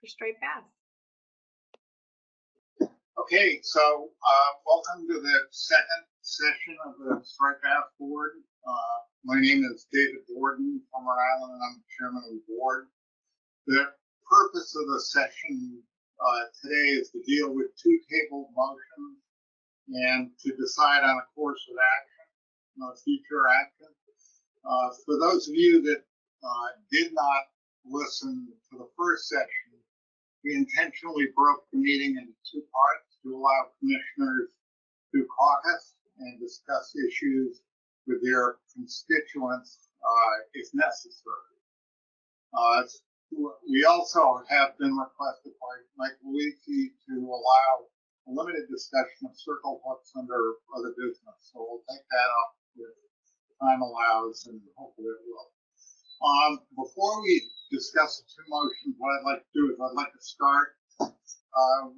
your straight path. Okay, so welcome to the second session of the Straight Path Board. My name is David Borden from Rhode Island, and I'm the chairman of the board. The purpose of the session today is to deal with two tabled motions and to decide on a course of action, future action. For those of you that did not listen to the first section, we intentionally broke the meeting into two parts to allow commissioners to caucus and discuss issues with their constituents if necessary. We also have been requested by Mike Luisi to allow a limited discussion of circle hooks under other business. So we'll take that up if time allows, and hopefully it will. Before we discuss the two motions, what I'd like to do is I'd like to start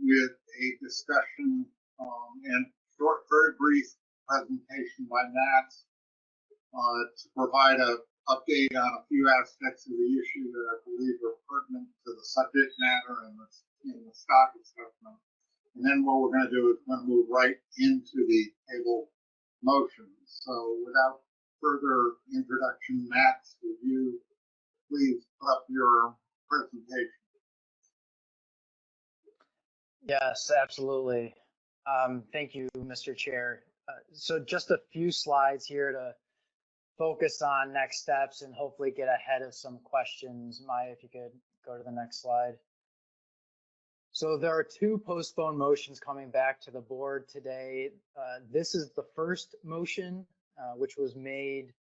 with a discussion and short, very brief presentation by Matt to provide an update on a few aspects of the issue that I believe are pertinent to the subject matter and the stock assessment. And then what we're going to do is we're going to move right into the table motions. So without further introduction, Matt, would you please put up your presentation? Yes, absolutely. Thank you, Mr. Chair. So just a few slides here to focus on next steps and hopefully get ahead of some questions. Maya, if you could go to the next slide. So there are two postponed motions coming back to the board today. This is the first motion, which was made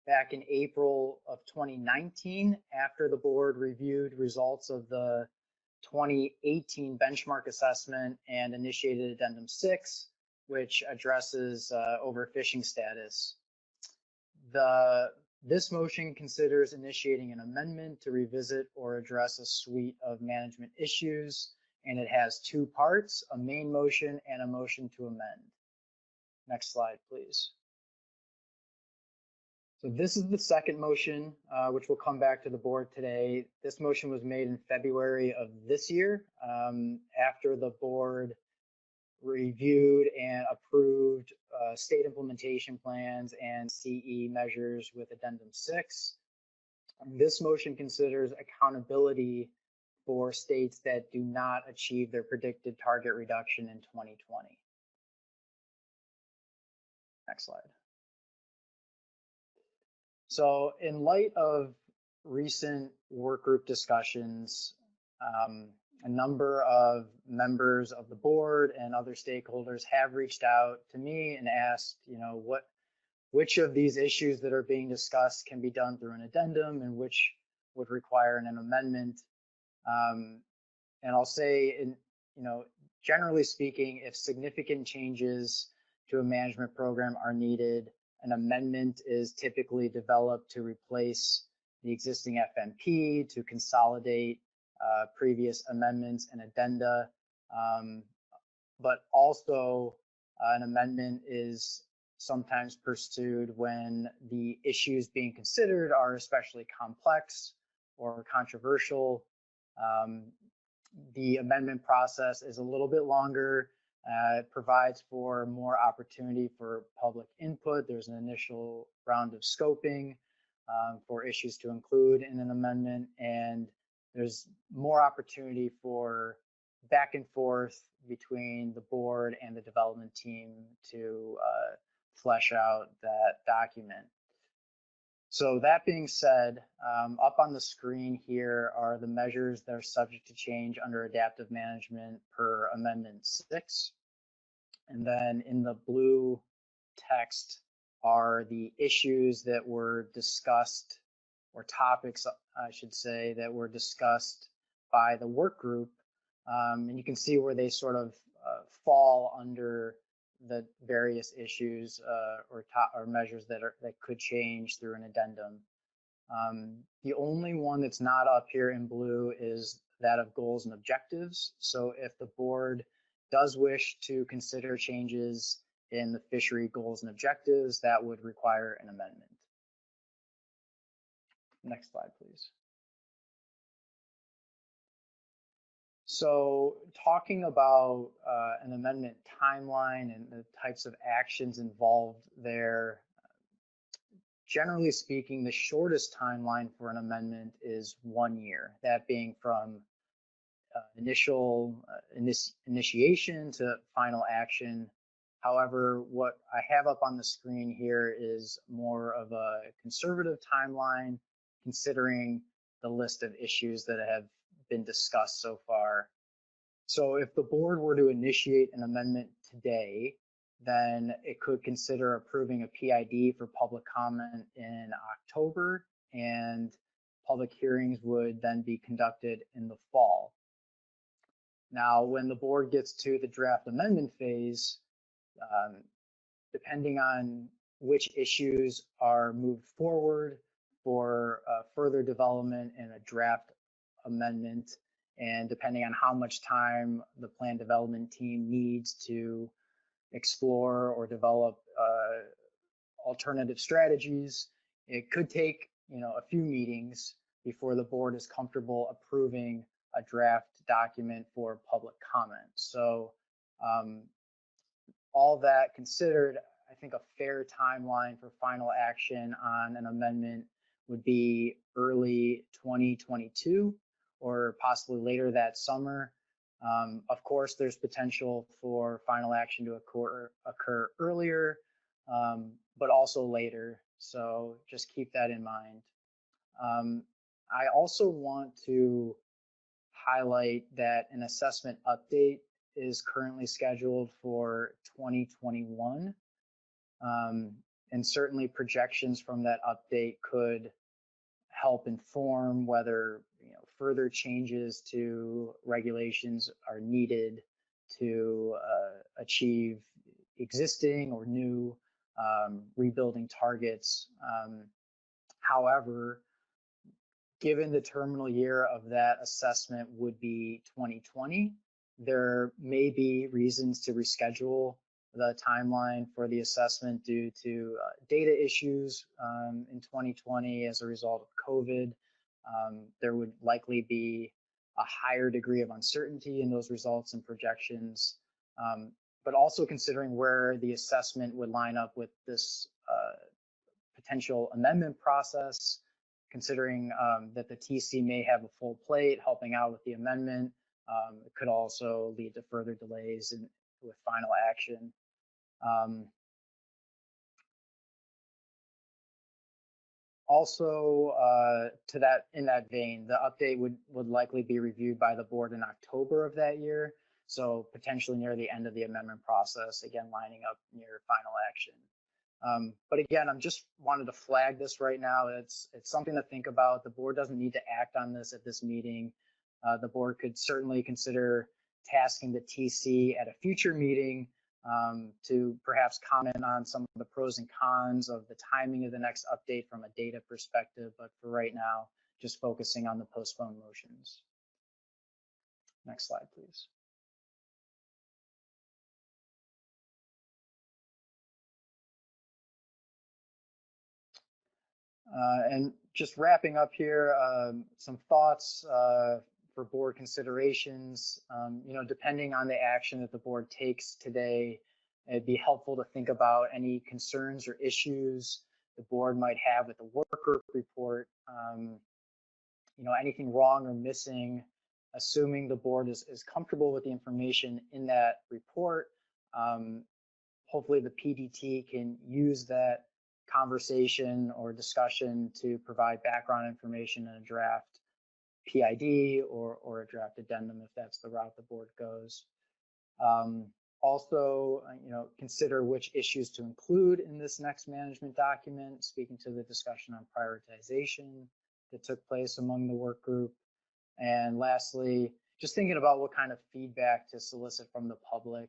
back in April of 2019 after the board reviewed results of the 2018 benchmark assessment and initiated Addendum 6, which addresses overfishing status. This motion considers initiating an amendment to revisit or address a suite of management issues, and it has two parts, a main motion and a motion to amend. Next slide, please. So this is the second motion, which will come back to the board today. This motion was made in February of this year after the board reviewed and approved state implementation plans and CE measures with Addendum 6. This motion considers accountability for states that do not achieve their predicted target reduction in 2020. Next slide. So in light of recent work group discussions, a number of members of the board and other stakeholders have reached out to me and asked, which of these issues that are being discussed can be done through an addendum and which would require an amendment. And I'll say, generally speaking, if significant changes to a management program are needed, an amendment is typically developed to replace the existing FMP, to consolidate previous amendments and addenda, but also an amendment is sometimes pursued when the issues being considered are especially complex or controversial. The amendment process is a little bit longer. It provides for more opportunity for public input. There's an initial round of scoping for issues to include in an amendment, and there's more opportunity for back and forth between the board and the development team to flesh out that document. So that being said, up on the screen here are the measures that are subject to change under adaptive management per Amendment 6. And then in the blue text are the issues that were discussed, or topics, I should say, that were discussed by the work group. And you can see where they sort of fall under the various issues or measures that could change through an addendum. The only one that's not up here in blue is that of goals and objectives. So if the board does wish to consider changes in the fishery goals and objectives, that would require an amendment. Next slide, please. So talking about an amendment timeline and the types of actions involved there, generally speaking, the shortest timeline for an amendment is 1 year, that being from initiation to final action. However, what I have up on the screen here is more of a conservative timeline, considering the list of issues that have been discussed so far. So if the board were to initiate an amendment today, then it could consider approving a PID for public comment in October, and public hearings would then be conducted in the fall. Now, when the board gets to the draft amendment phase, depending on which issues are moved forward for further development in a draft amendment, and depending on how much time the plan development team needs to explore or develop alternative strategies, it could take a few meetings before the board is comfortable approving a draft document for public comment. So all that considered, I think a fair timeline for final action on an amendment would be early 2022 or possibly later that summer. Of course, there's potential for final action to occur earlier, but also later. So just keep that in mind. I also want to highlight that an assessment update is currently scheduled for 2021. And certainly projections from that update could help inform whether further changes to regulations are needed to achieve existing or new rebuilding targets. However, given the terminal year of that assessment would be 2020, there may be reasons to reschedule the timeline for the assessment due to data issues in 2020 as a result of COVID. There would likely be a higher degree of uncertainty in those results and projections, but also considering where the assessment would line up with this potential amendment process, considering that the TC may have a full plate helping out with the amendment. It could also lead to further delays with final action. Also, in that vein, the update would likely be reviewed by the board in October of that year, so potentially near the end of the amendment process, again lining up near final action. But again, I'm just wanted to flag this right now. It's something to think about. The board doesn't need to act on this at this meeting. The board could certainly consider tasking the TC at a future meeting to perhaps comment on some of the pros and cons of the timing of the next update from a data perspective. But for right now, just focusing on the postponed motions. Next slide, please. And just wrapping up here, some thoughts for board considerations. Depending on the action that the board takes today, it'd be helpful to think about any concerns or issues the board might have with the work group report. Anything wrong or missing, assuming the board is comfortable with the information in that report. Hopefully the PDT can use that conversation or discussion to provide background information in a draft PID or a draft addendum if that's the route the board goes. Also, consider which issues to include in this next management document, speaking to the discussion on prioritization that took place among the work group. And lastly, just thinking about what kind of feedback to solicit from the public.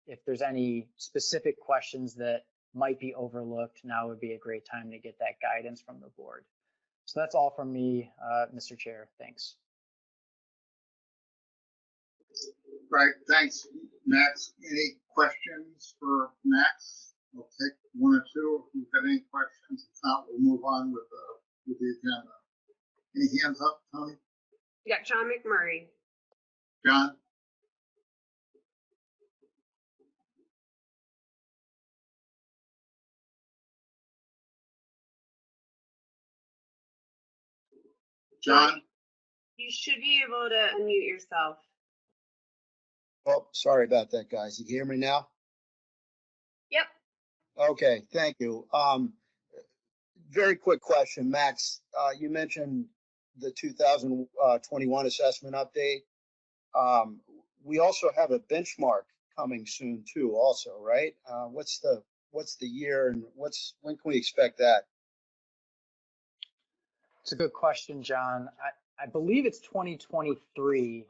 If there's any specific questions that might be overlooked, now would be a great time to get that guidance from the board. So that's all from me, Mr. Chair. Thanks. Right, thanks, Max. Any questions for Max? We'll take one or two if you've got any questions. If not, we'll move on with the agenda. Any hands up, Tony? You got John McMurray. John? John? You should be able to unmute yourself. Oh, sorry about that, guys. You hear me now? Yep. Okay, thank you. Very quick question, Max. You mentioned the 2021 assessment update. We also have a benchmark coming soon too, also, right? What's the year and when can we expect that? It's a good question, John. I believe it's 2023.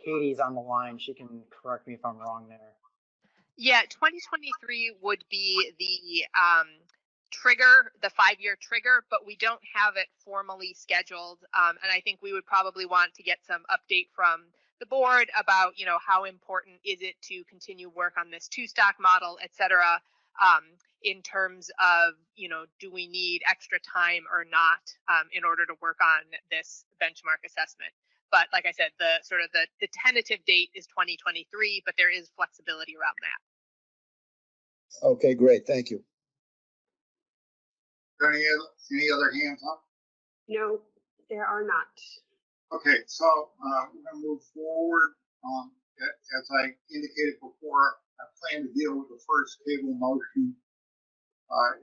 Katie's on the line. She can correct me if I'm wrong there. Yeah, 2023 would be the trigger, the 5-year trigger, but we don't have it formally scheduled. And I think we would probably want to get some update from the board about, you know, how important is it to continue work on this 2-stock model, et cetera, in terms of, you know, do we need extra time or not in order to work on this benchmark assessment. But like I said, the tentative date is 2023, but there is flexibility around that. Okay, great. Thank you. Any other hands up? No, there are not. Okay, so we're going to move forward. As I indicated before, I plan to deal with the first table motion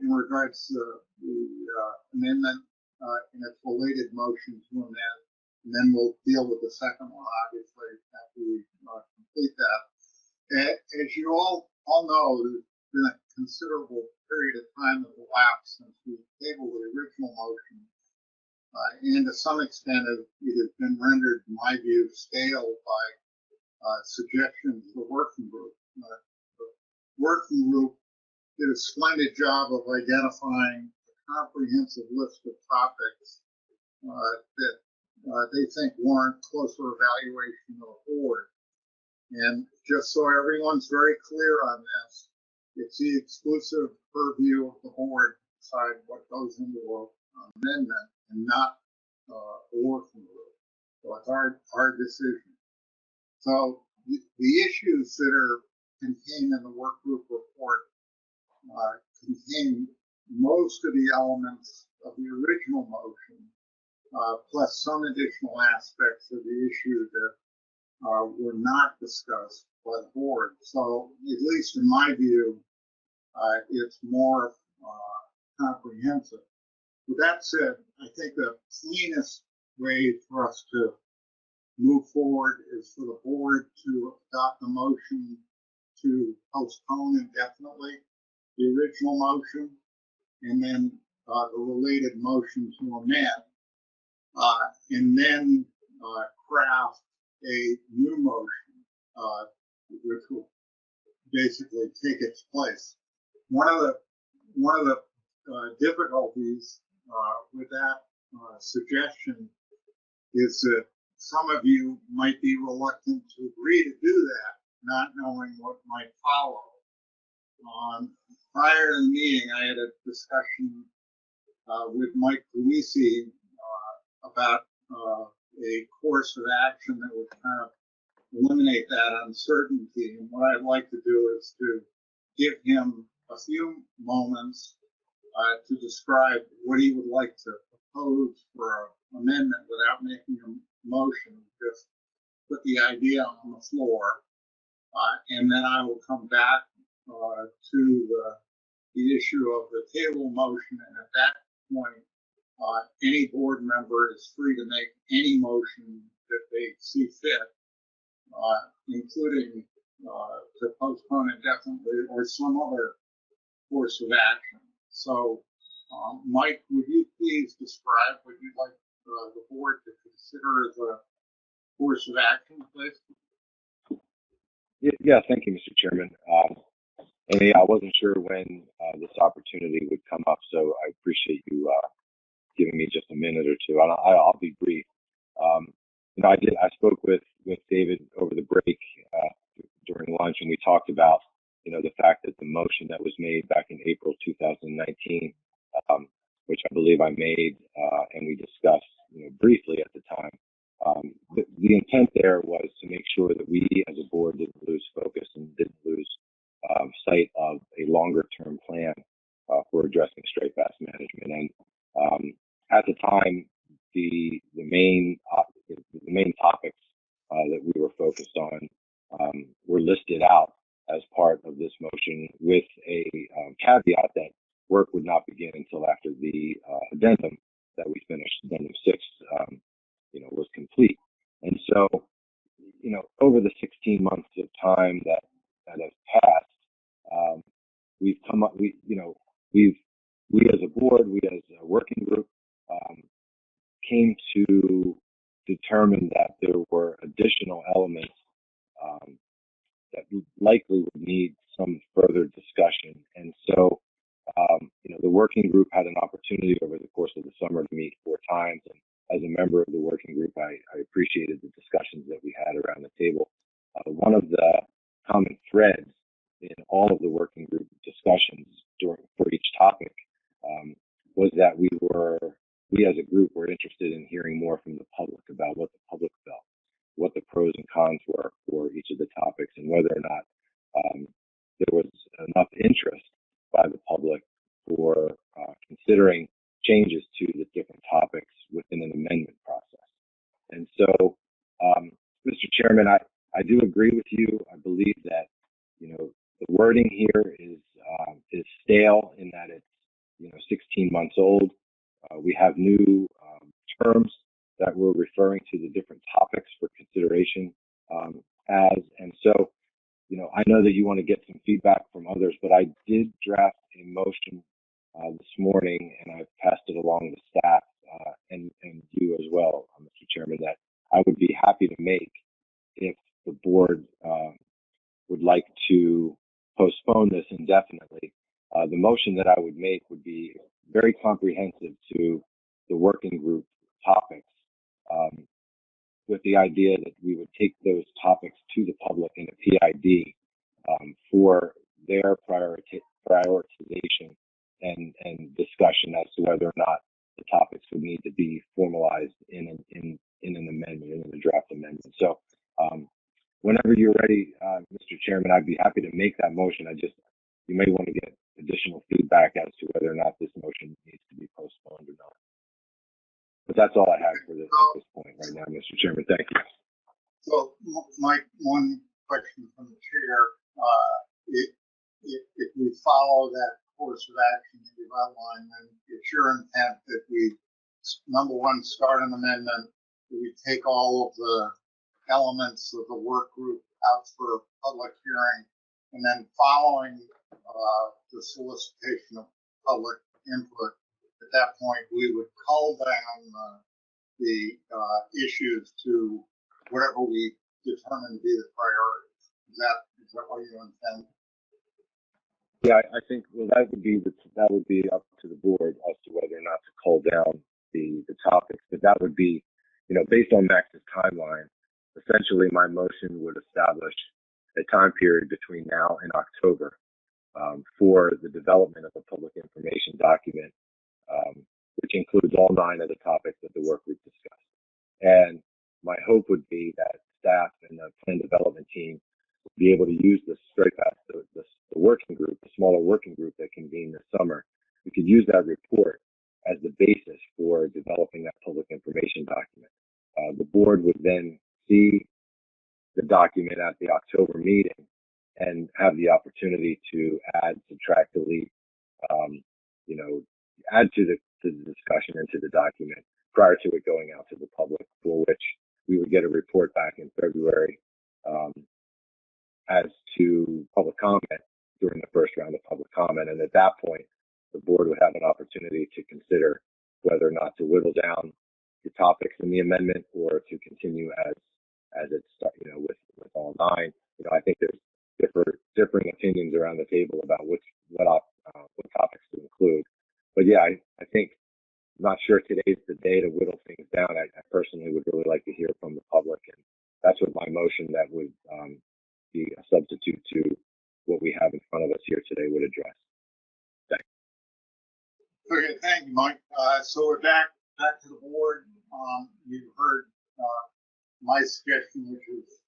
in regards to the amendment and its related motion to amend. And then we'll deal with the second one, obviously, after we complete that. As you all know, there's been a considerable period of time that elapsed since we tabled the original motion. And to some extent, it has been rendered, in my view, stale by suggestions of the working group. The working group did a splendid job of identifying a comprehensive list of topics that they think warrant closer evaluation of the board. And just so everyone's very clear on this, it's the exclusive purview of the board to decide what goes into an amendment and not the working group. So it's our decision. So the issues that are contained in the work group report contain most of the elements of the original motion, plus some additional aspects of the issue that were not discussed by the board. So, at least in my view, it's more comprehensive. With that said, I think the cleanest way for us to move forward is for the board to adopt a motion to postpone indefinitely the original motion, and then the related motion to amend, and then craft a new motion, which will basically take its place. One of the difficulties with that suggestion is that some of you might be reluctant to agree to do that, not knowing what might follow. Prior to the meeting, I had a discussion with Mike Luisi about a course of action that would kind of eliminate that uncertainty. And what I'd like to do is to give him a few moments to describe what he would like to propose for an amendment without making a motion, just put the idea on the floor. And then I will come back to the issue of the table motion. And at that point, any board member is free to make any motion that they see fit, including to postpone indefinitely or some other course of action. So, Mike, would you please describe what you'd like the board to consider as a course of action, please? Yeah, thank you, Mr. Chairman. And yeah, I wasn't sure when this opportunity would come up, so I appreciate you giving me just a minute or two. I'll be brief. You know, I spoke with David over the break during lunch, and we talked about, you know, the fact that the motion that was made back in April 2019, which I believe I made and we discussed, you know, briefly at the time, The intent there was to make sure that we as a board didn't lose focus and didn't lose sight of a longer term plan for addressing straight pass management. And at the time, the main topics that we were focused on were listed out as part of this motion, with a caveat that work would not begin until after the addendum that we finished, addendum 6, was complete. And so, over the 16 months of time that has passed, we've come up, we as a board, we as a working group, came to determine that there were additional elements that likely would need some further discussion. And so, the working group had an opportunity over the course of the summer to meet 4 times. And as a member of the working group, I appreciated the discussions that we had around the table. One of the common threads in all of the working group discussions for each topic was that we as a group were interested in hearing more from the public about what the public felt, what the pros and cons were for each of the topics, and whether or not there was enough interest by the public for considering changes to the different topics within an amendment process. And so, Mr. Chairman, I do agree with you. I believe that, the wording here is stale in that it's, 16 months old. We have new terms that we're referring to the different topics for consideration and so, I know that you want to get some feedback from others, but I did draft a motion this morning, and I've passed it along to staff and you as well, Mr. Chairman, that I would be happy to make if the board would like to postpone this indefinitely. The motion that I would make would be very comprehensive to the working group topics, with the idea that we would take those topics to the public in a PID for their prioritization and discussion as to whether or not the topics would need to be formalized in an amendment, in a draft amendment. So whenever you're ready, Mr. Chairman, I'd be happy to make that motion. You may want to get additional feedback as to whether or not this motion needs to be postponed or not. But that's all I have for this at this point right now, Mr. Chairman. Thank you. So, Mike, one question from the chair. If we follow that course of action that you've outlined, then it's your intent that we, number one, start an amendment, that we take all of the elements of the work group out for public hearing, and then following the solicitation of public input, at that point we would cull down the issues to whatever we determine to be the priorities. Is that what you intend? Yeah, I think that would be up to the board as to whether or not to cull down the topics. But that would be, based on Max's timeline. Essentially, my motion would establish a time period between now and October for the development of a public information document, which includes all 9 of the topics that the work group discussed. And my hope would be that staff and the plan development team would be able to use the straight path, the working group, the smaller working group that convened this summer. We could use that report as the basis for developing that public information document. The board would then see the document at the October meeting and have the opportunity to add, subtract, delete, add to the discussion into the document prior to it going out to the public, for which we would get a report back in February as to public comment during the first round of public comment. And at that point, the board would have an opportunity to consider whether or not to whittle down the topics in the amendment or to continue as it's, with all 9. I think there's differing opinions around the table about what topics to include. But yeah, I think, I'm not sure today's the day to whittle things down. I personally would really like to hear from the public, and that's what my motion that would be a substitute to what we have in front of us here today would address. Thanks. Okay, thank you, Mike. So we're back to the board. You've heard my suggestion, which is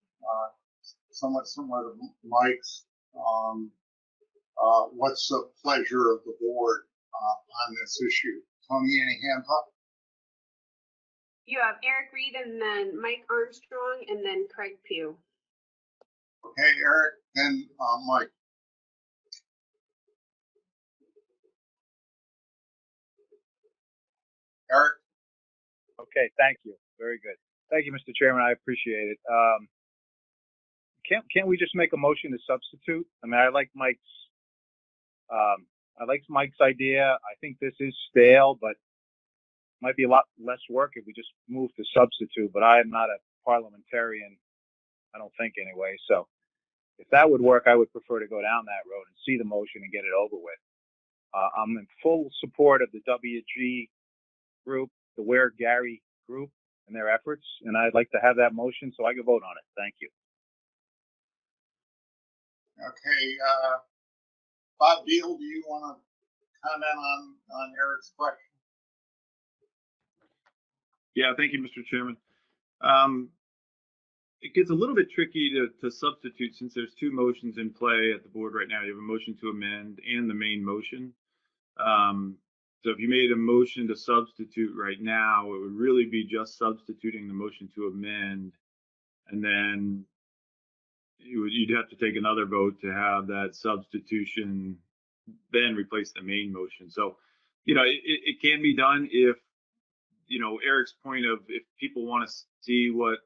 somewhat similar to Mike's, what's the pleasure of the board on this issue? Tony, any hands up? You have Eric Reed and then Mike Armstrong and then Craig Pugh. Okay, Eric, then Mike. Eric? Okay, thank you. Very good. Thank you, Mr. Chairman. I appreciate it. Can't we just make a motion to substitute? I mean, I like Mike's idea. I think this is stale, but might be a lot less work if we just move to substitute. But I am not a parliamentarian, I don't think anyway. So if that would work, I would prefer to go down that road and see the motion and get it over with. I'm in full support of the WG group, the Where Gary group, and their efforts, and I'd like to have that motion so I can vote on it. Thank you. Okay, Bob Deal, do you want to comment on Eric's question? Yeah, thank you, Mr. Chairman. It gets a little bit tricky to substitute since there's two motions in play at the board right now. You have a motion to amend and the main motion. So if you made a motion to substitute right now, it would really be just substituting the motion to amend, and then you'd have to take another vote to have that substitution then replace the main motion. So, you know, it can be done if, you know, Eric's point of if people want to see what,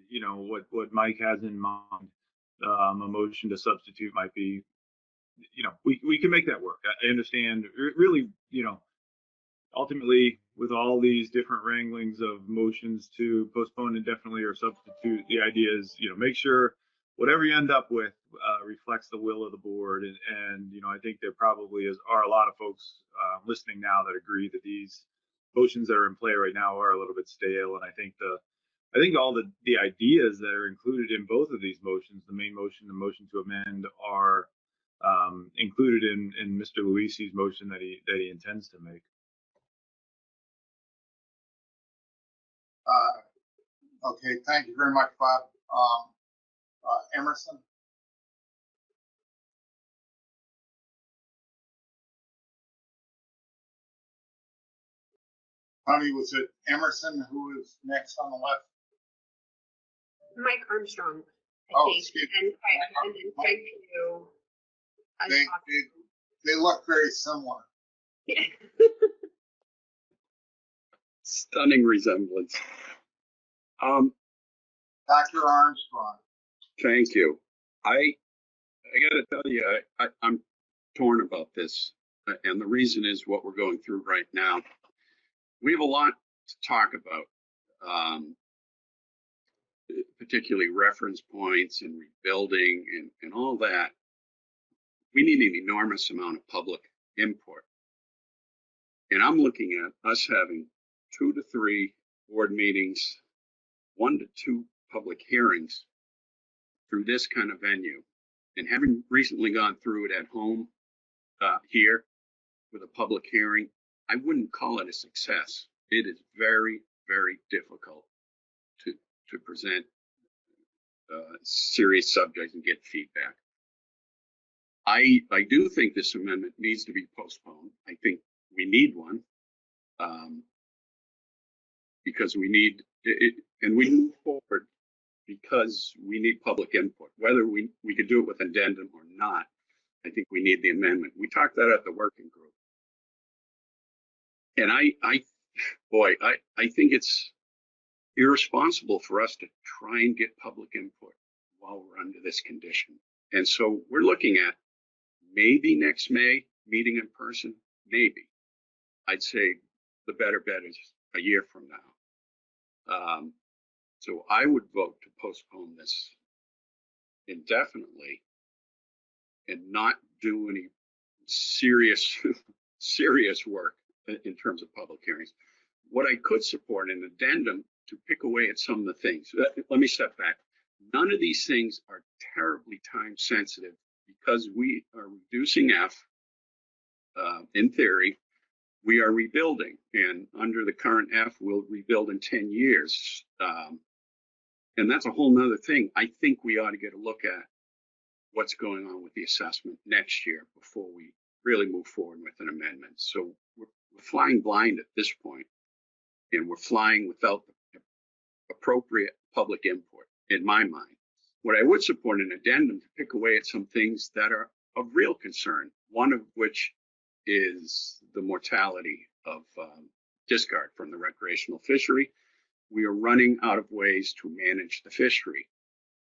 you know, what Mike has in mind, a motion to substitute might be, you know, we can make that work. I understand really, you know, ultimately with all these different wranglings of motions to postpone indefinitely or substitute, the idea is, you know, make sure whatever you end up with reflects the will of the board. And you know, I think there probably are a lot of folks listening now that agree that these motions that are in play right now are a little bit stale. And I think all the ideas that are included in both of these motions, the main motion, the motion to amend, are included in Mr. Luisi's motion that he intends to make. Okay, thank you very much, Bob. Emerson? Tony, was it Emerson who was next on the left? Mike Armstrong. Oh, excuse me. And then Craig Pugh. They look very similar. Stunning resemblance. Dr. Armstrong. Thank you. I got to tell you, I'm torn about this, and the reason is what we're going through right now. We have a lot to talk about, particularly reference points and rebuilding and all that. We need an enormous amount of public input, and I'm looking at us having 2 to 3 board meetings, 1 to 2 public hearings through this kind of venue. And having recently gone through it at home here with a public hearing, I wouldn't call it a success. It is very, very difficult to present serious subjects and get feedback. I do think this amendment needs to be postponed. I think we need one because we need it, and we move forward because we need public input. Whether we could do it with addendum or not, I think we need the amendment. We talked that at the working group. And I think it's irresponsible for us to try and get public input while we're under this condition. And so we're looking at maybe next May, meeting in person, maybe. I'd say the better bet is a year from now. So I would vote to postpone this indefinitely and not do any serious work in terms of public hearings. What I could support an addendum to pick away at some of the things. Let me step back. None of these things are terribly time sensitive because we are reducing F. In theory, we are rebuilding, and under the current F, we'll rebuild in 10 years. And that's a whole nother thing. I think we ought to get a look at what's going on with the assessment next year before we really move forward with an amendment. So we're flying blind at this point, and we're flying without the appropriate public input, in my mind. What I would support an addendum to pick away at some things that are of real concern, one of which is the mortality of discard from the recreational fishery. We are running out of ways to manage the fishery.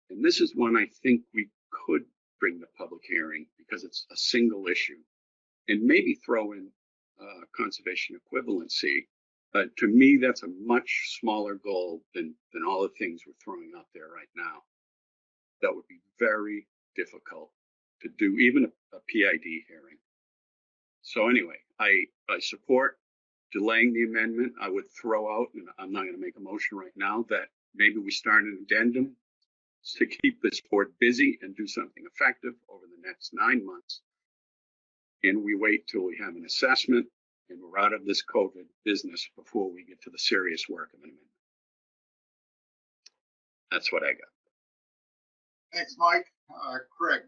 And this is one I think we could bring to public hearing because it's a single issue, and maybe throw in conservation equivalency. To me, that's a much smaller goal than all the things we're throwing out there right now. That would be very difficult to do, even a PID hearing. So anyway, I support delaying the amendment. I would throw out, and I'm not going to make a motion right now, that maybe we start an addendum to keep this board busy and do something effective over the next 9 months. And we wait till we have an assessment and we're out of this COVID business before we get to the serious work of an amendment. That's what I got. Thanks, Mike. Craig.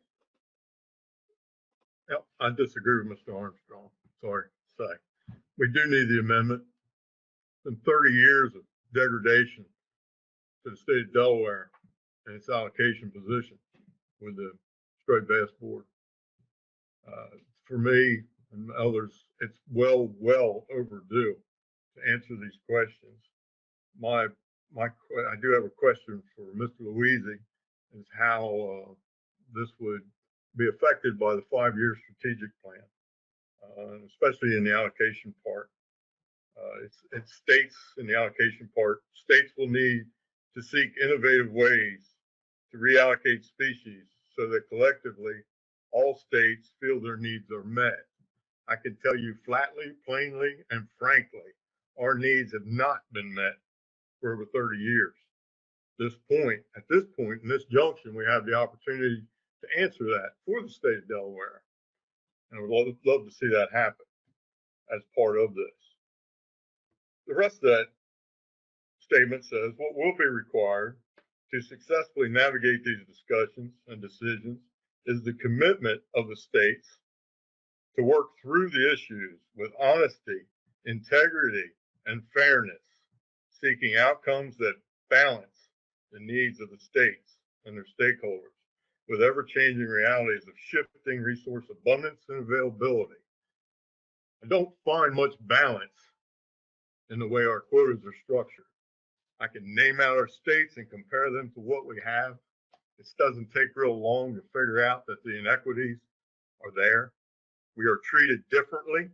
Yep, I disagree with Mr. Armstrong. Sorry to say. We do need the amendment. It's been 30 years of degradation to the state of Delaware and its allocation position with the striped bass board. For me and others, it's well overdue to answer these questions. I do have a question for Mr. Louisi, is how this would be affected by the 5-year strategic plan, especially in the allocation part. It states in the allocation part, states will need to seek innovative ways to reallocate species so that collectively all states feel their needs are met. I can tell you flatly, plainly, and frankly, our needs have not been met for over 30 years. At this point, in this junction, we have the opportunity to answer that for the state of Delaware. And I would love to see that happen as part of this. The rest of that statement says what will be required to successfully navigate these discussions and decisions is the commitment of the states to work through the issues with honesty, integrity, and fairness, seeking outcomes that balance the needs of the states and their stakeholders with ever-changing realities of shifting resource abundance and availability. I don't find much balance in the way our quotas are structured. I can name out our states and compare them to what we have. It doesn't take real long to figure out that the inequities are there. We are treated differently.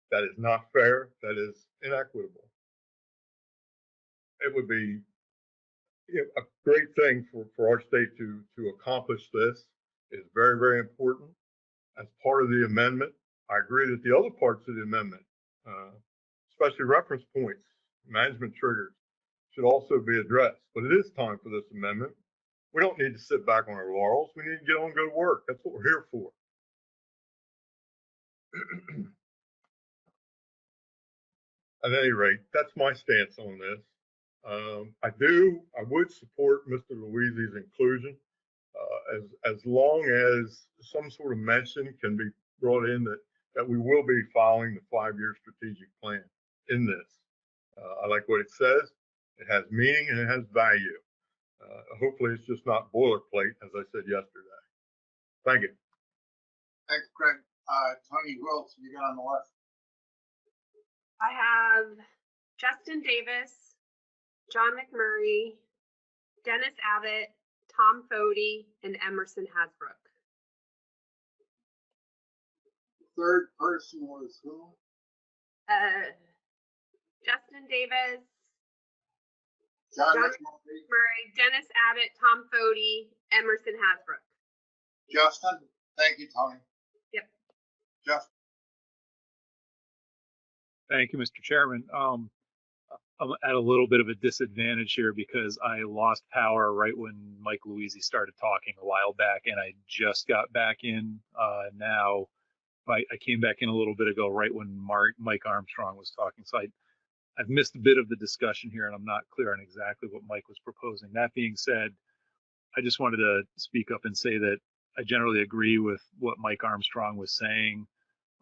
That is not fair. That is inequitable. It would be a great thing for our state to accomplish this. It's very, very important. As part of the amendment, I agree that the other parts of the amendment, especially reference points, management triggers, should also be addressed. But it is time for this amendment. We don't need to sit back on our laurels. We need to get on and go to work. That's what we're here for. At any rate, that's my stance on this. I would support Mr. Louisi's inclusion as long as some sort of mention can be brought in that we will be following the 5-year strategic plan in this. I like what it says. It has meaning and it has value. Hopefully it's just not boilerplate, as I said yesterday. Thank you. Thanks, Craig. Tony, who else have you got on the list? I have Justin Davis, John McMurray, Dennis Abbott, Tom Fody, and Emerson Hasbrook. Third person was who? Justin Davis, John John McMurray. McMurray, Dennis Abbott, Tom Fody, Emerson Hasbrook. Justin. Thank you, Tony. Yep. Justin. Thank you, Mr. Chairman. I'm at a little bit of a disadvantage here because I lost power right when Mike Louisi started talking a while back, and I just got back in now. I came back in a little bit ago, right when Mike Armstrong was talking. So I've missed a bit of the discussion here, and I'm not clear on exactly what Mike was proposing. That being said, I just wanted to speak up and say that I generally agree with what Mike Armstrong was saying.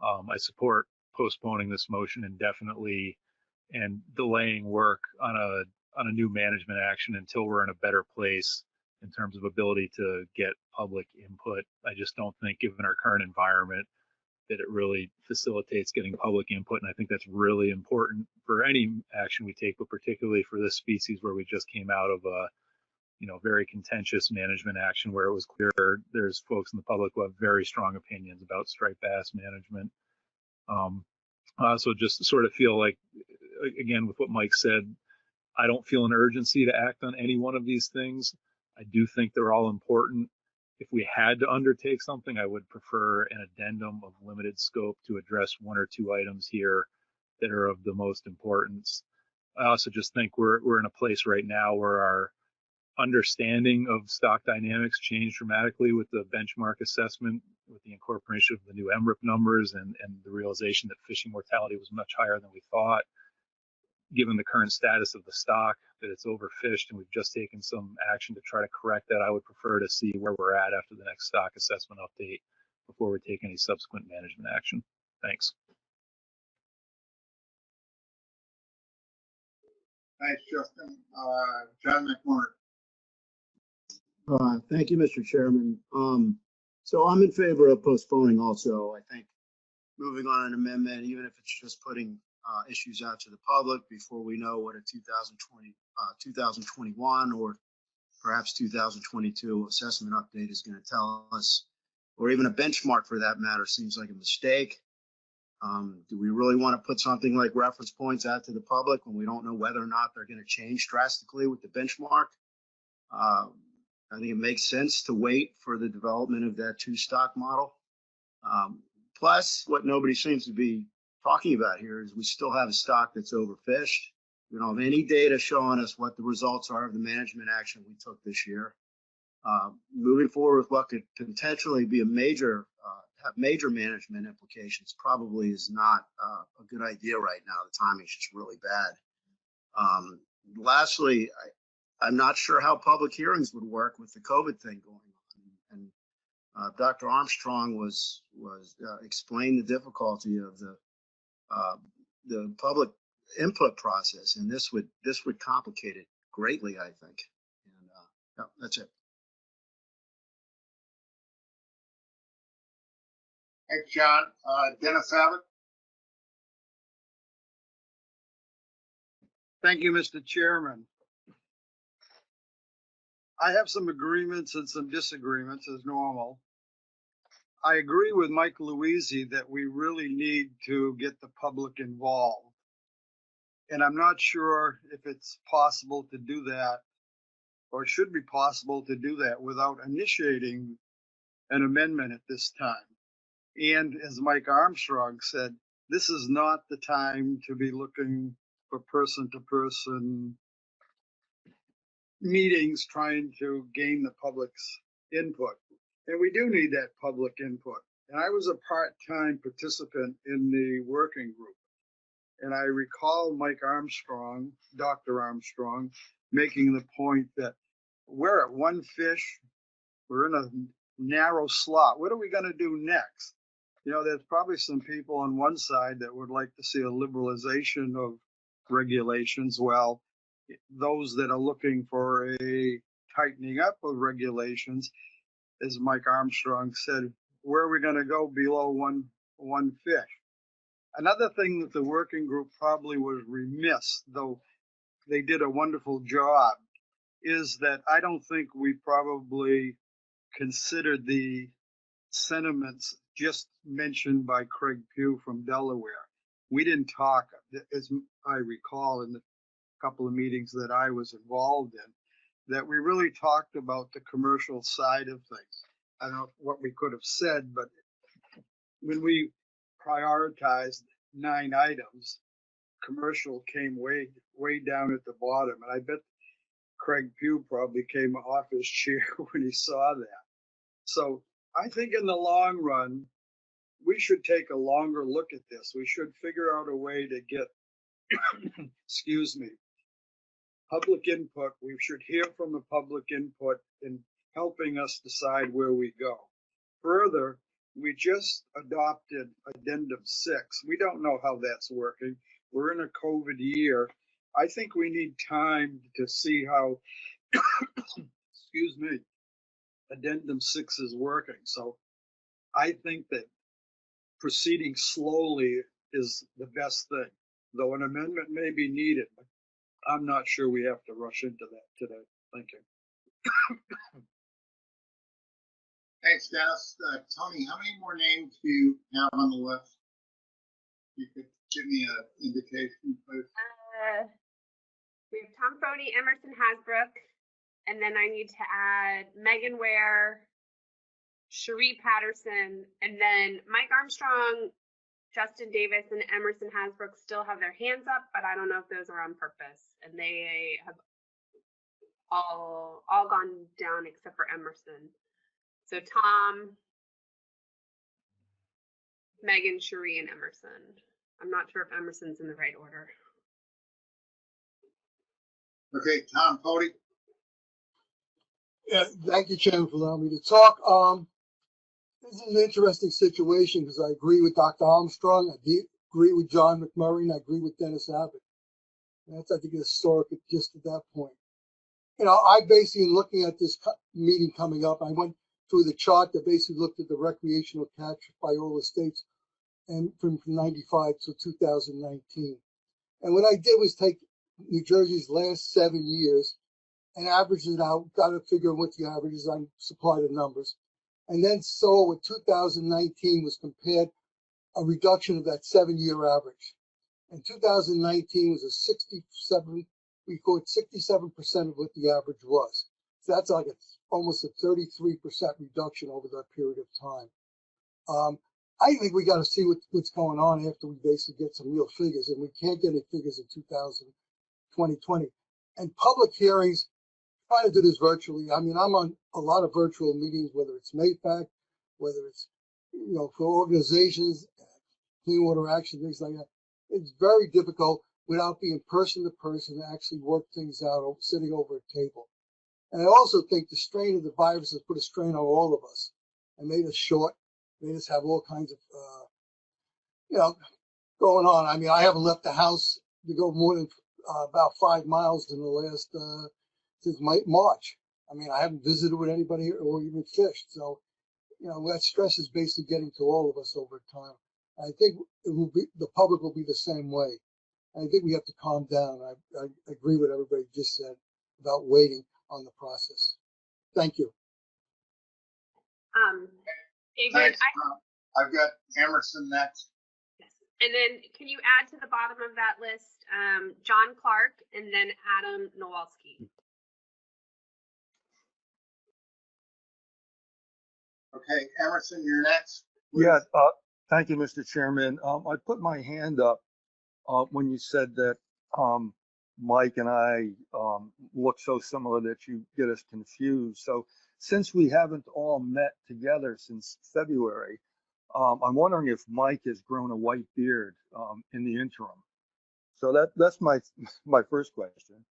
I support postponing this motion indefinitely and delaying work on a new management action until we're in a better place in terms of ability to get public input. I just don't think, given our current environment, that it really facilitates getting public input. And I think that's really important for any action we take, but particularly for this species where we just came out of a very contentious management action where it was clear there's folks in the public who have very strong opinions about striped bass management. So just sort of feel like, again, with what Mike said, I don't feel an urgency to act on any one of these things. I do think they're all important. If we had to undertake something, I would prefer an addendum of limited scope to address one or two items here that are of the most importance. I also just think we're in a place right now where our understanding of stock dynamics changed dramatically with the benchmark assessment, with the incorporation of the new MRIP numbers and the realization that fishing mortality was much higher than we thought. Given the current status of the stock, that it's overfished, and we've just taken some action to try to correct that, I would prefer to see where we're at after the next stock assessment update before we take any subsequent management action. Thanks. Thanks, Justin. John McMurray. Thank you, Mr. Chairman. So I'm in favor of postponing also. I think moving on an amendment, even if it's just putting issues out to the public before we know what a 2021 or perhaps 2022 assessment update is going to tell us, or even a benchmark for that matter, seems like a mistake. Do we really want to put something like reference points out to the public when we don't know whether or not they're going to change drastically with the benchmark? I think it makes sense to wait for the development of that two stock model. Plus, what nobody seems to be talking about here is we still have a stock that's overfished. We don't have any data showing us what the results are of the management action we took this year. Moving forward with what could potentially be have major management implications probably is not a good idea right now. The timing is just really bad. Lastly, I'm not sure how public hearings would work with the COVID thing going on. And Dr. Armstrong was explained the difficulty of the public input process, and this would complicate it greatly, I think. And yeah, that's it. Thanks, John. Dennis Abbott. Thank you, Mr. Chairman. I have some agreements and some disagreements as normal. I agree with Mike Luisi that we really need to get the public involved. And I'm not sure if it's possible to do that, or should be possible to do that without initiating an amendment at this time. And as Mike Armstrong said, this is not the time to be looking for person-to-person meetings trying to gain the public's input. And we do need that public input. And I was a part-time participant in the working group. And I recall Mike Armstrong, Dr. Armstrong, making the point that we're at one fish, we're in a narrow slot. What are we going to do next? There's probably some people on one side that would like to see a liberalization of regulations. Well, those that are looking for a tightening up of regulations, as Mike Armstrong said, where are we going to go below one fish? Another thing that the working group probably was remiss, though they did a wonderful job, is that I don't think we probably considered the sentiments just mentioned by Craig Pugh from Delaware. We didn't talk, as I recall, in the couple of meetings that I was involved in, that we really talked about the commercial side of things. I don't know what we could have said, but when we prioritized 9 items, commercial came way down at the bottom. And I bet Craig Pugh probably came off his chair when he saw that. So I think in the long run, we should take a longer look at this. We should figure out a way to get excuse me, public input. We should hear from the public input in helping us decide where we go. Further, we just adopted Addendum 6. We don't know how that's working. We're in a COVID year. I think we need time to see how, excuse me, Addendum 6 is working. So I think that proceeding slowly is the best thing, though an amendment may be needed. I'm not sure we have to rush into that today. Thank you. Thanks, Dennis. Tony, how many more names do you have on the list? You could give me an indication, please. We have Tom Fody, Emerson Hasbrook, and then I need to add Megan Ware, Cherie Patterson, and then Mike Armstrong, Justin Davis, and Emerson Hasbrook still have their hands up, but I don't know if those are on purpose. And they have all gone down except for Emerson. So Tom, Megan, Cherie, and Emerson. I'm not sure if Emerson's in the right order. Okay, Tom Fody. Yeah, thank you, Chairman, for allowing me to talk. This is an interesting situation because I agree with Dr. Armstrong, I agree with John McMurray, and I agree with Dennis Abbott. That's, I think, historic just at that point. You know, I basically, looking at this meeting coming up, I went through the chart that basically looked at the recreational catch by all the states and from 95 to 2019. And what I did was take New Jersey's last 7 years and averaged it out, got to figure what the average is, I supply the numbers. And then saw what 2019 was compared, a reduction of that 7-year average. And 2019 was a 67, we call it 67% of what the average was. So that's like almost a 33% reduction over that period of time. I think we got to see what's going on after we basically get some real figures, and we can't get any figures in 2020. And public hearings, try to do this virtually. I mean, I'm on a lot of virtual meetings, whether it's MAPAC, whether it's, you know, for organizations, Clean Water Action, things like that. It's very difficult without being person to person to actually work things out sitting over a table. And I also think the strain of the virus has put a strain on all of us and made us short, made us have all kinds of, you know, going on. I mean, I haven't left the house to go more than about 5 miles in the last, since March. I mean, I haven't visited with anybody or even fished. So, you know, that stress is basically getting to all of us over time. I think it will be, the public will be the same way. I think we have to calm down. I agree with everybody just said about waiting on the process. Thank you. David, Thanks, I've got Emerson next. and then can you add to the bottom of that list, John Clark and then Adam Nowalski? Okay, Emerson, you're next. Please. Yeah, thank you, Mr. Chairman. I put my hand up when you said that Mike and I look so similar that you get us confused. So since we haven't all met together since February, I'm wondering if Mike has grown a white beard in the interim. So that's my first question.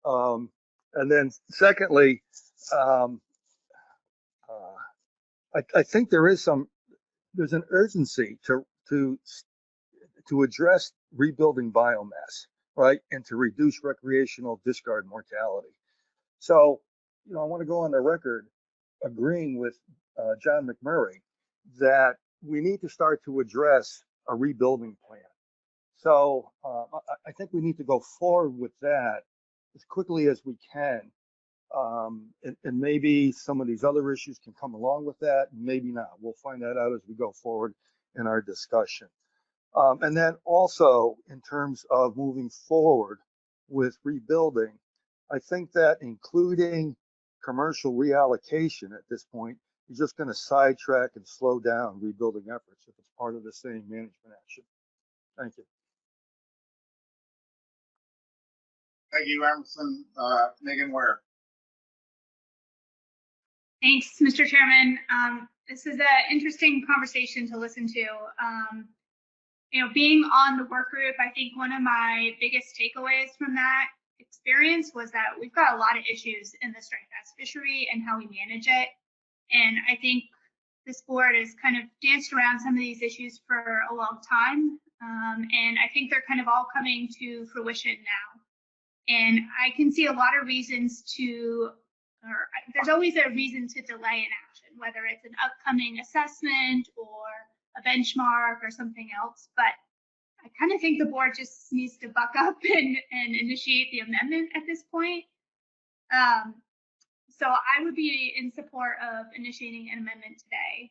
And then secondly, I think there's an urgency to address rebuilding biomass, right, and to reduce recreational discard mortality. So, you know, I want to go on the record agreeing with John McMurray that we need to start to address a rebuilding plan. So I think we need to go forward with that as quickly as we can. And maybe some of these other issues can come along with that, maybe not. We'll find that out as we go forward in our discussion. And then also in terms of moving forward with rebuilding, I think that including commercial reallocation at this point is just going to sidetrack and slow down rebuilding efforts if it's part of the same management action. Thank you. Thank you, Emerson. Megan Ware. Thanks, Mr. Chairman. This is an interesting conversation to listen to. being on the work group, I think one of my biggest takeaways from that experience was that we've got a lot of issues in the striped bass fishery and how we manage it. And I think this board has kind of danced around some of these issues for a long time. And I think they're kind of all coming to fruition now. And I can see a lot of reasons there's always a reason to delay an action, whether it's an upcoming assessment or a benchmark or something else. But I kind of think the board just needs to buck up and initiate the amendment at this point. So I would be in support of initiating an amendment today.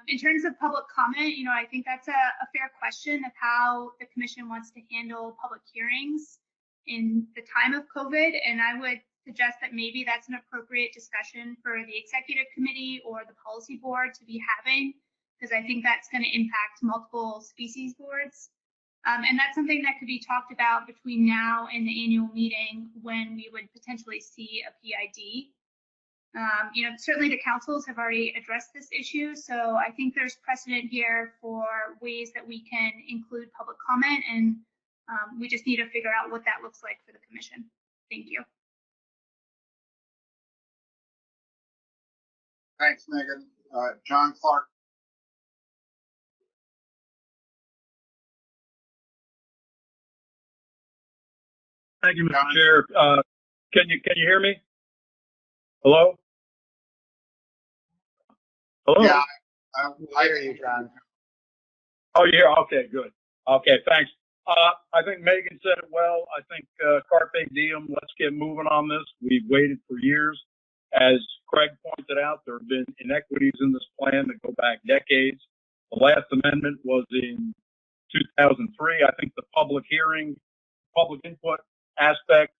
In terms of public comment, I think that's a fair question of how the commission wants to handle public hearings in the time of COVID. And I would suggest that maybe that's an appropriate discussion for the executive committee or the policy board to be having, because I think that's going to impact multiple species boards. And that's something that could be talked about between now and the annual meeting when we would potentially see a PID. Certainly the councils have already addressed this issue, so I think there's precedent here for ways that we can include public comment, and we just need to figure out what that looks like for the commission. Thank you. Thanks, Megan. John Clark. Thank you, Mr. Chair. Can you hear me? Hello? Hello? Yeah, I hear you, John. Oh, you hear? Okay, good. Okay, thanks. I think Megan said it well. I think carpe diem, let's get moving on this. We've waited for years. As Craig pointed out, there have been inequities in this plan that go back decades. The last amendment was in 2003. I think the public hearing, public input aspect,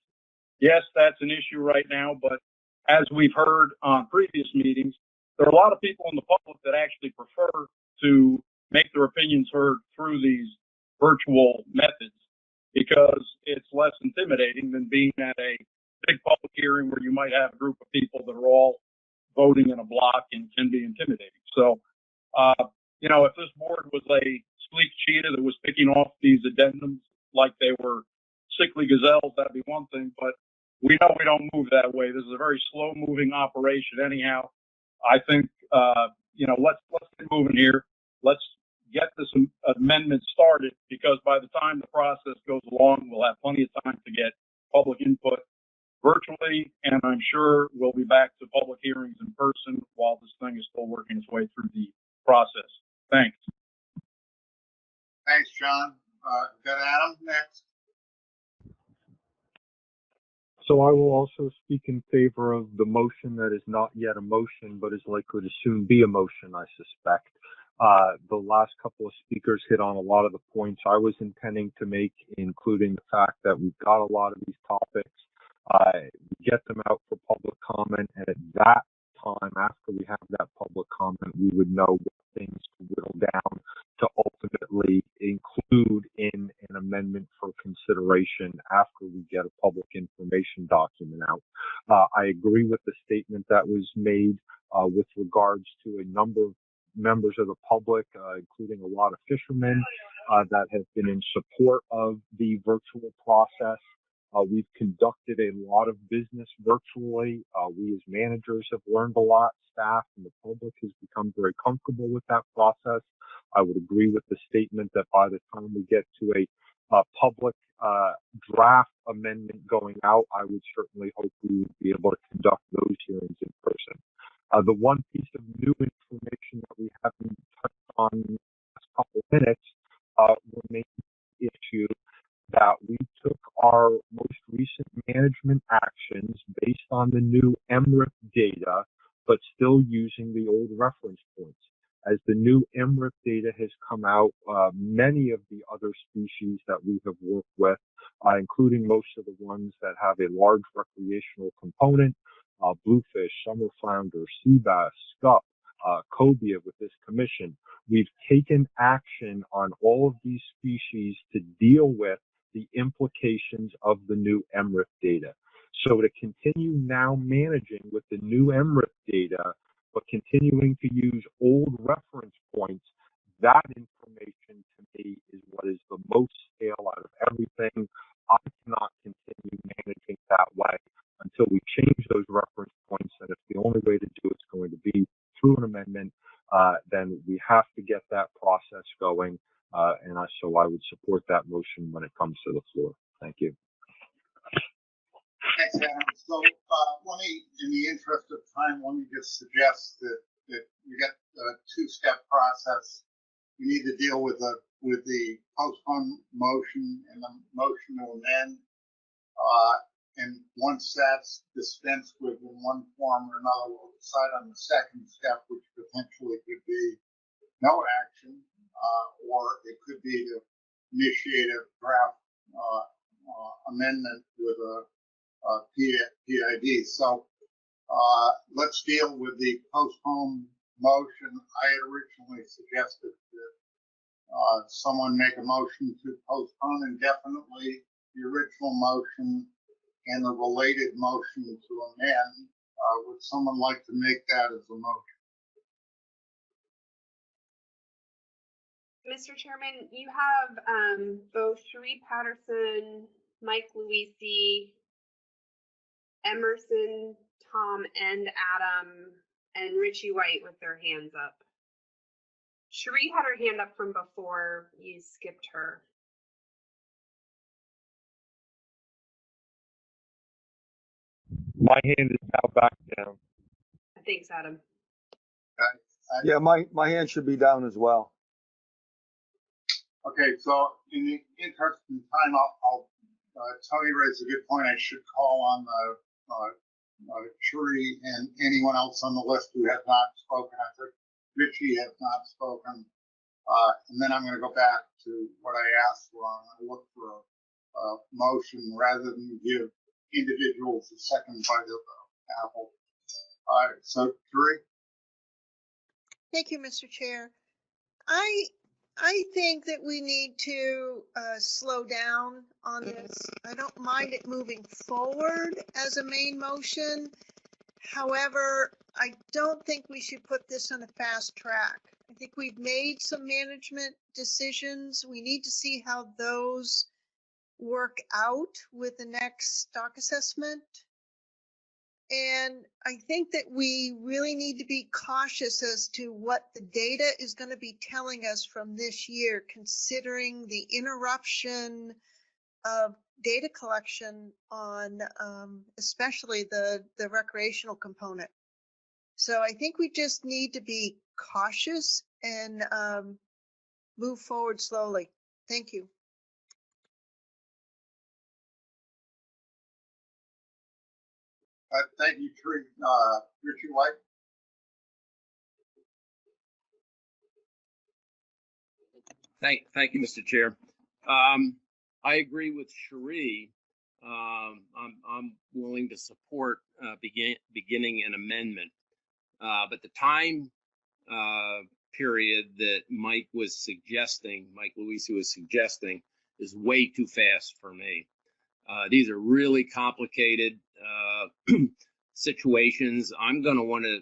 yes, that's an issue right now, but as we've heard on previous meetings, there are a lot of people in the public that actually prefer to make their opinions heard through these virtual methods because it's less intimidating than being at a big public hearing where you might have a group of people that are all voting in a block and can be intimidating. So, if this board was a sleek cheetah that was picking off these addendums like they were sickly gazelles, that'd be one thing, but we know we don't move that way. This is a very slow moving operation anyhow. I think, let's get moving here. Let's get this amendment started because by the time the process goes along, we'll have plenty of time to get public input virtually, and I'm sure we'll be back to public hearings in person while this thing is still working its way through the process. Thanks. Thanks, John. Got Adam next. So I will also speak in favor of the motion that is not yet a motion, but is likely to soon be a motion, I suspect. The last couple of speakers hit on a lot of the points I was intending to make, including the fact that we've got a lot of these topics. We get them out for public comment, and at that time, after we have that public comment, we would know what things to whittle down to ultimately include in an amendment for consideration after we get a public information document out. I agree with the statement that was made with regards to a number of members of the public, including a lot of fishermen that have been in support of the virtual process. We've conducted a lot of business virtually. We as managers have learned a lot. Staff and the public has become very comfortable with that process. I would agree with the statement that by the time we get to a public draft amendment going out, I would certainly hope we would be able to conduct those hearings in person. The one piece of new information that we haven't touched on in the last couple of minutes remains the issue that we took our most recent management actions based on the new MRIP data, but still using the old reference points. As the new MRIP data has come out, many of the other species that we have worked with, including most of the ones that have a large recreational component, bluefish, summer flounder, sea bass, scup, cobia with this commission, we've taken action on all of these species to deal with the implications of the new MRIP data. So to continue now managing with the new MRIP data, but continuing to use old reference points, that information to me is the most scale out of everything. I cannot continue managing that way until we change those reference points. And if the only way to do it's going to be through an amendment, then we have to get that process going. So I would support that motion when it comes to the floor. Thank you. Thanks, Adam. So let me, in the interest of time, let me just suggest that you get a two-step process. You need to deal with the postpone motion and the motion to amend. And once that's dispensed with in one form or another, we'll decide on the second step, which potentially could be no action, or it could be to initiate a draft amendment with a PID. So let's deal with the postpone motion. I had originally suggested that someone make a motion to postpone indefinitely the original motion and the related motion to amend. Would someone like to make that as a motion? Mr. Chairman, you have both Sheree Patterson, Mike Luisi, Emerson, Tom, and Adam, and Richie White with their hands up. Sheree had her hand up from before you skipped her. My hand is now back down. Thanks, Adam. Yeah, my hand should be down as well. Okay, so in the interest of time, I'll Tony raised a good point. I should call on Sheree and anyone else on the list who has not spoken. I think Richie has not spoken. And then I'm going to go back to what I asked for. I'm going to look for a motion rather than give individuals a second bite of the apple. All right, so Sheree? Thank you, Mr. Chair. I think that we need to slow down on this. I don't mind it moving forward as a main motion. However, I don't think we should put this on a fast track. I think we've made some management decisions. We need to see how those work out with the next stock assessment. And I think that we really need to be cautious as to what the data is going to be telling us from this year, considering the interruption of data collection on especially the recreational component. So I think we just need to be cautious and move forward slowly. Thank you. Thank you, Sheree. Richie White? Thank you, Mr. Chair. I agree with Sheree. I'm willing to support beginning an amendment, but the time period that Mike Luisi was suggesting, is way too fast for me. These are really complicated situations. I'm going to want to,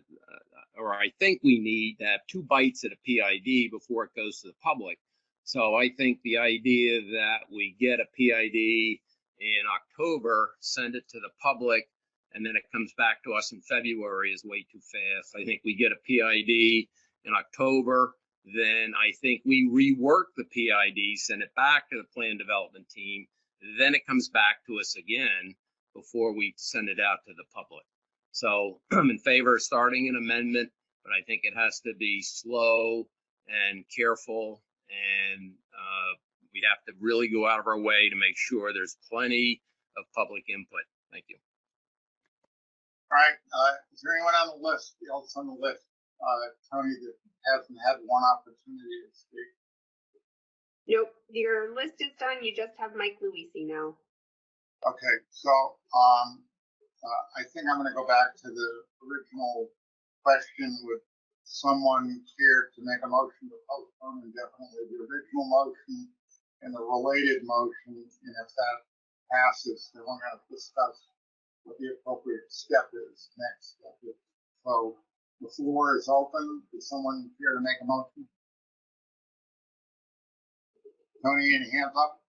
or I think we need to have 2 bites at a PID before it goes to the public. So I think the idea that we get a PID in October, send it to the public, and then it comes back to us in February is way too fast. I think we get a PID in October, then I think we rework the PID, send it back to the plan development team, then it comes back to us again before we send it out to the public. So I'm in favor of starting an amendment, but I think it has to be slow and careful, and we have to really go out of our way to make sure there's plenty of public input. Thank you. All right, is there anyone on the list, else on the list, Tony, that hasn't had one opportunity to speak? Nope, your list is done. You just have Mike Luisi now. Okay, so I think I'm going to go back to the original question. Would someone care to make a motion to postpone indefinitely the original motion and the related motion? And if that passes, then we're going to discuss what the appropriate step is next. So the floor is open. Does someone care to make a motion? Tony, any hands up?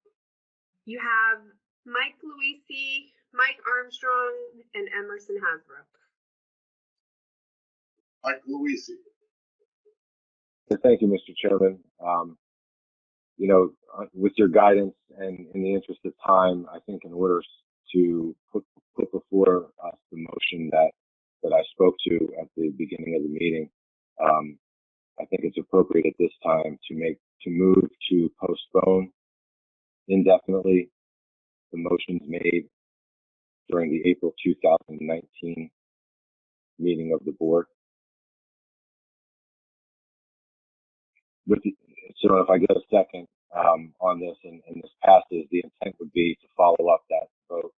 You have Mike Luisi, Mike Armstrong, and Emerson Hasbrook. Mike Luisi. Thank you, Mr. Chairman. You know, with your guidance and in the interest of time, I think in order to put before us the motion that I spoke to at the beginning of the meeting, I think it's appropriate at this time to move to postpone indefinitely the motions made during the April 2019 meeting of the board. So if I get a second on this and this passes, the intent would be to follow up that vote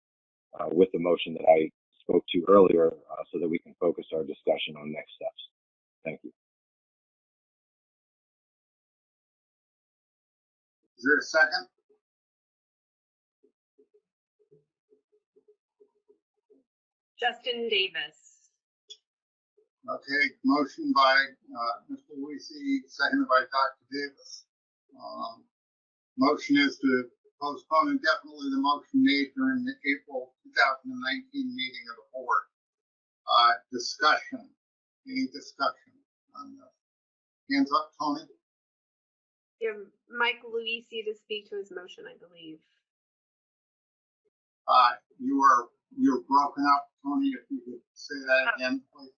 with the motion that I spoke to earlier so that we can focus our discussion on next steps. Thank you. Is there a second? Justin Davis. Okay, motion by Mr. Luisi, seconded by Dr. Davis. Motion is to postpone indefinitely the motion made during the April 2019 meeting of the board. Discussion. Any discussion on this? Hands up, Tony. You have Mike Luisi to speak to his motion, I believe. You're broken up, Tony. If you could say that again, please.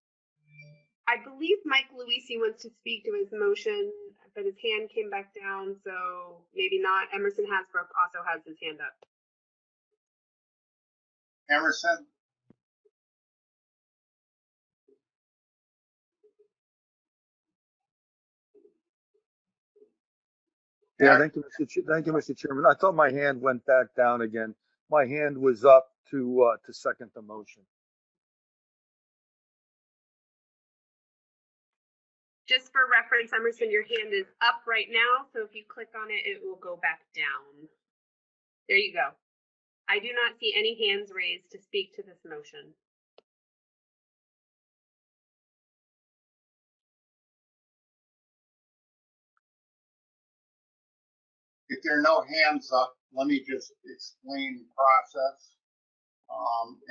I believe Mike Luisi wants to speak to his motion, but his hand came back down, so maybe not. Emerson Hasbrook also has his hand up. Emerson? Yeah, thank you, Mr. Chairman. I thought my hand went back down again. My hand was up to second the motion. Just for reference, Emerson, your hand is up right now, so if you click on it, it will go back down. There you go. I do not see any hands raised to speak to this motion. If there are no hands up, let me just explain the process.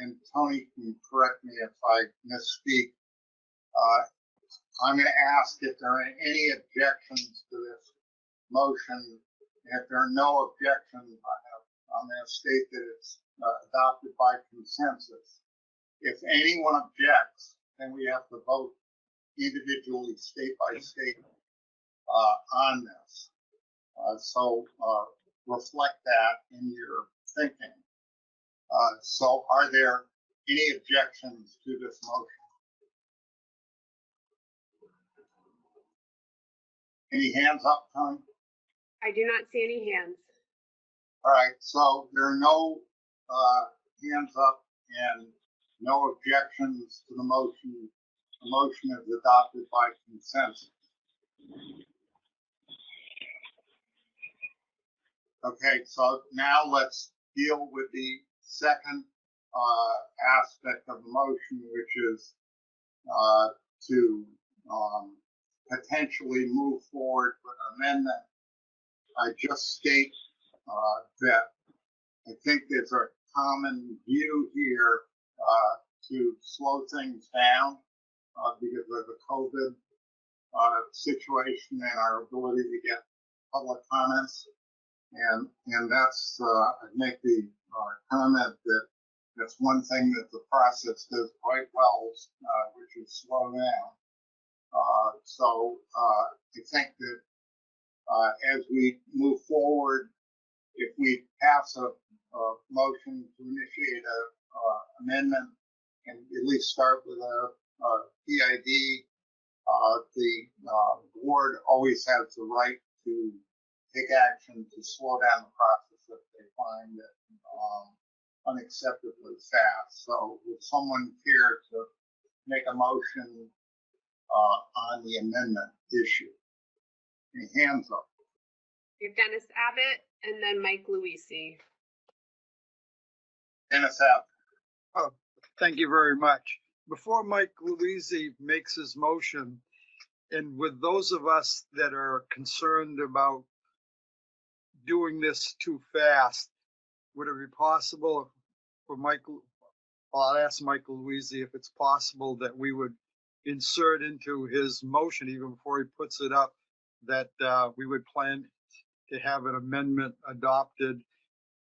And Tony can correct me if I misspeak. I'm going to ask if there are any objections to this motion. And if there are no objections, I'm going to state that it's adopted by consensus. If anyone objects, then we have to vote individually, state by state, on this. So reflect that in your thinking. So are there any objections to this motion? Any hands up, Tony? I do not see any hands. All right, so there are no hands up and no objections to the motion. The motion is adopted by consensus. Okay, so now let's deal with the second aspect of the motion, which is to potentially move forward with an amendment. I just state that I think there's a common view here to slow things down because of the COVID situation and our ability to get public comments. And that's, I make the comment that that's one thing that the process does quite well, which is slow down. So I think that as we move forward, if we pass a motion to initiate a amendment and at least start with a PID, the board always has the right to take action to slow down the process if they find it unacceptably fast. So would someone care to make a motion on the amendment issue? Any hands up? You have Dennis Abbott and then Mike Luisi. Dennis Abbott. Oh, thank you very much. Before Mike Luisi makes his motion, and with those of us that are concerned about doing this too fast. Would it be possible for Michael, I'll ask Michael Louisi if it's possible that we would insert into his motion, even before he puts it up, that we would plan to have an amendment adopted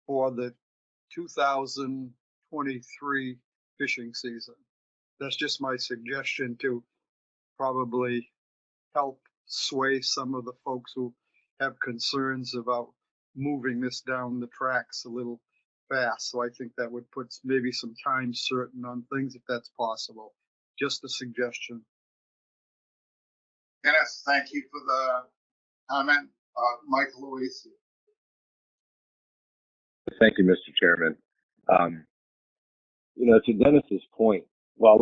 for the 2023 fishing season. That's just my suggestion to probably help sway some of the folks who have concerns about moving this down the tracks a little fast. So I think that would put maybe some time certain on things if that's possible. Just a suggestion. Dennis, thank you for the comment. Michael Louisi. Thank you, Mr. Chairman. To Dennis's point, well,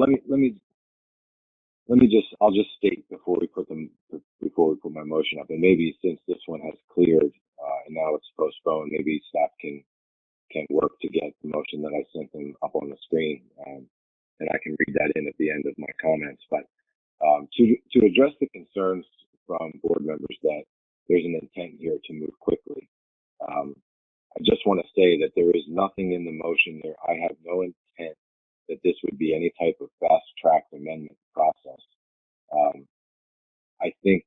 I'll just state before we put my motion up, and maybe since this one has cleared and now it's postponed, maybe staff can work to get the motion that I sent them up on the screen, and I can read that in at the end of my comments. But to address the concerns from board members that there's an intent here to move quickly, I just want to say that there is nothing in the motion there. I have no intent that this would be any type of fast-tracked amendment process. I think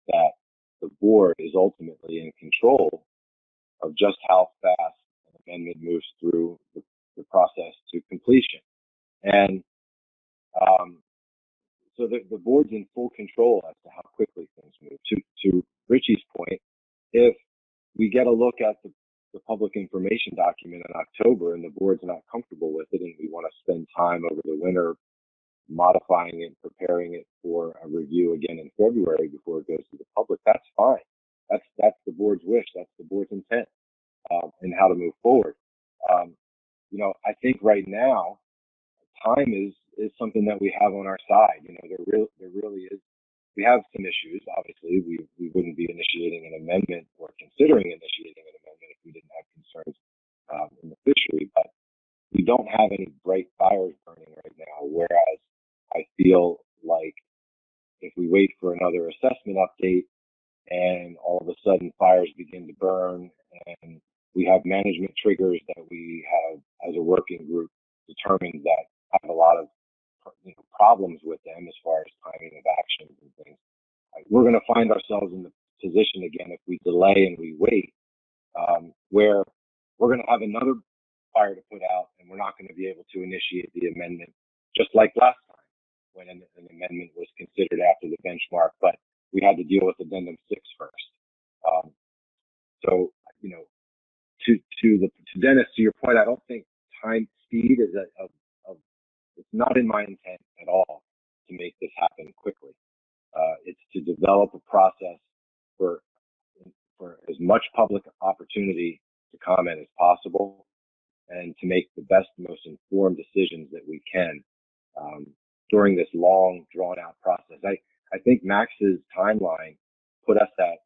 that the board is ultimately in control of just how fast an amendment moves through the process to completion. And so the board's in full control as to how quickly things move. To Richie's point, if we get a look at the public information document in October and the board's not comfortable with it and we want to spend time over the winter modifying it, preparing it for a review again in February before it goes to the public, that's fine. That's the board's wish. That's the board's intent and how to move forward. I think right now, time is something that we have on our side. There really is. We have some issues. Obviously, we wouldn't be initiating an amendment or considering initiating an amendment if we didn't have concerns in the fishery. But we don't have any bright fires burning right now. Whereas I feel like if we wait for another assessment update and all of a sudden fires begin to burn and we have management triggers that we have as a working group determined that have a lot of problems with them as far as timing of actions and things, we're going to find ourselves in the position again if we delay and we wait, where we're going to have another fire to put out and we're not going to be able to initiate the amendment, just like last time when an amendment was considered after the benchmark, but we had to deal with addendum 6 first. To Dennis, to your point, I don't think time speed is it's not in my intent at all to make this happen quickly. It's to develop a process for as much public opportunity to comment as possible and to make the best, most informed decisions that we can during this long, drawn-out process. I think Max's timeline put us at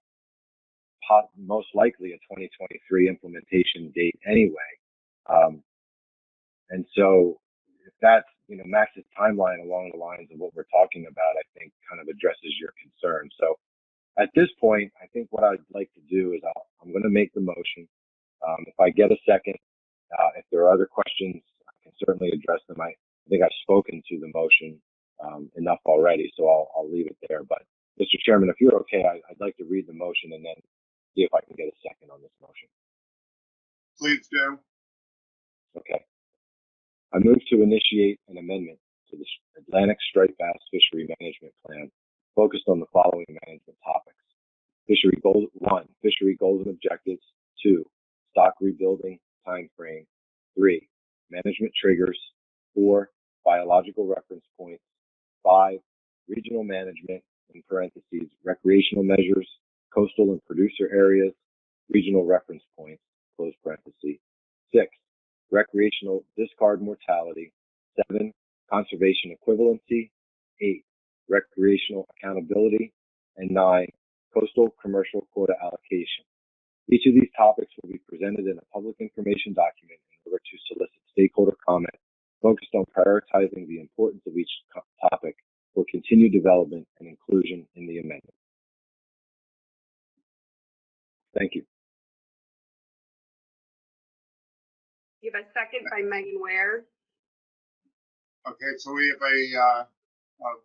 most likely a 2023 implementation date anyway. And so if that's, Max's timeline along the lines of what we're talking about, I think kind of addresses your concern. So at this point, I think what I'd like to do is I'm going to make the motion. If I get a second, if there are other questions, I can certainly address them. I think I've spoken to the motion enough already, so I'll leave it there. But Mr. Chairman, if you're okay, I'd like to read the motion and then see if I can get a second on this motion. Please do. Okay. I move to initiate an amendment to the Atlantic Striped Bass Fishery Management Plan focused on the following management topics. Fishery goals: 1, fishery goals and objectives. 2, stock rebuilding timeframe. 3, management triggers. 4, biological reference points. 5, regional management, in parentheses, recreational measures, coastal and producer areas, regional reference points, close parentheses. 6, recreational discard mortality. 7, conservation equivalency. 8, recreational accountability. And 9, coastal commercial quota allocation. Each of these topics will be presented in a public information document in order to solicit stakeholder comment focused on prioritizing the importance of each topic for continued development and inclusion in the amendment. Thank you. have a second by Megan Ware. Okay, so we have a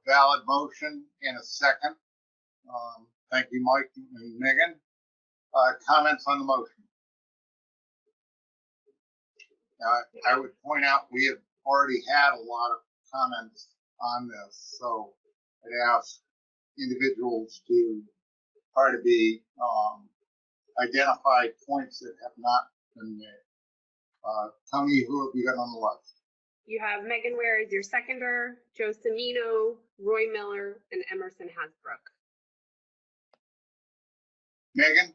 valid motion and a second. Thank you, Mike and Megan. Comments on the motion? I would point out we have already had a lot of comments on this, so I'd ask individuals to try to be identify points that have not been made. Tony, who have you got on the left? You have Megan Ware as your seconder, Joe Semino, Roy Miller, and Emerson Hasbrook. Megan?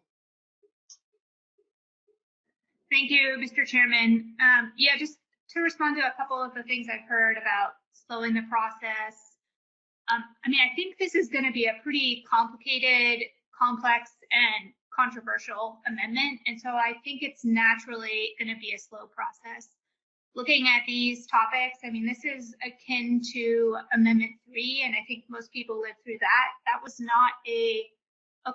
Thank you, Mr. Chairman. Yeah, just to respond to a couple of the things I've heard about slowing the process. I mean, I think this is going to be a pretty complicated, complex, and controversial amendment. And so I think it's naturally going to be a slow process. Looking at these topics, I mean, this is akin to Amendment 3, and I think most people lived through that. That was not a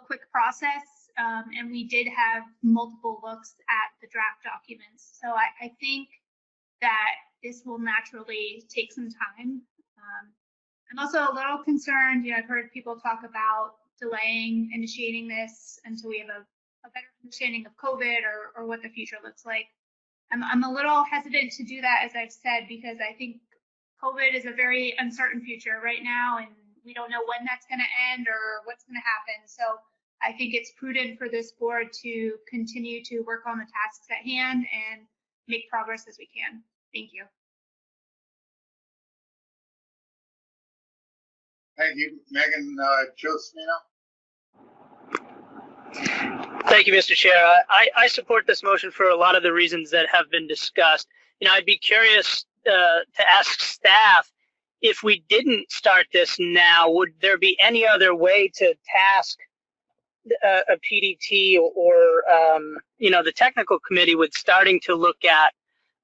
quick process, and we did have multiple looks at the draft documents. So I think that this will naturally take some time. I'm also a little concerned, I've heard people talk about delaying initiating this until we have a better understanding of COVID or what the future looks like. I'm a little hesitant to do that, as I've said, because I think COVID is a very uncertain future right now, and we don't know when that's going to end or what's going to happen. So I think it's prudent for this board to continue to work on the tasks at hand and make progress as we can. Thank you. Thank you, Megan. Joe Semino? Thank you, Mr. Chair. I support this motion for a lot of the reasons that have been discussed. I'd be curious to ask staff, if we didn't start this now, would there be any other way to task a PDT or the technical committee with starting to look at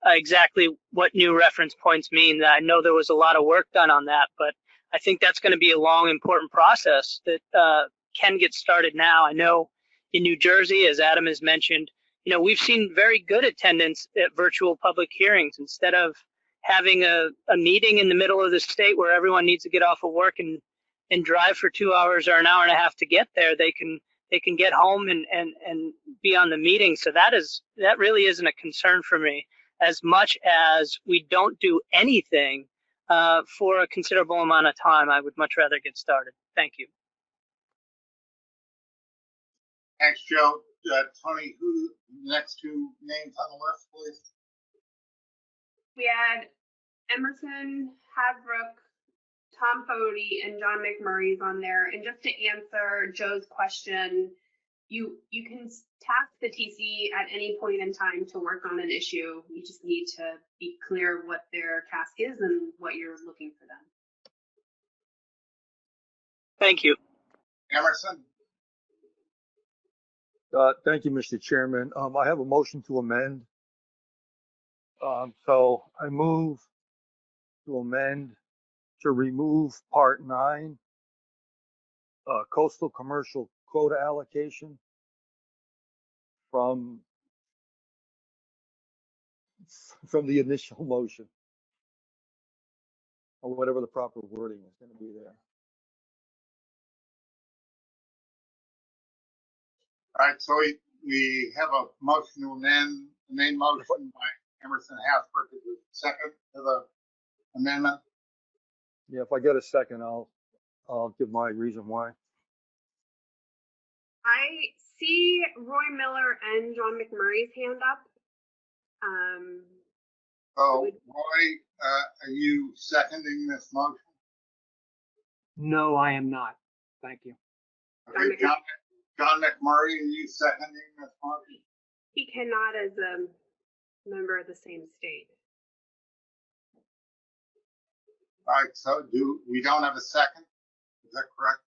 exactly what new reference points mean? I know there was a lot of work done on that, but I think that's going to be a long, important process that can get started now. I know in New Jersey, as Adam has mentioned, we've seen very good attendance at virtual public hearings. Instead of having a meeting in the middle of the state where everyone needs to get off of work and drive for 2 hours or an hour and a half to get there, they can get home and be on the meeting. So that really isn't a concern for me, as much as we don't do anything for a considerable amount of time. I would much rather get started. Thank you. Thanks, Joe. Tony, who the next two names on the list, please? We had Emerson Hasbrook, Tom Fody, and John McMurray's on there. And just to answer Joe's question, you can task the TC at any point in time to work on an issue. You just need to be clear what their task is and what you're looking for them. Thank you. Emerson? Thank you, Mr. Chairman. I have a motion to amend. So I move to amend to remove Part 9, coastal commercial quota allocation from the initial motion, or whatever the proper wording is going to be there. All right, so we have a motion to amend the main motion by Emerson Hasbrook. Is it second to the amendment? Yeah, if I get a second, I'll give my reason why. I see Roy Miller and John McMurray's hand up. Roy, are you seconding this motion? No, I am not. Thank you. Okay, John McMurray, are you seconding this motion? He cannot as a member of the same state. All right, so we don't have a second? Is that correct?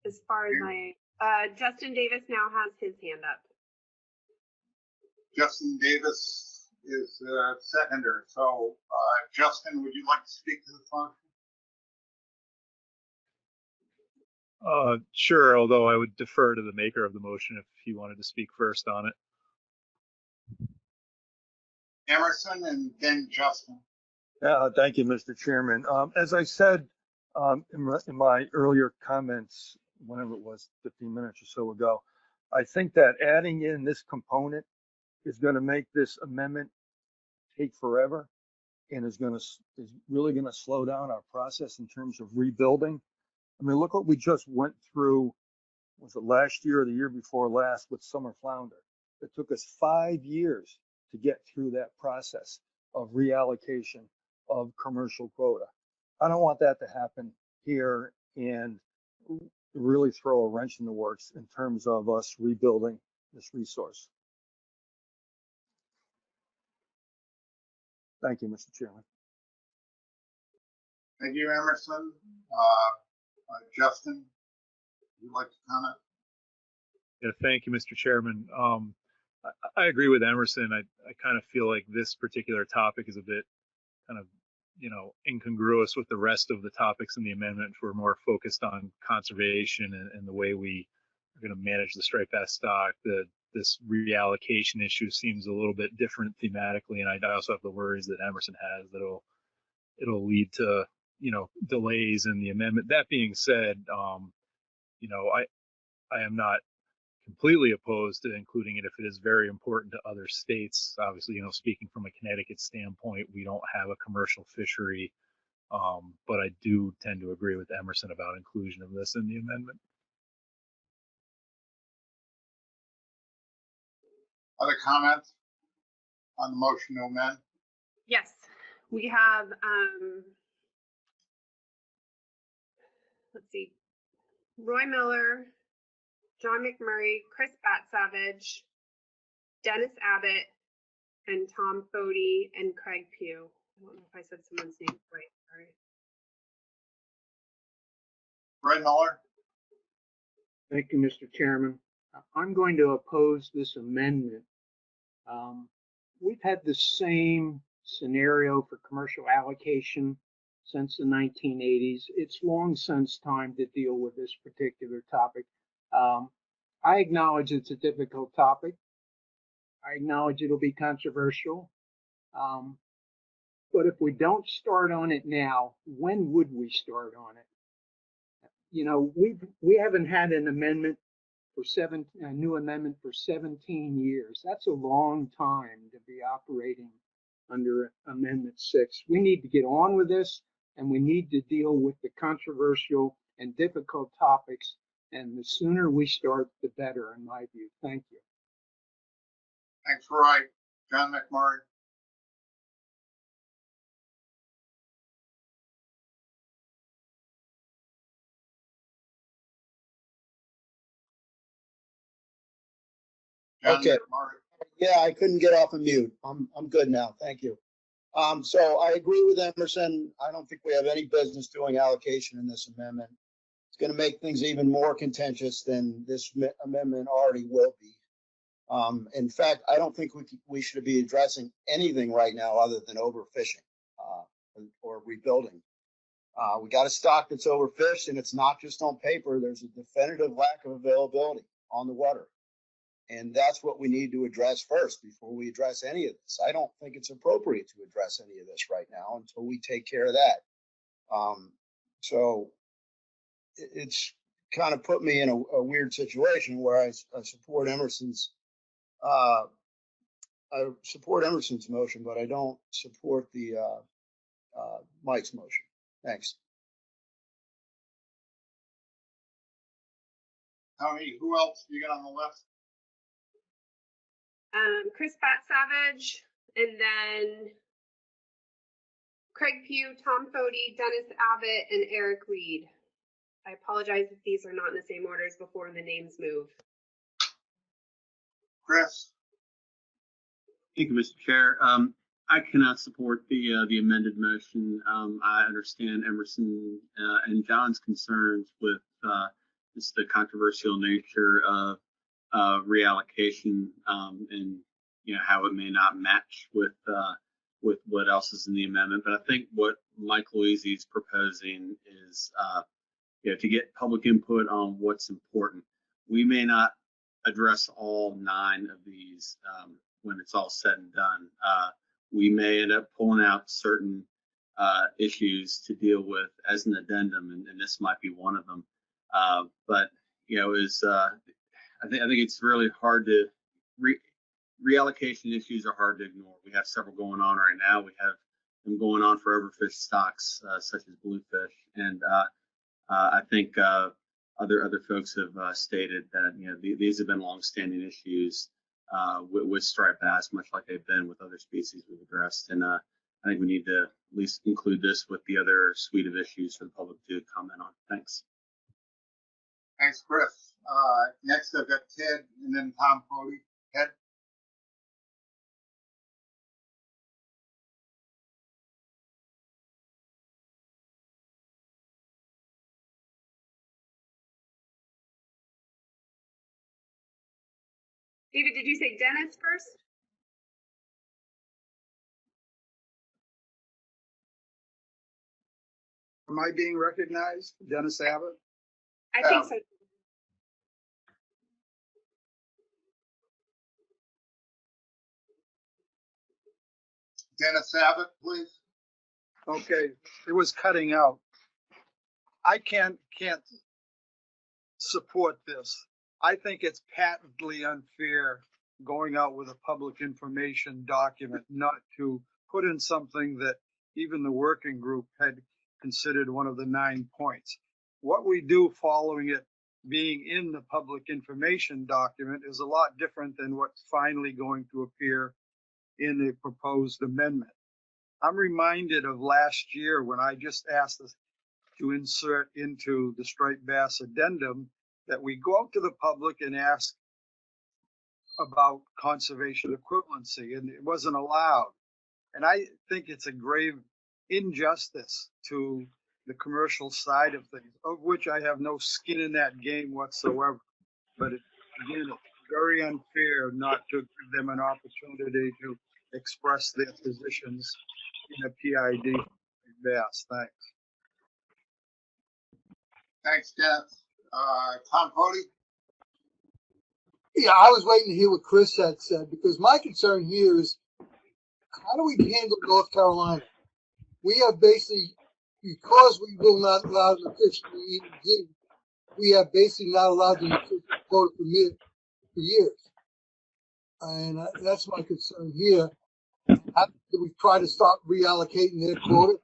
As far as Justin Davis now has his hand up. Justin Davis is seconder. So, Justin, would you like to speak to this motion? Sure, although I would defer to the maker of the motion if he wanted to speak first on it. Emerson and then Justin. Yeah, thank you, Mr. Chairman. As I said in my earlier comments, whenever it was 15 minutes or so ago, I think that adding in this component is going to make this amendment take forever and is really going to slow down our process in terms of rebuilding. I mean, look what we just went through. Was it last year or the year before last with summer flounder? It took us 5 years to get through that process of reallocation of commercial quota. I don't want that to happen here and really throw a wrench in the works in terms of us rebuilding this resource. Thank you, Mr. Chairman. Thank you, Emerson. Justin, would you like to comment? Yeah, thank you, Mr. Chairman. I agree with Emerson. I kind of feel like this particular topic is a bit kind of, incongruous with the rest of the topics in the amendment. We're more focused on conservation and the way we are going to manage the striped bass stock. This reallocation issue seems a little bit different thematically, and I also have the worries that Emerson has that it'll lead to delays in the amendment. That being said, I am not completely opposed to including it if it is very important to other states. Obviously, speaking from a Connecticut standpoint, we don't have a commercial fishery, but I do tend to agree with Emerson about inclusion of this in the amendment. Other comments on the motion to amend? Yes, we have, let's see, Roy Miller, John McMurray, Chris Bat-Savage, Dennis Abbott, and Tom Fody and Craig Pugh. I don't know if I said someone's name right. Sorry. Roy Miller. Thank you, Mr. Chairman. I'm going to oppose this amendment. We've had the same scenario for commercial allocation since the 1980s. It's long since time to deal with this particular topic. I acknowledge it's a difficult topic. I acknowledge it'll be controversial. But if we don't start on it now, when would we start on it? We haven't had an amendment for a new amendment for 17 years. That's a long time to be operating under Amendment 6. We need to get on with this, and we need to deal with the controversial and difficult topics. And the sooner we start, the better, in my view. Thank you. Thanks, Roy. John McMurray. Okay. Yeah, I couldn't get off of mute. I'm good now. Thank you. So I agree with Emerson. I don't think we have any business doing allocation in this amendment. It's going to make things even more contentious than this amendment already will be. In fact, I don't think we should be addressing anything right now other than overfishing or rebuilding. We got a stock that's overfished, and it's not just on paper. There's a definitive lack of availability on the water. And that's what we need to address first before we address any of this. I don't think it's appropriate to address any of this right now until we take care of that. So it's kind of put me in a weird situation where I support Emerson's motion, but I don't support the Mike's motion. Thanks. Tony, who else do you got on the list? Chris Bat-Savage, and then Craig Pugh, Tom Fody, Dennis Abbott, and Eric Reed. I apologize if these are not in the same orders before the names move. Chris. Thank you, Mr. Chair. I cannot support the amended motion. I understand Emerson and John's concerns with just the controversial nature of reallocation and how it may not match with what else is in the amendment. But I think what Mike Louisi is proposing is to get public input on what's important. We may not address all 9 of these when it's all said and done. we may end up pulling out certain issues to deal with as an addendum, and this might be one of them. But you know, I think it's really hard to reallocation issues are hard to ignore. We have several going on right now. We have them going on for overfish stocks such as bluefish, and I think other folks have stated that these have been longstanding issues with striped bass, much like they've been with other species we've addressed. And I think we need to at least include this with the other suite of issues for the public to comment on. Thanks. Thanks, Chris. Next, I've got Ted and then Tom Cody. Ted? David, did you say Dennis first? Am I being recognized? Dennis Abbott? I think so. Dennis Abbott, please. Okay, it was cutting out. I can't support this. I think it's patently unfair going out with a public information document not to put in something that even the working group had considered one of the 9 points. What we do following it being in the public information document is a lot different than what's finally going to appear in the proposed amendment. I'm reminded of last year when I just asked us to insert into the striped bass addendum that we go out to the public and ask about conservation equivalency, and it wasn't allowed. And I think it's a grave injustice to the commercial side of things, of which I have no skin in that game whatsoever. But again, it's very unfair not to give them an opportunity to express their positions in a PID bass. Thanks. Thanks, Dennis. Tom Cody? Yeah, I was waiting to hear what Chris had said, because my concern here is, how do we handle North Carolina? We have basically, because we will not allow them to fish the EEZ, we have basically not allowed them to fish the quota permit for years. And that's my concern here. How do we try to start reallocating their quota?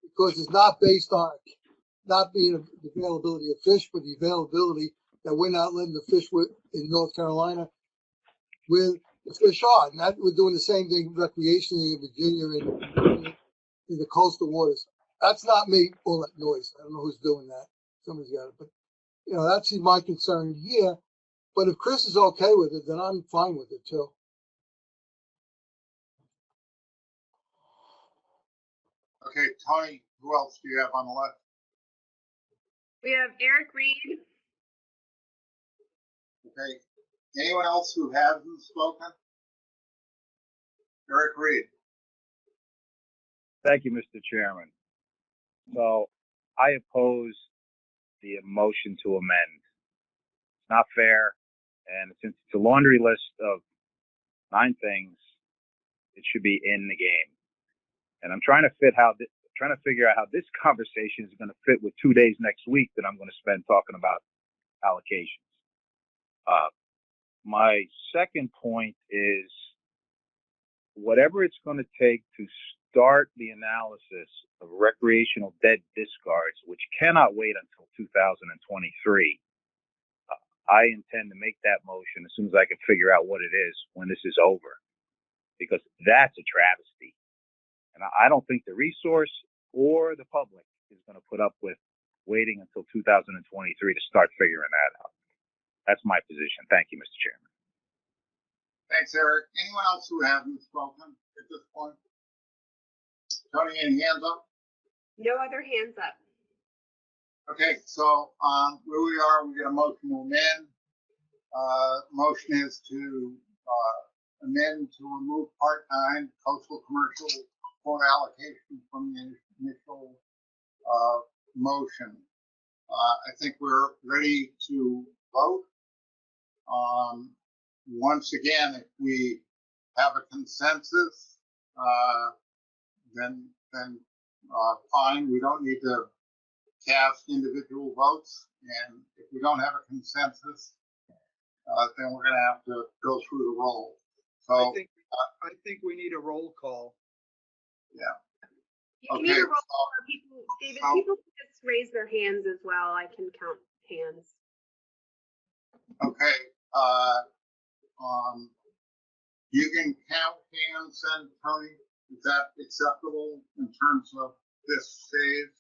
Because it's not based on not being the availability of fish, but the availability that we're not letting the fish with in North Carolina with the fish on. And that we're doing the same thing recreationally in Virginia and in the coastal waters. That's not me, all that noise. I don't know who's doing that. Somebody's got it. But, that's my concern here. But if Chris is okay with it, then I'm fine with it too. Okay, Tony, who else do you have on the list? We have Eric Reed. Okay. Anyone else who hasn't spoken? Eric Reed. Thank you, Mr. Chairman. So I oppose the motion to amend. It's not fair, and since it's a laundry list of 9 things, it should be in the game. And I'm trying to figure out how this conversation is going to fit with 2 days next week that I'm going to spend talking about allocations. My second point is, whatever it's going to take to start the analysis of recreational dead discards, which cannot wait until 2023, I intend to make that motion as soon as I can figure out what it is when this is over, because that's a travesty. And I don't think the resource or the public is going to put up with waiting until 2023 to start figuring that out. That's my position. Thank you, Mr. Chairman. Thanks, Eric. Anyone else who hasn't spoken at this point? Tony, any hands up? No other hands up. Okay, so where we are, we get a motion to amend. Motion is to amend to remove Part 9 coastal commercial quota allocation from the initial motion. I think we're ready to vote. Once again, if we have a consensus, then fine. We don't need to cast individual votes. And if we don't have a consensus, then we're going to have to go through the roll. So I think we need a roll call. Yeah. You can either roll call or people, David, people can just raise their hands as well. I can count hands. Okay. You can count hands then, Tony. Is that acceptable in terms of this phase?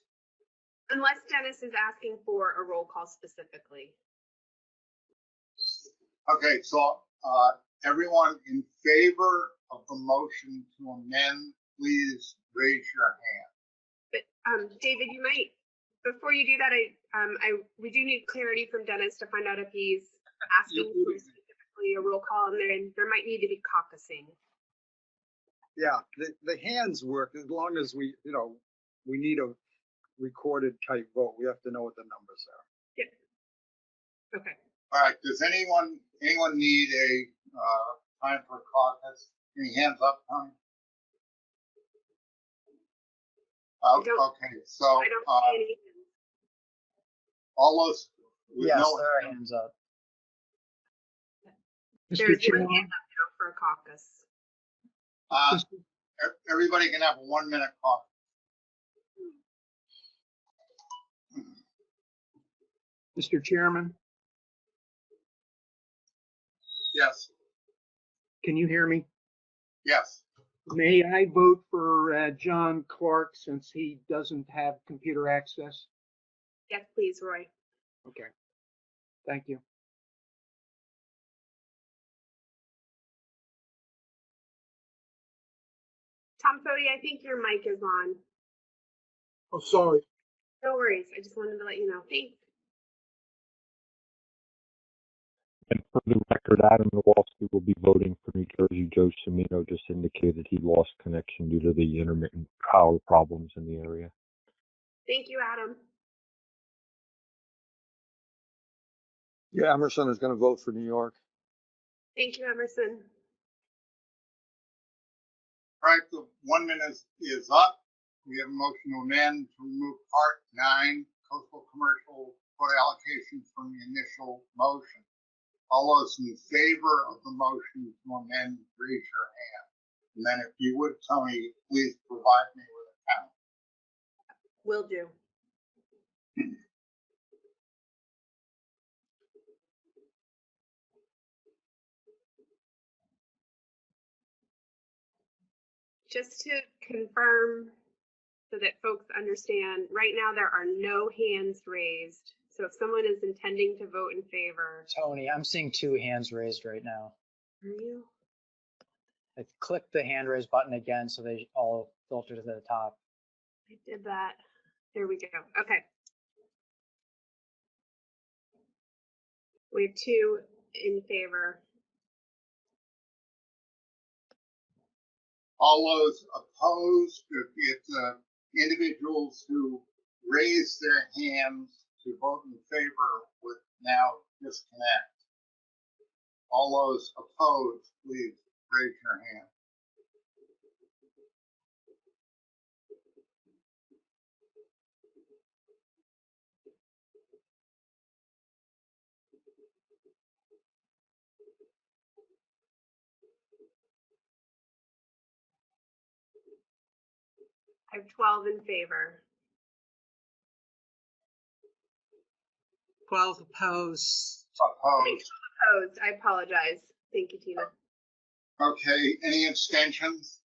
Unless Dennis is asking for a roll call specifically. Okay, so everyone in favor of the motion to amend, please raise your hand. But David, you might, before you do that, we do need clarity from Dennis to find out if he's asking for specifically a roll call, and then there might need to be caucusing. Yeah, the hands work as long as we need a recorded type vote. We have to know what the numbers are. Yeah. Okay. All right. Does anyone need a time for caucus? Any hands up, Tony? Okay. So I don't see any. all those with yes, no there are hands up. There's one hand up now for a caucus. Everybody can have a 1 minute caucus. Mr. Chairman, Yes. can you hear me? Yes. May I vote for John Clark since he doesn't have computer access? Yes, please, Roy. Okay. Thank you. Tom Fody, I think your mic is on. Oh, sorry. No worries. I just wanted to let you know. Thanks. And for the record, Adam Kowalski will be voting for New Jersey. Joe Cimino just indicated he lost connection due to the intermittent power problems in the area. Thank you, Adam. Yeah, Emerson is going to vote for New York. Thank you, Emerson. All right, the 1 minute is up. We have a motion to amend to remove Part 9, coastal commercial foot allocation from the initial motion. All those in favor of the motion to amend, raise your hand. And then if you would, Tony, please provide me with a count. Will do. Just to confirm so that folks understand, right now there are no hands raised. So if someone is intending to vote in favor. Tony, I'm seeing 2 hands raised right now. Are you? I clicked the hand raise button again so they all filter to the top. I did that. There we go. Okay. We have 2 in favor. All those opposed, if the individuals who raise their hands to vote in favor would now disconnect. All those opposed, please raise your hand. I have 12 in favor. 12 opposed. Opposed. I apologize. Thank you, Tina. Okay, any abstentions?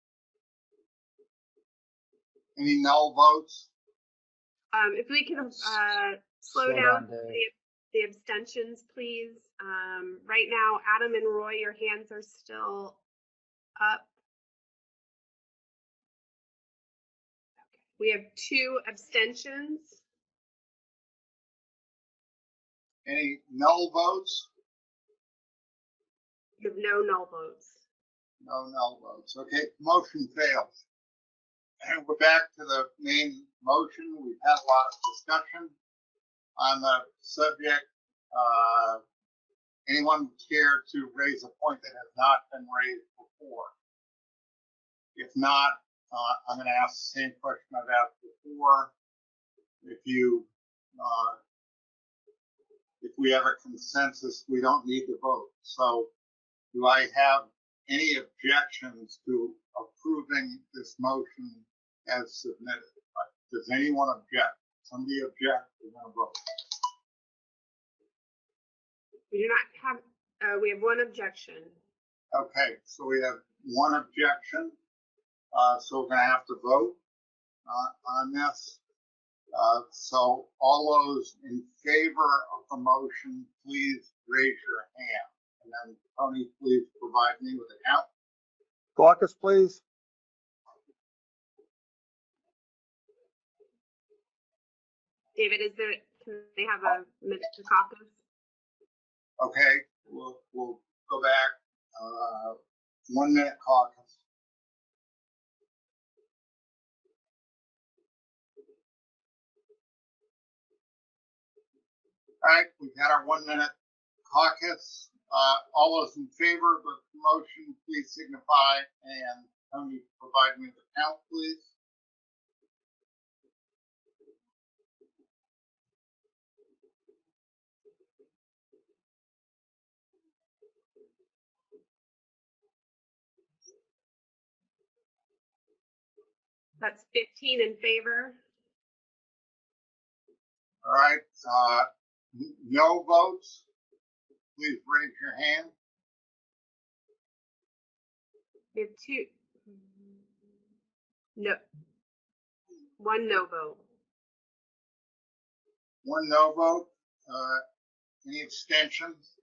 Any null votes? If we can slow down the abstentions, please. Right now, Adam and Roy, your hands are still up. Okay. We have 2 abstentions. Any null votes? We have no null votes. No null votes. Okay, motion fails. And we're back to the main motion. We've had a lot of discussion on the subject. Anyone care to raise a point that has not been raised before? If not, I'm going to ask the same question I've asked before. If we have a consensus, we don't need to vote. So do I have any objections to approving this motion as submitted? Does anyone object? Somebody object, we're going to vote. We do not have, we have one objection. Okay, so we have one objection. So we're going to have to vote on this. So all those in favor of the motion, please raise your hand. And then Tony, please provide me with a count. Caucus, please. David, can they have a minute to caucus? Okay, we'll go back. 1 minute caucus. All right, we've had our 1 minute caucus. All those in favor of the motion, please signify, and Tony, provide me the count, please. That's 15 in favor. All right, no votes, please raise your hand. We have two. No. One no vote. One no vote. Any abstentions?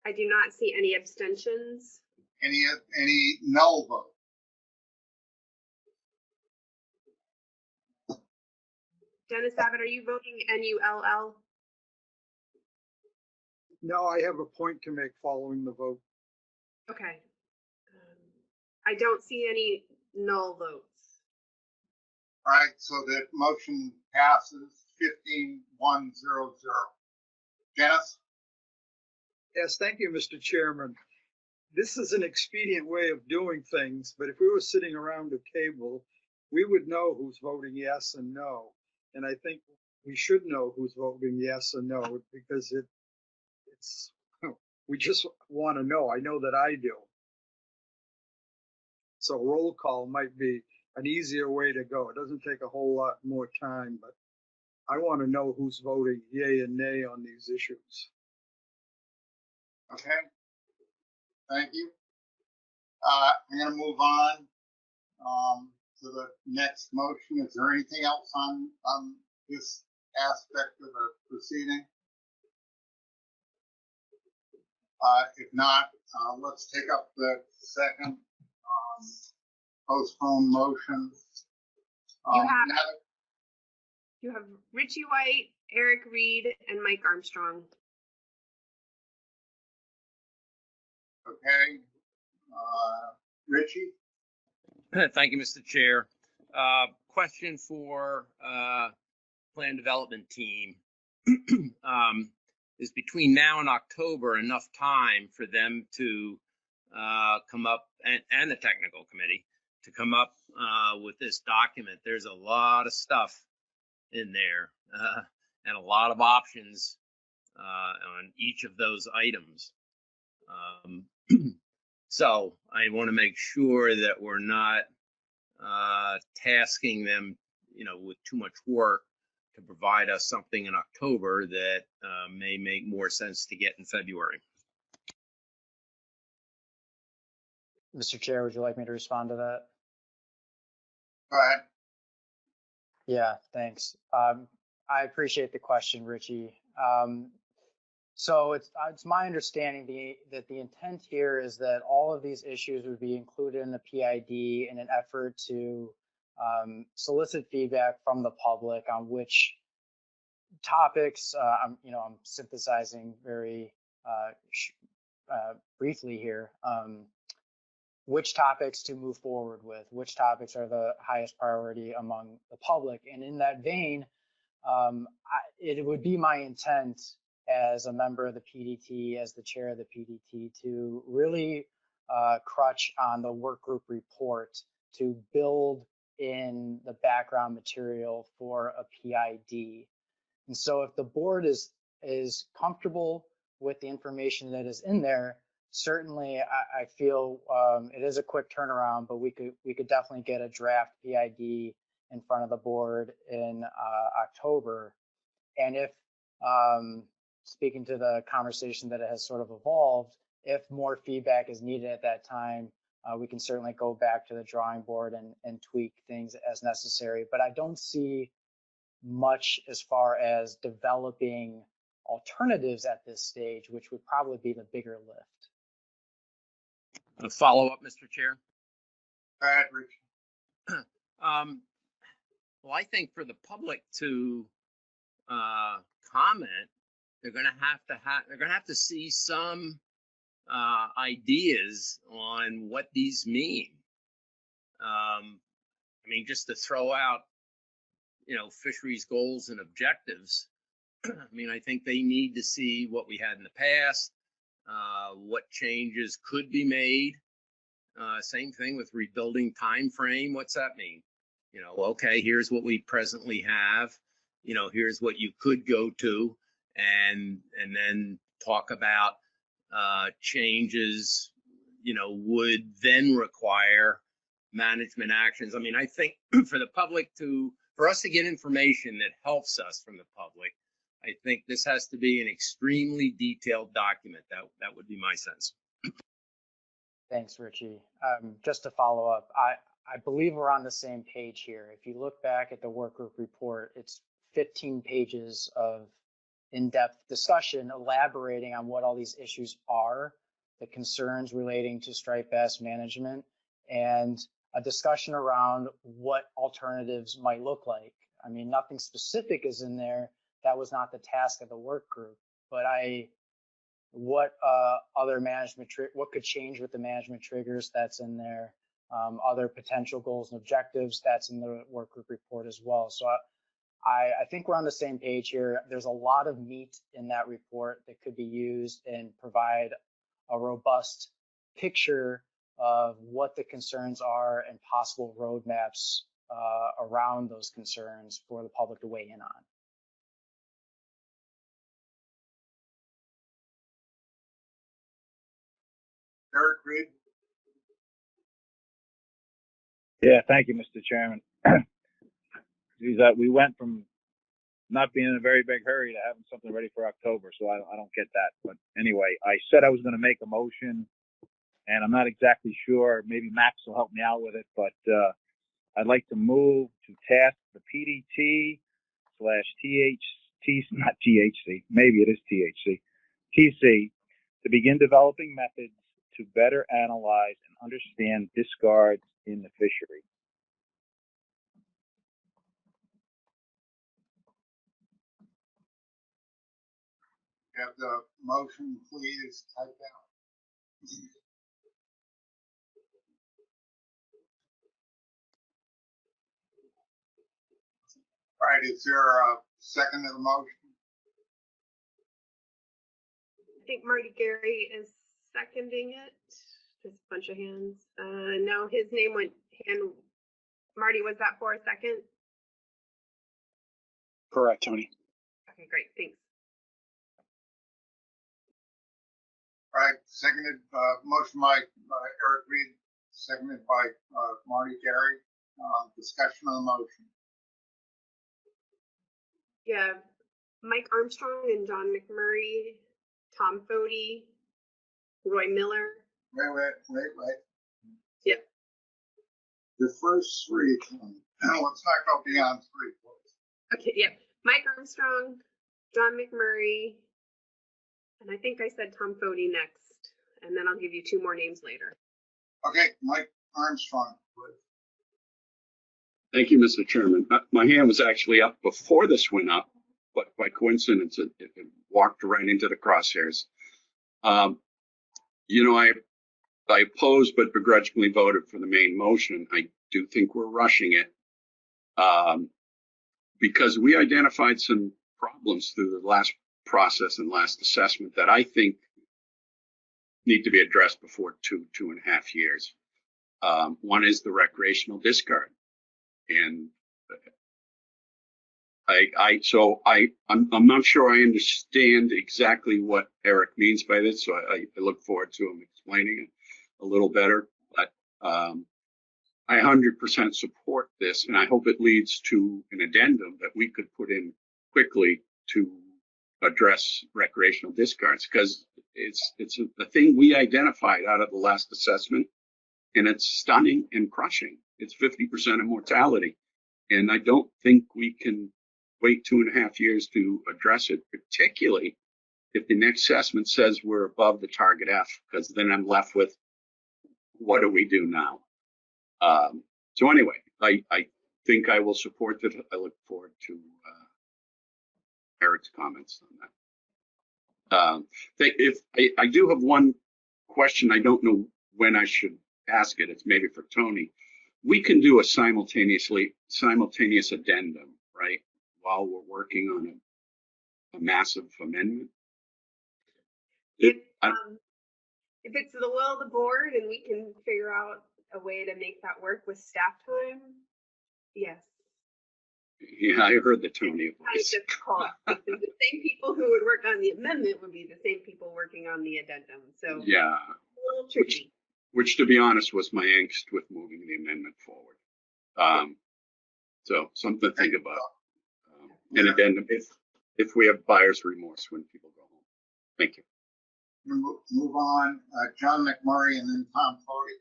I do not see any abstentions. Any null vote? Dennis Abbott, are you voting NULL? No, I have a point to make following the vote. Okay. I don't see any null votes. All right, so the motion passes 15-1-0-0. Dennis? Yes, thank you, Mr. Chairman. This is an expedient way of doing things, but if we were sitting around a table, we would know who's voting yes and no. And I think we should know who's voting yes and no, because it's we just want to know. I know that I do. So roll call might be an easier way to go. It doesn't take a whole lot more time, but I want to know who's voting yay and nay on these issues. Okay, thank you. I'm going to move on to the next motion. Is there anything else on this aspect of the proceeding? If not, let's take up the second postpone motion. You have Richie White, Eric Reed, and Mike Armstrong. Okay, Richie? Thank you, Mr. Chair. Question for plan development team. Is between now and October enough time for them to come up, and the technical committee, to come up with this document? There's a lot of stuff in there and a lot of options on each of those items. So I want to make sure that we're not tasking them, with too much work to provide us something in October that may make more sense to get in February. Mr. Chair, would you like me to respond to that? Go ahead. Yeah, thanks. I appreciate the question, Richie. So it's my understanding that the intent here is that all of these issues would be included in the PID in an effort to solicit feedback from the public on which topics, I'm synthesizing very briefly here, which topics to move forward with, which topics are the highest priority among the public. And in that vein, it would be my intent as a member of the PDT, as the chair of the PDT, to really crutch on the work group report to build in the background material for a PID. And so if the board is comfortable with the information that is in there, certainly I feel it is a quick turnaround, but we could definitely get a draft PID in front of the board in October. And if, speaking to the conversation that it has sort of evolved, if more feedback is needed at that time, we can certainly go back to the drawing board and tweak things as necessary. But I don't see much as far as developing alternatives at this stage, which would probably be the bigger lift. A follow-up, Mr. Chair. Go ahead, Rich. Well, I think for the public to comment, they're going to have to see some ideas on what these mean. I mean, just to throw out, fisheries goals and objectives. I mean, I think they need to see what we had in the past, what changes could be made. Same thing with rebuilding time frame. What's that mean? Okay, here's what we presently have. Here's what you could go to, and then talk about changes, would then require management actions. I mean, I think for us to get information that helps us from the public, I think this has to be an extremely detailed document. That would be my sense. Thanks, Richie. Just to follow up, I believe we're on the same page here. If you look back at the work group report, it's 15 pages of in-depth discussion elaborating on what all these issues are, the concerns relating to striped bass management, and a discussion around what alternatives might look like. I mean, nothing specific is in there. That was not the task of the work group, but what other management, what could change with the management triggers, that's in there. Other potential goals and objectives, that's in the work group report as well. So I think we're on the same page here. There's a lot of meat in that report that could be used and provide a robust picture of what the concerns are and possible roadmaps around those concerns for the public to weigh in on. Eric Reed. Yeah, thank you, Mr. Chairman. We went from not being in a very big hurry to having something ready for October, so I don't get that. But anyway, I said I was going to make a motion, and I'm not exactly sure. Maybe Max will help me out with it, but I'd like to move to task the PDT / THT, not THC, maybe it is THC, TC, to begin developing methods to better analyze and understand discards in the fishery. Have the motion please typed out. All right, is there a second to the motion? I think Marty Gary is seconding it. There's a bunch of hands. No, his name went hand. Marty, was that for a second? Correct, Tony. Okay, great, thanks. All right, seconded, motion by Eric Reed, seconded by Marty Gary. Discussion on the motion. Yeah, Mike Armstrong and John McMurray, Tom Fody, Roy Miller. Wait. Yep. The first three, let's not go beyond three, please. Okay, yep. Mike Armstrong, John McMurray, and I think I said Tom Fody next, and then I'll give you two more names later. Okay, Mike Armstrong, please. Thank you, Mr. Chairman. My hand was actually up before this went up, but by coincidence, it walked right into the crosshairs. I opposed but begrudgingly voted for the main motion. I do think we're rushing it because we identified some problems through the last process and last assessment that I think need to be addressed before 2.5 years. One is the recreational discard. And I'm not sure I understand exactly what Eric means by this, so I look forward to him explaining it a little better. But I 100% support this, and I hope it leads to an addendum that we could put in quickly to address recreational discards, because it's a thing we identified out of the last assessment, and it's stunning and crushing. It's 50% of mortality, and I don't think we can wait 2.5 years to address it, particularly if the next assessment says we're above the target F, because then I'm left with, what do we do now? So anyway, I think I will support it. I look forward to Eric's comments on that. If I do have one question, I don't know when I should ask it. It's maybe for Tony. We can do a simultaneous addendum, right, while we're working on a massive amendment. If it's the will of the board and we can figure out a way to make that work with staff time, yes. Yeah, I heard the Tony voice. It's difficult. The same people who would work on the amendment would be the same people working on the addendum. So yeah, a little tricky. Which to be honest was my angst with moving the amendment forward. So something to think about. An addendum if we have buyer's remorse when people go home. Thank you. Move on. John McMurray and then Tom Foley.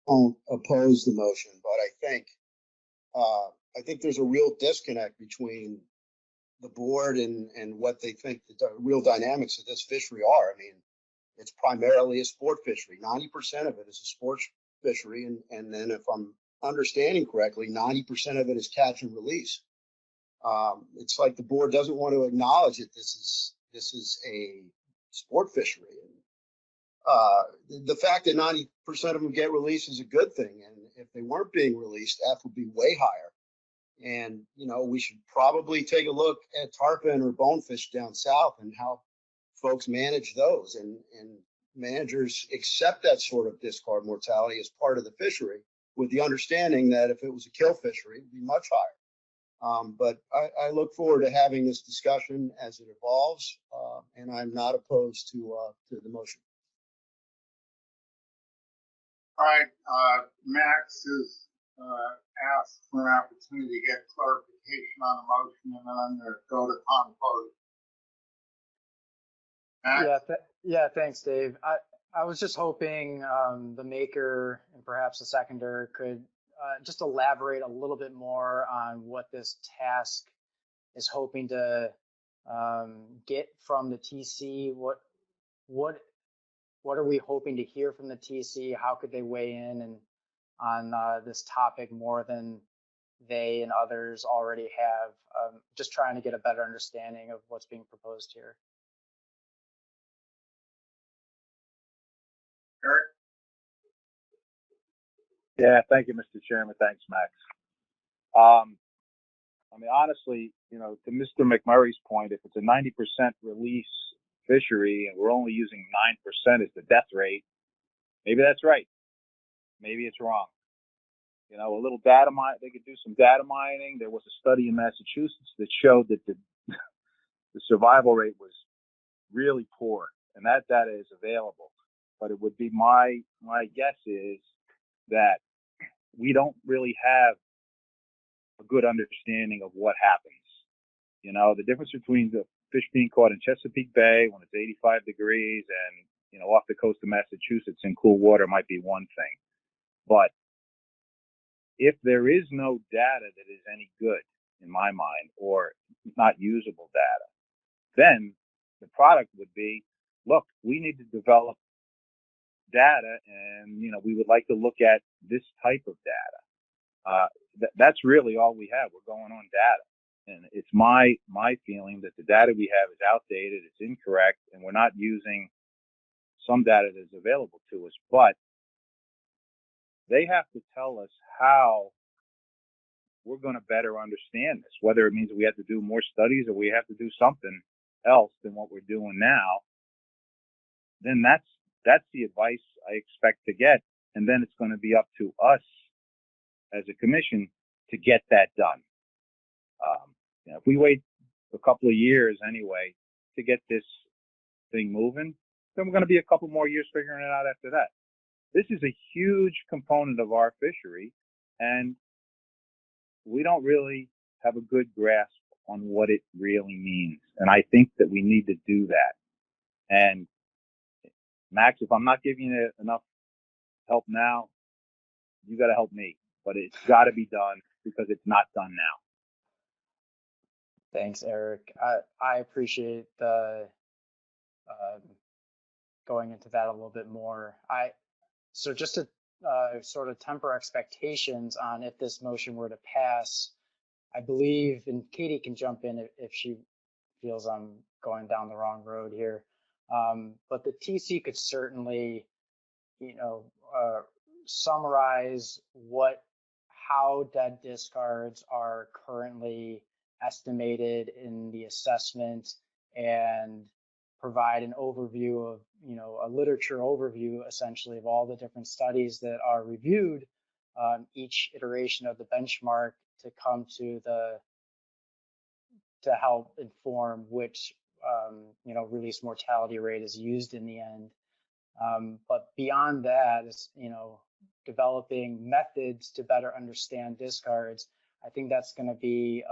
Don't oppose the motion, but I think there's a real disconnect between the board and what they think the real dynamics of this fishery are. I mean, it's primarily a sport fishery. 90% of it is a sports fishery, and then if I'm understanding correctly, 90% of it is catch and release. It's like the board doesn't want to acknowledge that this is a sport fishery. The fact that 90% of them get released is a good thing, and if they weren't being released, F would be way higher. And we should probably take a look at tarpon or bonefish down south and how folks manage those, and managers accept that sort of discard mortality as part of the fishery, with the understanding that if it was a kill fishery, it would be much higher. But I look forward to having this discussion as it evolves, and I'm not opposed to the motion. All right, Max has asked for an opportunity to get clarification on the motion, and then I'm going to go to Tom Foley. Yeah, thanks, Dave. I was just hoping the maker and perhaps the seconder could just elaborate a little bit more on what this task is hoping to get from the TC. What are we hoping to hear from the TC? How could they weigh in and on this topic more than they and others already have? Just trying to get a better understanding of what's being proposed here. Eric? Yeah, thank you, Mr. Chairman. Thanks, Max. I mean, honestly, to Mr. McMurray's point, if it's a 90% release fishery and we're only using 9% as the death rate, maybe that's right. Maybe it's wrong. A little data mine. They could do some data mining. There was a study in Massachusetts that showed that the survival rate was really poor, and that data is available. But it would be my guess is that we don't really have a good understanding of what happens. The difference between the fish being caught in Chesapeake Bay when it's 85 degrees and off the coast of Massachusetts in cool water might be one thing, but if there is no data that is any good in my mind, or not usable data, then the product would be, look, we need to develop data, and we would like to look at this type of data. That's really all we have. We're going on data, and it's my feeling that the data we have is outdated, it's incorrect, and we're not using some data that's available to us. But they have to tell us how we're going to better understand this, whether it means we have to do more studies or we have to do something else than what we're doing now. Then that's the advice I expect to get. And then it's going to be up to us as a commission to get that done. If we wait a couple of years anyway to get this thing moving, then we're going to be a couple more years figuring it out after that. This is a huge component of our fishery, and we don't really have a good grasp on what it really means. And I think that we need to do that. And Max, if I'm not giving you enough help now, you got to help me. But it's got to be done because it's not done now. Thanks, Eric. I appreciate the going into that a little bit more. So just to sort of temper expectations on if this motion were to pass, I believe, and Katie can jump in if she feels I'm going down the wrong road here, but the TC could certainly, summarize how dead discards are currently estimated in the assessment and provide an overview of, a literature overview essentially of all the different studies that are reviewed each iteration of the benchmark to come to help inform which, release mortality rate is used in the end. But beyond that is, developing methods to better understand discards. I think that's going to be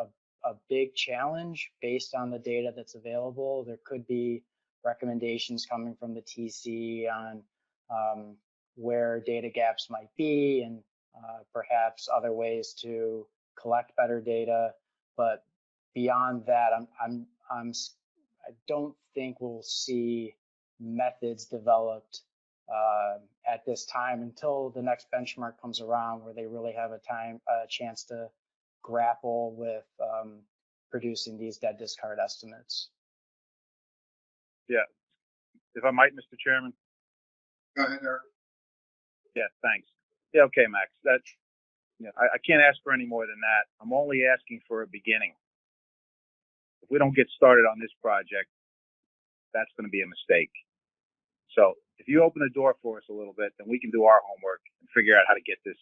a big challenge based on the data that's available. There could be recommendations coming from the TC on where data gaps might be and perhaps other ways to collect better data. But beyond that, I don't think we'll see methods developed at this time until the next benchmark comes around, where they really have a chance to grapple with producing these dead discard estimates. Yeah, if I might, Mr. Chairman. Go ahead, Eric. Yeah, thanks. Yeah, okay, Max. I can't ask for any more than that. I'm only asking for a beginning. If we don't get started on this project, that's going to be a mistake. So if you open the door for us a little bit, then we can do our homework and figure out how to get this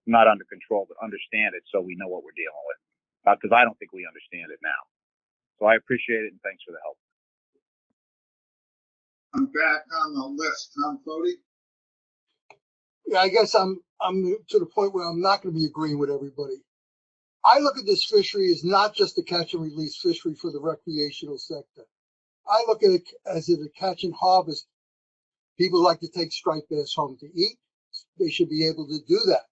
not under control, but understand it so we know what we're dealing with. Because I don't think we understand it now. So I appreciate it and thanks for the help. I'm back on the list. Tom Foti. Yeah, I guess I'm to the point where I'm not going to be agreeing with everybody. I look at this fishery as not just a catch and release fishery for the recreational sector. I look at it as a catch and harvest. People like to take striped bass home to eat. They should be able to do that.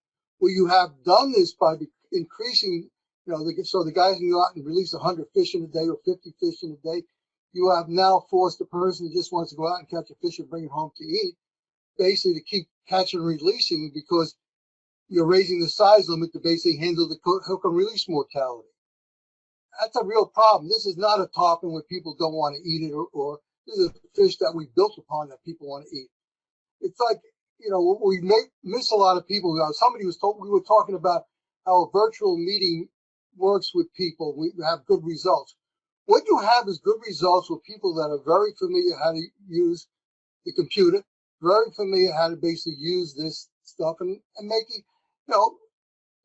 Well, you have done this by increasing, so the guys can go out and release 100 fish in a day or 50 fish in a day. You have now forced a person who just wants to go out and catch a fish and bring it home to eat, basically to keep catching and releasing, because you're raising the size limit to basically handle the hook and release mortality. That's a real problem. This is not a topping where people don't want to eat it, or this is a fish that we built upon that people want to eat. It's like, we miss a lot of people. We were talking about how a virtual meeting works with people. We have good results. What you have is good results with people that are very familiar how to use the computer, very familiar how to basically use this stuff and make it,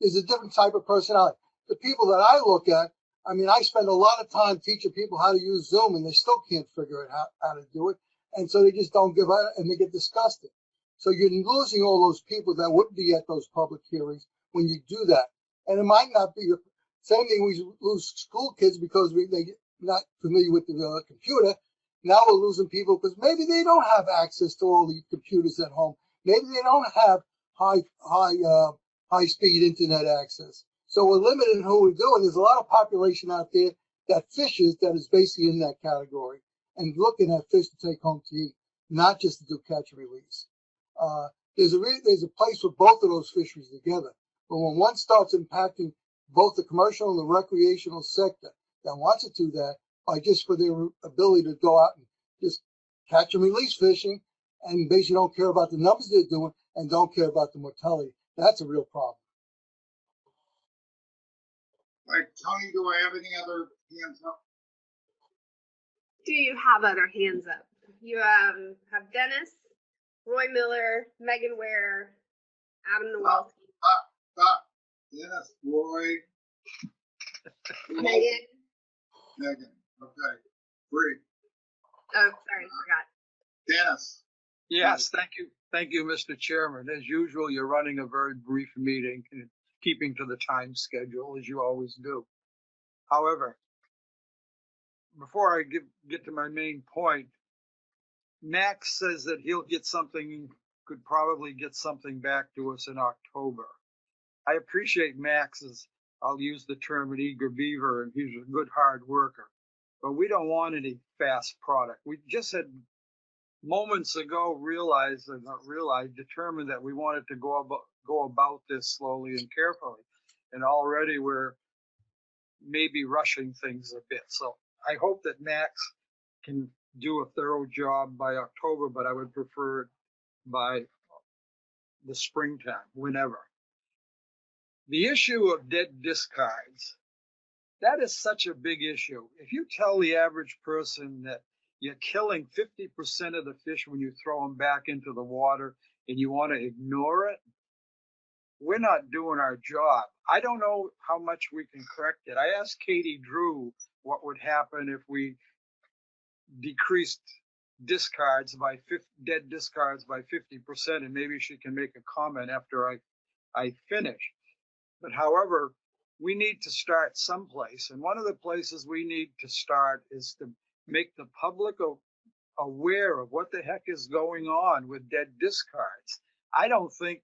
there's a different type of personality. The people that I look at, I spend a lot of time teaching people how to use Zoom, and they still can't figure out how to do it. And so they just don't give up and they get disgusted. So you're losing all those people that would be at those public hearings when you do that. And it might not be the same thing. We lose school kids because they're not familiar with the computer. Now we're losing people because maybe they don't have access to all the computers at home. Maybe they don't have high speed internet access. So we're limiting who we're doing. There's a lot of population out there that fishes that is basically in that category and looking at fish to take home to eat, not just to do catch and release. There's a place for both of those fisheries together. But when one starts impacting both the commercial and the recreational sector that wants to do that by just for their ability to go out and just catch and release fishing and basically don't care about the numbers they're doing and don't care about the mortality, that's a real problem. All right, Tony, do I have any other hands up? Do you have other hands up? You have Dennis, Roy Miller, Megan Ware, Adam Nowalski. Stop. Dennis, Roy. Megan. Megan. Okay. 3. Oh, sorry, forgot. Dennis. Yes, thank you. Thank you, Mr. Chairman. As usual, you're running a very brief meeting and keeping to the time schedule as you always do. However, before I get to my main point, Max says that could probably get something back to us in October. I appreciate Max's, I'll use the term an eager beaver, and he's a good hard worker, but we don't want any fast product. We just had moments ago determined that we wanted to go about this slowly and carefully, and already we're maybe rushing things a bit. So I hope that Max can do a thorough job by October, but I would prefer it by the springtime, whenever. The issue of dead discards, that is such a big issue. If you tell the average person that you're killing 50% of the fish when you throw them back into the water and you want to ignore it, we're not doing our job. I don't know how much we can correct it. I asked Katie Drew what would happen if we decreased dead discards by 50%, and maybe she can make a comment after I finish. But however, we need to start someplace. And one of the places we need to start is to make the public aware of what the heck is going on with dead discards. I don't think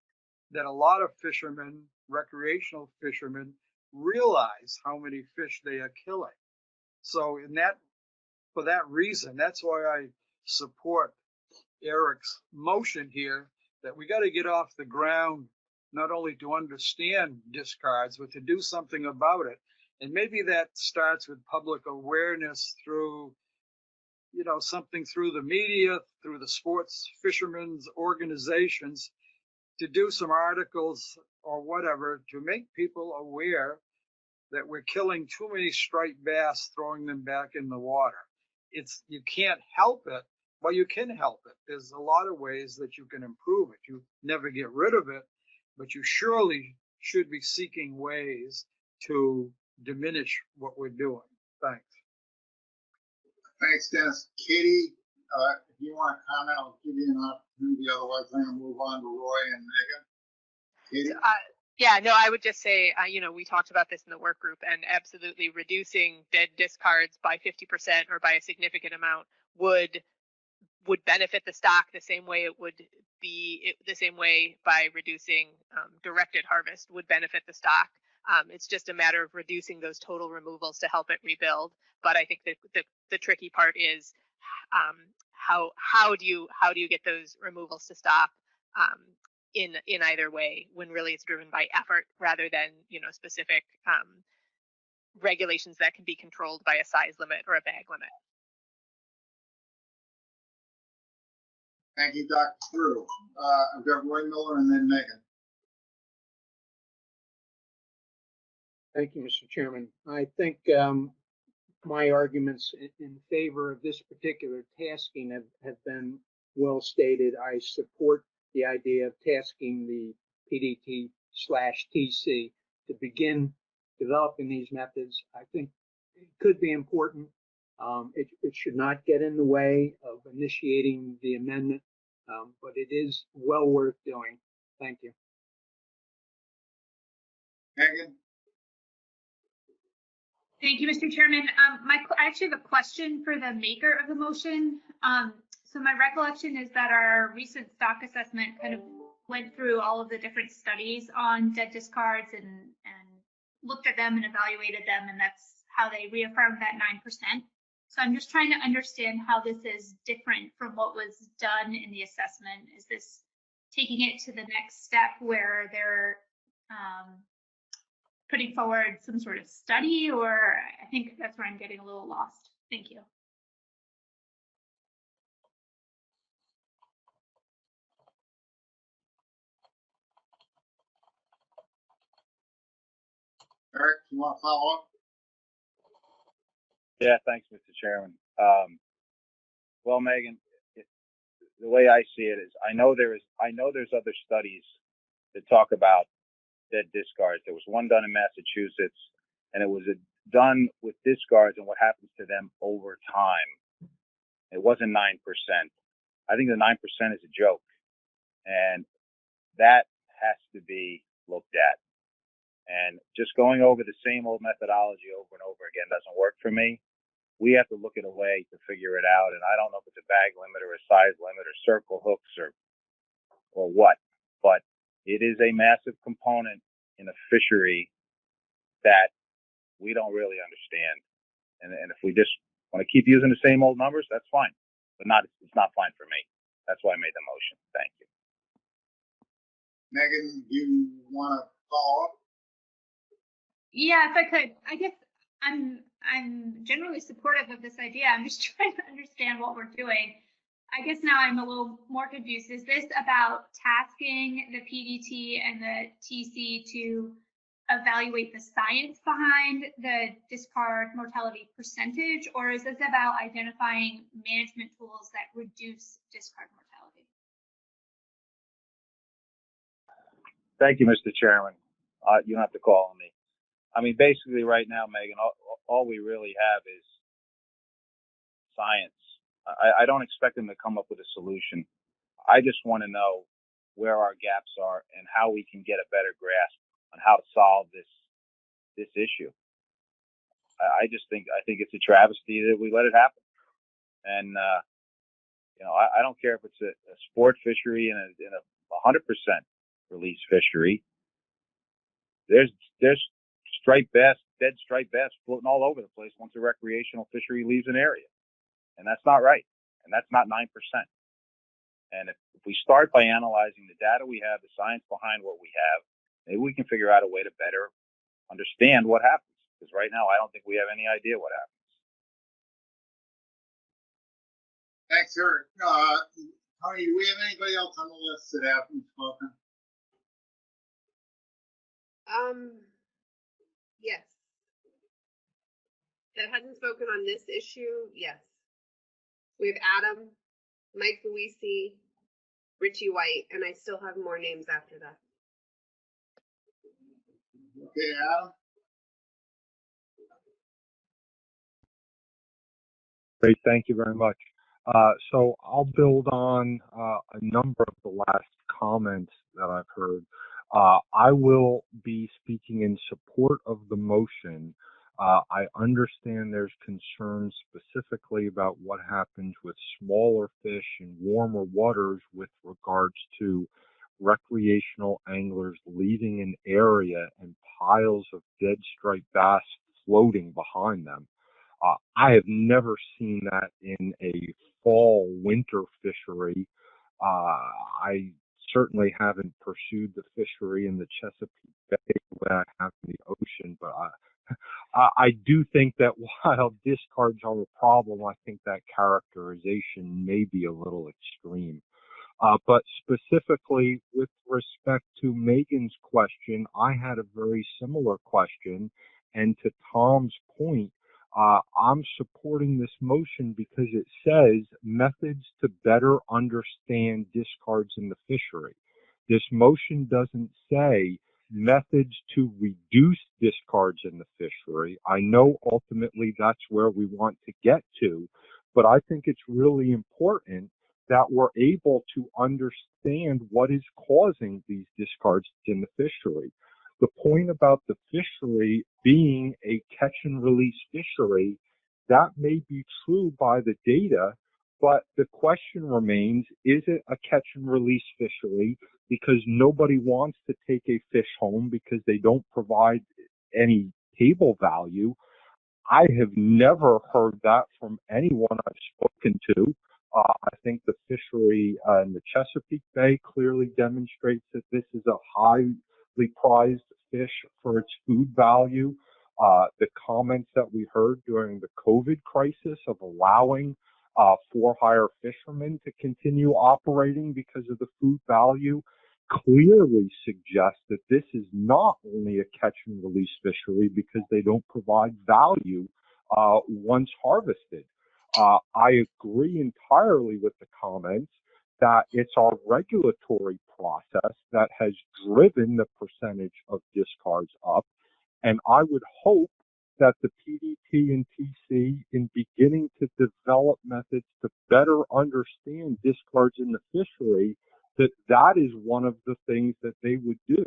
that a lot of fishermen, recreational fishermen, realize how many fish they are killing. So for that reason, that's why I support Eric's motion here, that we got to get off the ground, not only to understand discards, but to do something about it. And maybe that starts with public awareness through, something through the media, through the sports fishermen's organizations, to do some articles or whatever to make people aware that we're killing too many striped bass, throwing them back in the water. You can't help it. Well, you can help it. There's a lot of ways that you can improve it. You never get rid of it, but you surely should be seeking ways to diminish what we're doing. Thanks. Thanks, Dennis. Katie, if you want to comment, I'll give you an opportunity. Otherwise, I'm going to move on to Roy and Megan. Katie? Yeah, no, I would just say, we talked about this in the work group, and absolutely reducing dead discards by 50% or by a significant amount would benefit the stock the same way it would be the same way by reducing directed harvest would benefit the stock. It's just a matter of reducing those total removals to help it rebuild. But I think that the tricky part is how do you get those removals to stop in either way, when really it's driven by effort rather than specific regulations that can be controlled by a size limit or a bag limit. Thank you, Dr. Drew. I've got Roy Miller and then Megan. Thank you, Mr. Chairman. I think my arguments in favor of this particular tasking have been well stated. I support the idea of tasking the PDT/TC to begin developing these methods. I think it could be important. It should not get in the way of initiating the amendment, but it is well worth doing. Thank you. Megan? Thank you, Mr. Chairman. I actually have a question for the maker of the motion. So my recollection is that our recent stock assessment kind of went through all of the different studies on dead discards and looked at them and evaluated them, and that's how they reaffirmed that 9%. So I'm just trying to understand how this is different from what was done in the assessment. Is this taking it to the next step where they're putting forward some sort of study, or I think that's where I'm getting a little lost. Thank you. All Eric, you want to follow up? Yeah, thanks, Mr. Chairman. Well, Megan, the way I see it is, I know there's other studies that talk about dead discards. There was one done in Massachusetts, and it was done with discards and what happens to them over time. It wasn't 9%. I think the 9% is a joke, and that has to be looked at. And just going over the same old methodology over and over again doesn't work for me. We have to look at a way to figure it out. And I don't know if it's a bag limit or a size limit or circle hooks or what, but it is a massive component in a fishery that we don't really understand. And if we just want to keep using the same old numbers, that's fine, but it's not fine for me. That's why I made the motion. Thank you. Megan, do you want to follow up? Yeah, if I could, I guess I'm generally supportive of this idea. I'm just trying to understand what we're doing. I guess now I'm a little more confused. Is this about tasking the PDT and the TC to evaluate the science behind the discard mortality percentage, or is this about identifying management tools that reduce discard mortality? Thank you, Mr. Chairman. You don't have to call on me. I mean, basically right now, Megan, all we really have is science. I don't expect them to come up with a solution. I just want to know where our gaps are and how we can get a better grasp on how to solve this issue. I think it's a travesty that we let it happen. And I don't care if it's a sport fishery and a 100% release fishery. There's striped bass, dead striped bass floating all over the place once a recreational fishery leaves an area. And that's not right. And that's not 9%. And if we start by analyzing the data we have, the science behind what we have, maybe we can figure out a way to better understand what happens. Because right now, I don't think we have any idea what happens. Thanks, Eric. Tony, do we have anybody else on the list that hasn't spoken? Yes. That hasn't spoken on this issue, yes. We have Adam, Mike Luisi, Richie White, and I still have more names after that. Okay, Adam. Great, thank you very much. So I'll build on a number of the last comments that I've heard. I will be speaking in support of the motion. I understand there's concerns specifically about what happens with smaller fish in warmer waters with regards to recreational anglers leaving an area and piles of dead striped bass floating behind them. I have never seen that in a fall winter fishery. I certainly haven't pursued the fishery in the Chesapeake Bay the way I have in the ocean, but I do think that while discards are a problem, I think that characterization may be a little extreme. But specifically with respect to Megan's question, I had a very similar question. And to Tom's point, I'm supporting this motion because it says methods to better understand discards in the fishery. This motion doesn't say methods to reduce discards in the fishery. I know ultimately that's where we want to get to, but I think it's really important that we're able to understand what is causing these discards in the fishery. The point about the fishery being a catch and release fishery, that may be true by the data, but the question remains, is it a catch and release fishery because nobody wants to take a fish home because they don't provide any table value? I have never heard that from anyone I've spoken to. I think the fishery in the Chesapeake Bay clearly demonstrates that this is a highly prized fish for its food value. The comments that we heard during the COVID crisis of allowing for hire fishermen to continue operating because of the food value clearly suggest that this is not only a catch and release fishery because they don't provide value once harvested. I agree entirely with the comments that it's our regulatory process that has driven the percentage of discards up. And I would hope that the PDT and TC, in beginning to develop methods to better understand discards in the fishery, that is one of the things that they would do.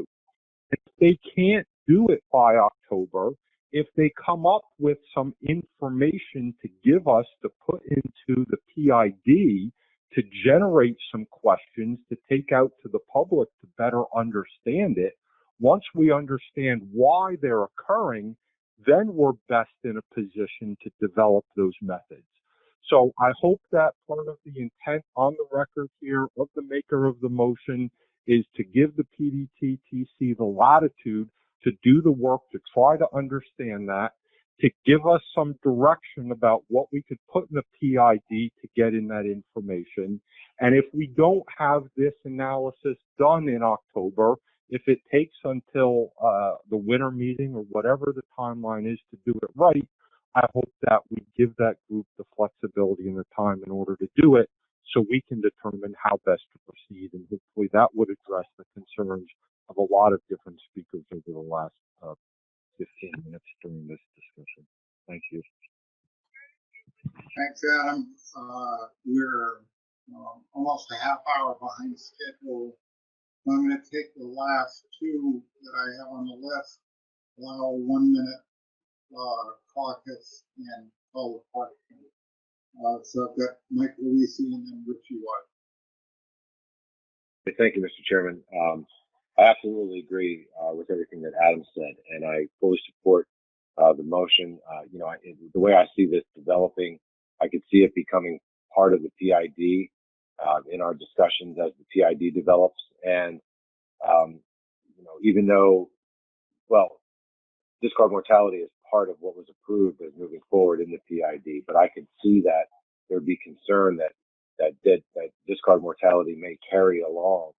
If they can't do it by October, if they come up with some information to give us to put into the PID to generate some questions to take out to the public to better understand it, once we understand why they're occurring, then we're best in a position to develop those methods. So I hope that part of the intent on the record here of the maker of the motion is to give the PDTTC the latitude to do the work to try to understand that, to give us some direction about what we could put in the PID to get in that information. And if we don't have this analysis done in October, if it takes until the winter meeting or whatever the timeline is to do it right, I hope that we give that group the flexibility and the time in order to do it so we can determine how best to proceed. And hopefully that would address the concerns of a lot of different speakers over the last 15 minutes during this discussion. Thank you. Thanks, Adam. We're almost a half hour behind schedule. I'm going to take the last two that I have on the list, allow 1 minute caucus and call the question. So I've got Mike Luisi and then Richie White. Thank you, Mr. Chairman. I absolutely agree with everything that Adam said, and I fully support the motion. The way I see this developing, I could see it becoming part of the PID in our discussions as the PID develops. And, even though, discard mortality is part of what was approved as moving forward in the PID, but I could see that there'd be concern that discard mortality may carry along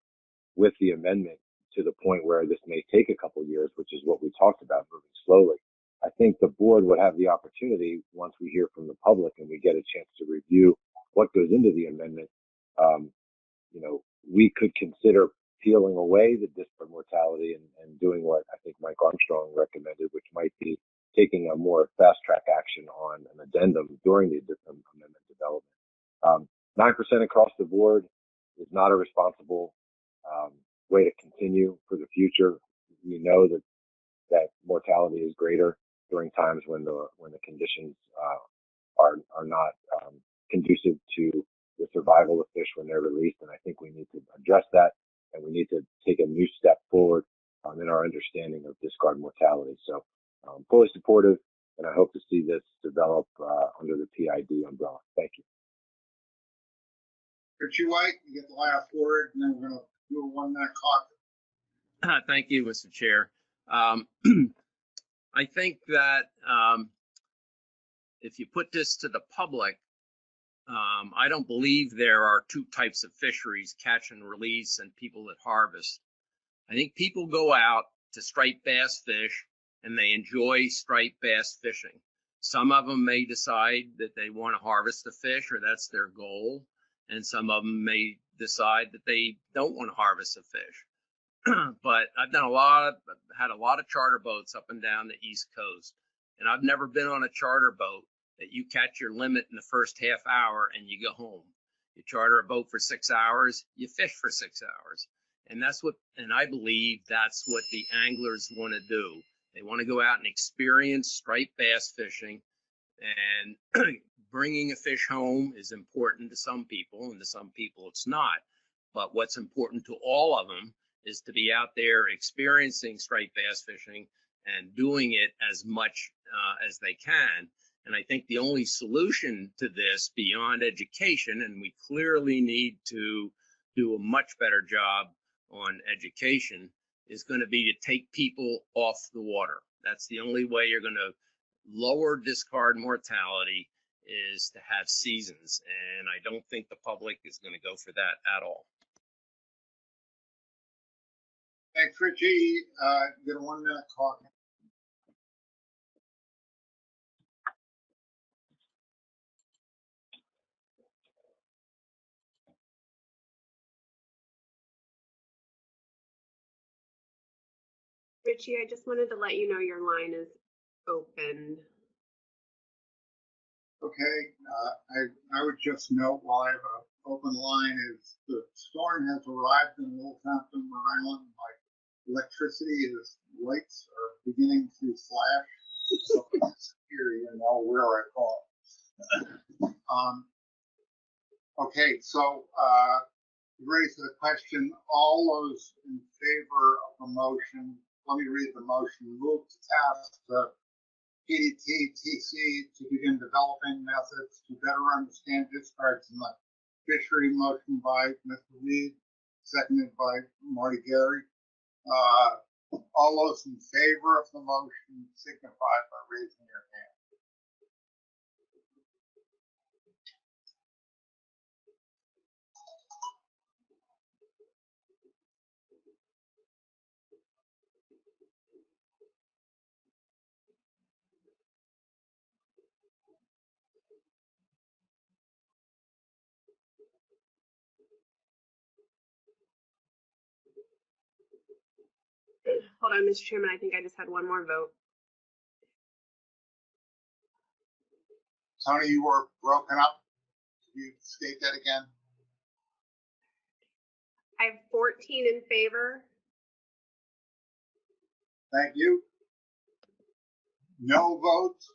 with the amendment to the point where this may take a couple of years, which is what we talked about, moving slowly. I think the board would have the opportunity, once we hear from the public and we get a chance to review what goes into the amendment, we could consider peeling away the discard mortality and doing what I think Mike Armstrong recommended, which might be taking a more fast track action on an addendum during the amendment development. 9% across the board is not a responsible way to continue for the future. We know that mortality is greater during times when the conditions are not conducive to the survival of fish when they're released, and I think we need to address that, and we need to take a new step forward in our understanding of discard mortality. So fully supportive, and I hope to see this develop under the PID umbrella. Thank you. Richie White, you get the last word, and then we're going to do a 1 minute caucus. Thank you, Mr. Chair. I think that if you put this to the public, I don't believe there are two types of fisheries, catch and release and people that harvest. I think people go out to striped bass fish and they enjoy striped bass fishing. Some of them may decide that they want to harvest the fish or that's their goal. And some of them may decide that they don't want to harvest the fish. But I've had a lot of charter boats up and down the East Coast. And I've never been on a charter boat that you catch your limit in the first half hour and you go home. You charter a boat for 6 hours, you fish for 6 hours. And I believe that's what the anglers want to do. They want to go out and experience striped bass fishing, and bringing a fish home is important to some people, and to some people it's not. But what's important to all of them is to be out there experiencing striped bass fishing and doing it as much as they can. And I think the only solution to this beyond education, and we clearly need to do a much better job on education, is going to be to take people off the water. That's the only way you're going to lower discard mortality, is to have seasons. And I don't think the public is going to go for that at all. Thanks, Richie. Get a 1 minute clock. Richie, I just wanted to let you know your line is open. Okay, I would just note while I have an open line is the storm has arrived in Wolverhampton, Rhode Island. My electricity is lights are beginning to flash. So here you know where I call. Okay, so ready for the question. All those in favor of the motion, let me read the motion. Move to task the PDTTC to begin developing methods to better understand discards in the fishery. Motion by Mr. Reed, seconded by Marty Gary. All those in favor of the motion signify by raising your hand. Hold on, Mr. Chairman, I think I just had one more vote. Tony, you were broken up. Could you state that again? I have 14 in favor. Thank you. No votes?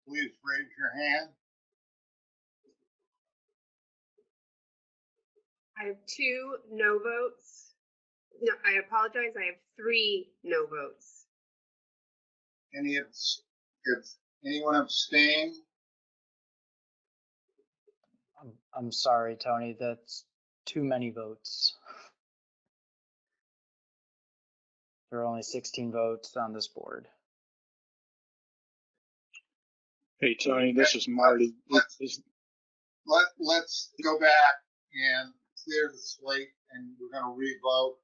Please raise your hand. I have 2 no votes. No, I apologize. I have 3 no votes. Anyone abstain? I'm sorry, Tony, that's too many votes. There are only 16 votes on this board. Hey, Tony, this is Marty. Let's go back and clear the slate, and we're going to re-vote.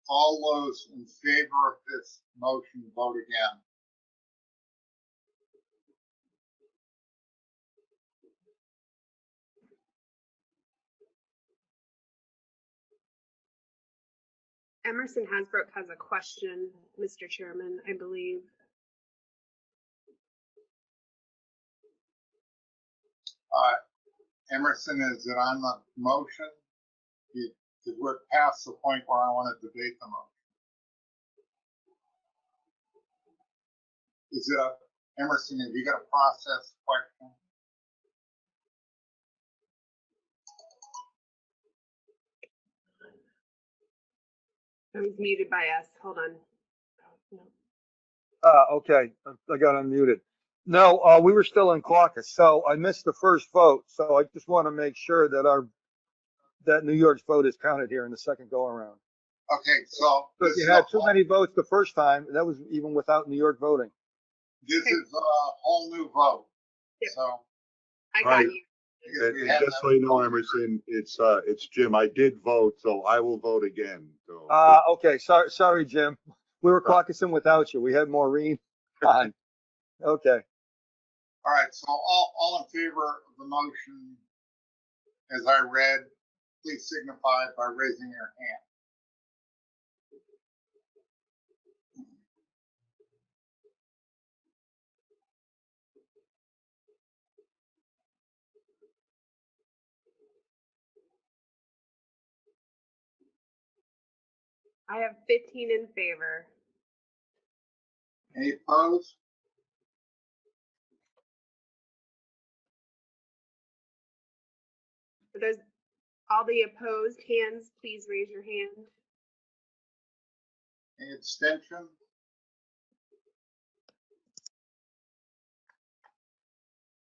All those in favor of this motion, vote again. Emerson Hasbrook has a question, Mr. Chairman, I believe. Emerson, is it on the motion? Because we're past the point where I want to debate the motion. Is it Emerson, have you got a process question? I was muted by us. Hold on. Okay, I got unmuted. No, we were still in caucus, so I missed the first vote. So I just want to make sure that that New York's vote is counted here in the second go around. Okay, so if you had too many votes the first time, that was even without New York voting. This is a whole new vote. Yep. So I got you. And just so you know, Emerson, it's Jim. I did vote, so I will vote again. So. Okay. Sorry, Jim. We were caucusing without you. We had Maureen on. Okay. All right. So all in favor of the motion, as I read, please signify by raising your hand. I have 15 in favor. Any opposed? For those, all the opposed hands, please raise your hand. Any abstention?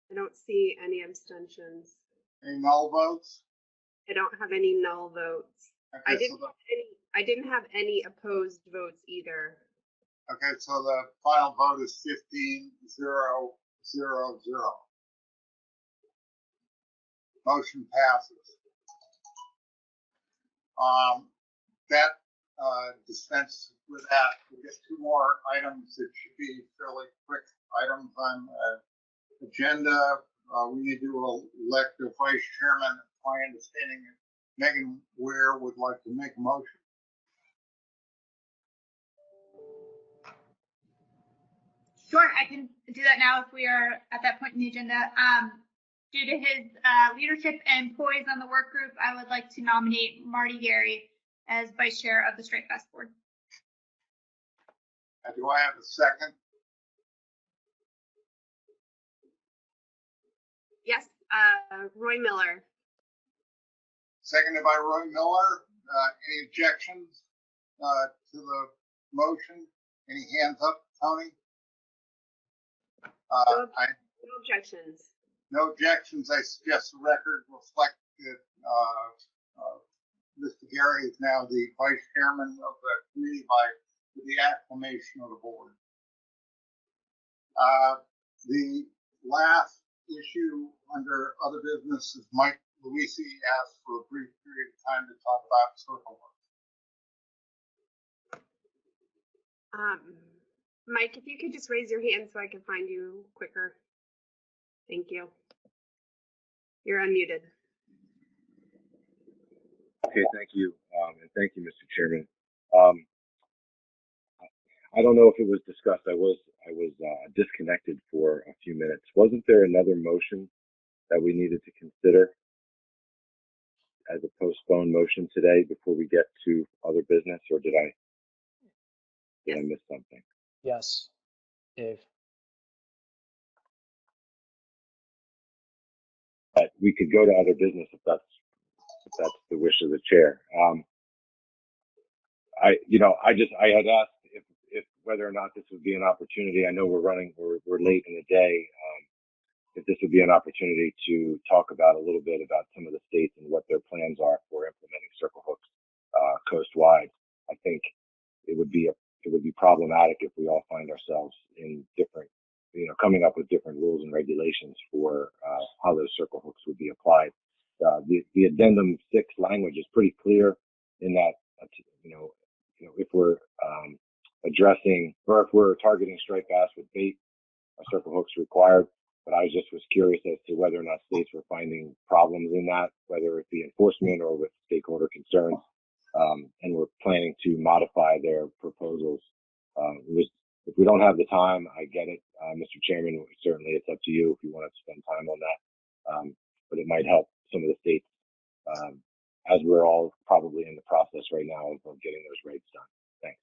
I don't see any abstentions. Any null votes? I don't have any null votes. Okay, I didn't have any opposed votes either. Okay, so the final vote is 15-0-0-0. Motion passes. That dispense with that. We get two more items that should be fairly quick items on agenda. We need to elect a vice chairman. My understanding is Megan Ware would like to make a motion. Sure, I can do that now if we are at that point in the agenda. Due to his leadership and poise on the work group, I would like to nominate Marty Gary as vice chair of the Straight Fest Board. Do I have a second? Yes, Roy Miller. Seconded by Roy Miller. Any objections to the motion? Any hands up, Tony? No objections. No objections. I suggest the record reflect that Mr. Gary is now the vice chairman of the committee by the acclamation of the board. The last issue under other business is Mike Luisi asked for a brief period of time to talk about circle work. Mike, if you could just raise your hand so I can find you quicker. Thank you. You're unmuted. Okay, thank you. And thank you, Mr. Chairman. I don't know if it was discussed. I was disconnected for a few minutes. Wasn't there another motion that we needed to consider as a postponed motion today before we get to other business, or did I miss something? Yes, Dave. But we could go to other business if that's the wish of the chair. I had asked if whether or not this would be an opportunity. I know we're late in the day. If this would be an opportunity to talk about a little bit about some of the states and what their plans are for implementing circle hooks coastwide. I think it would be problematic if we all find ourselves in different, coming up with different rules and regulations for how those circle hooks would be applied. The addendum 6 language is pretty clear in that, if we're addressing or if we're targeting striped bass with bait, a circle hook's required. But I was curious as to whether or not states were finding problems in that, whether it be enforcement or with stakeholder concerns. And we're planning to modify their proposals. If we don't have the time, I get it, Mr. Chairman. Certainly, it's up to you if you want to spend time on that. But it might help some of the states, as we're all probably in the process right now of getting those rates done. Thanks.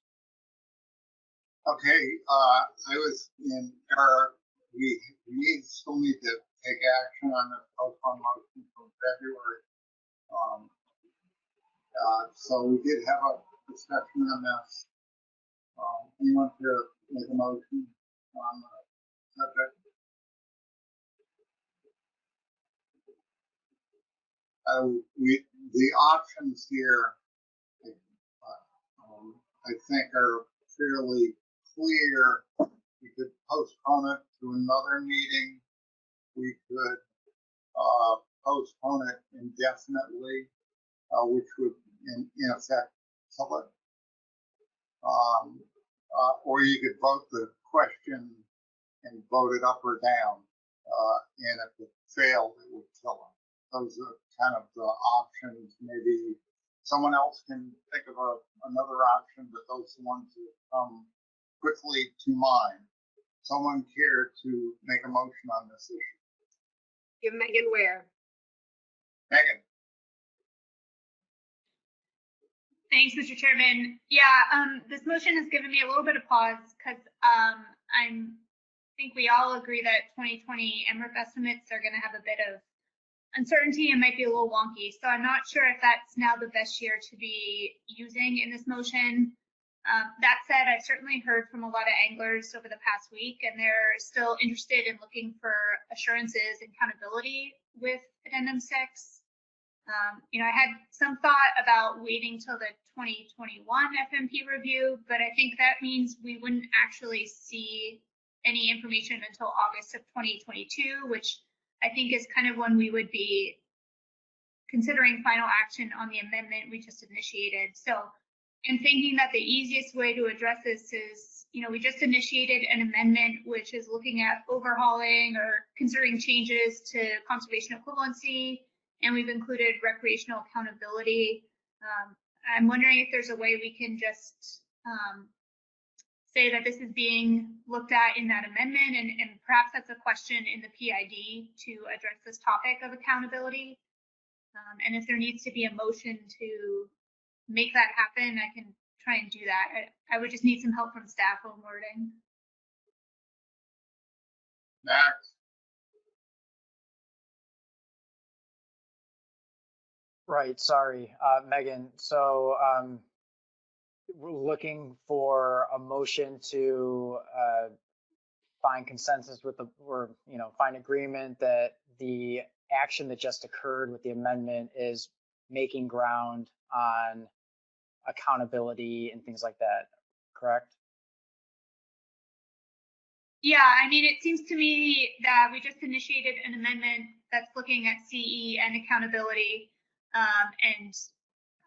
Okay, I was in error. We still need to take action on the postpone motion from February. So we did have a discussion on this. Anyone here make a motion on the subject? The options here, I think, are fairly clear. We could postpone it to another meeting. We could postpone it indefinitely, which would in effect kill it. Or you could vote the question and vote it up or down. And if it failed, it would kill it. Those are kind of the options. Maybe someone else can think of another option, but those are the ones that come quickly to mind. Someone care to make a motion on this issue? Give Megan Ware. Megan. Thanks, Mr. Chairman. Yeah, this motion has given me a little bit of pause because I think we all agree that 2020 MRF estimates are going to have a bit of uncertainty and might be a little wonky. So I'm not sure if that's now the best year to be using in this motion. That said, I've certainly heard from a lot of anglers over the past week, and they're still interested in looking for assurances and accountability with Addendum 6. I had some thought about waiting till the 2021 FMP review, but I think that means we wouldn't actually see any information until August of 2022, which I think is kind of when we would be considering final action on the amendment we just initiated. So I'm thinking that the easiest way to address this is, we just initiated an amendment which is looking at overhauling or considering changes to conservation equivalency, and we've included recreational accountability. I'm wondering if there's a way we can just say that this is being looked at in that amendment, and perhaps that's a question in the PID to address this topic of accountability. And if there needs to be a motion to make that happen, I can try and do that. I would just need some help from staff on wording. Max? Right, sorry, Megan. So we're looking for a motion to find consensus with or find agreement that the action that just occurred with the amendment is making ground on accountability and things like that, correct? Yeah, I mean, it seems to me that we just initiated an amendment that's looking at CE and accountability. And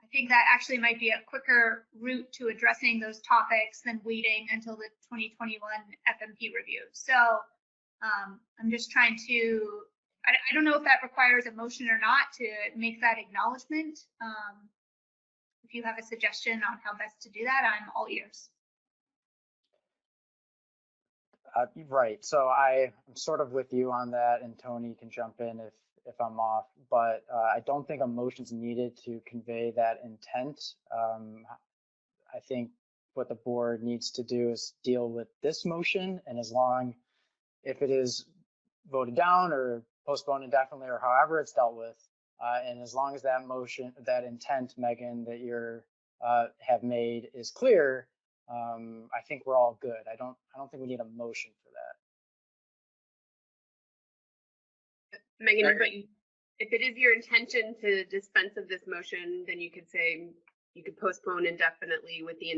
I think that actually might be a quicker route to addressing those topics than waiting until the 2021 FMP review. So I'm just trying to, I don't know if that requires a motion or not to make that acknowledgement. If you have a suggestion on how best to do that, I'm all ears. Right, so I'm sort of with you on that, and Tony can jump in if I'm off, but I don't think a motion's needed to convey that intent. I think what the board needs to do is deal with this motion, and if it is voted down or postponed indefinitely or however it's dealt with, and as long as that motion, that intent, Megan, that you have made is clear, I think we're all good. I don't think we need a motion for that. Megan, but if it is your intention to dispense of this motion, then you could say you could postpone indefinitely with the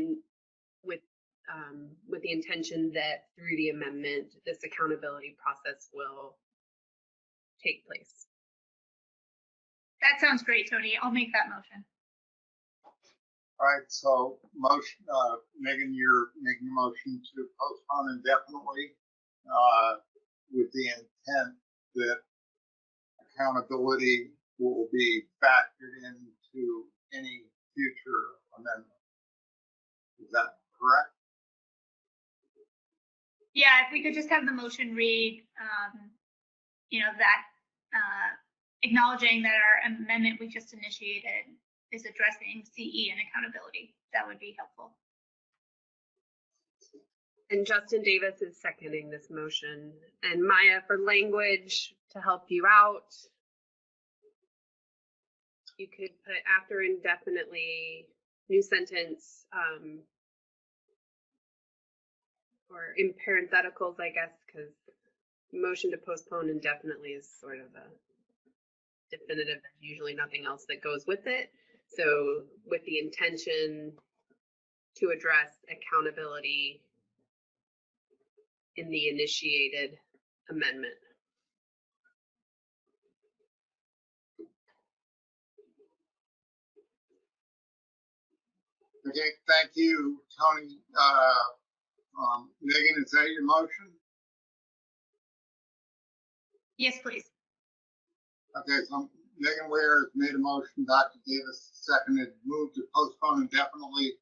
intention that through the amendment, this accountability process will take place. That sounds great, Tony. I'll make that motion. All right, so motion, Megan, you're making a motion to postpone indefinitely with the intent that accountability will be factored into any future amendment. Is that correct? Yeah, if we could just have the motion read, that acknowledging that our amendment we just initiated is addressing CE and accountability. That would be helpful. And Justin Davis is seconding this motion. And Maya, for language to help you out, you could put after indefinitely, new sentence, or in parentheticals, I guess, because motion to postpone indefinitely is sort of a definitive. There's usually nothing else that goes with it. So with the intention to address accountability in the initiated amendment. Okay, thank you, Tony. Megan, is that your motion? Yes, please. Okay, so Megan Ware has made a motion, Dr. Davis seconded, move to postpone indefinitely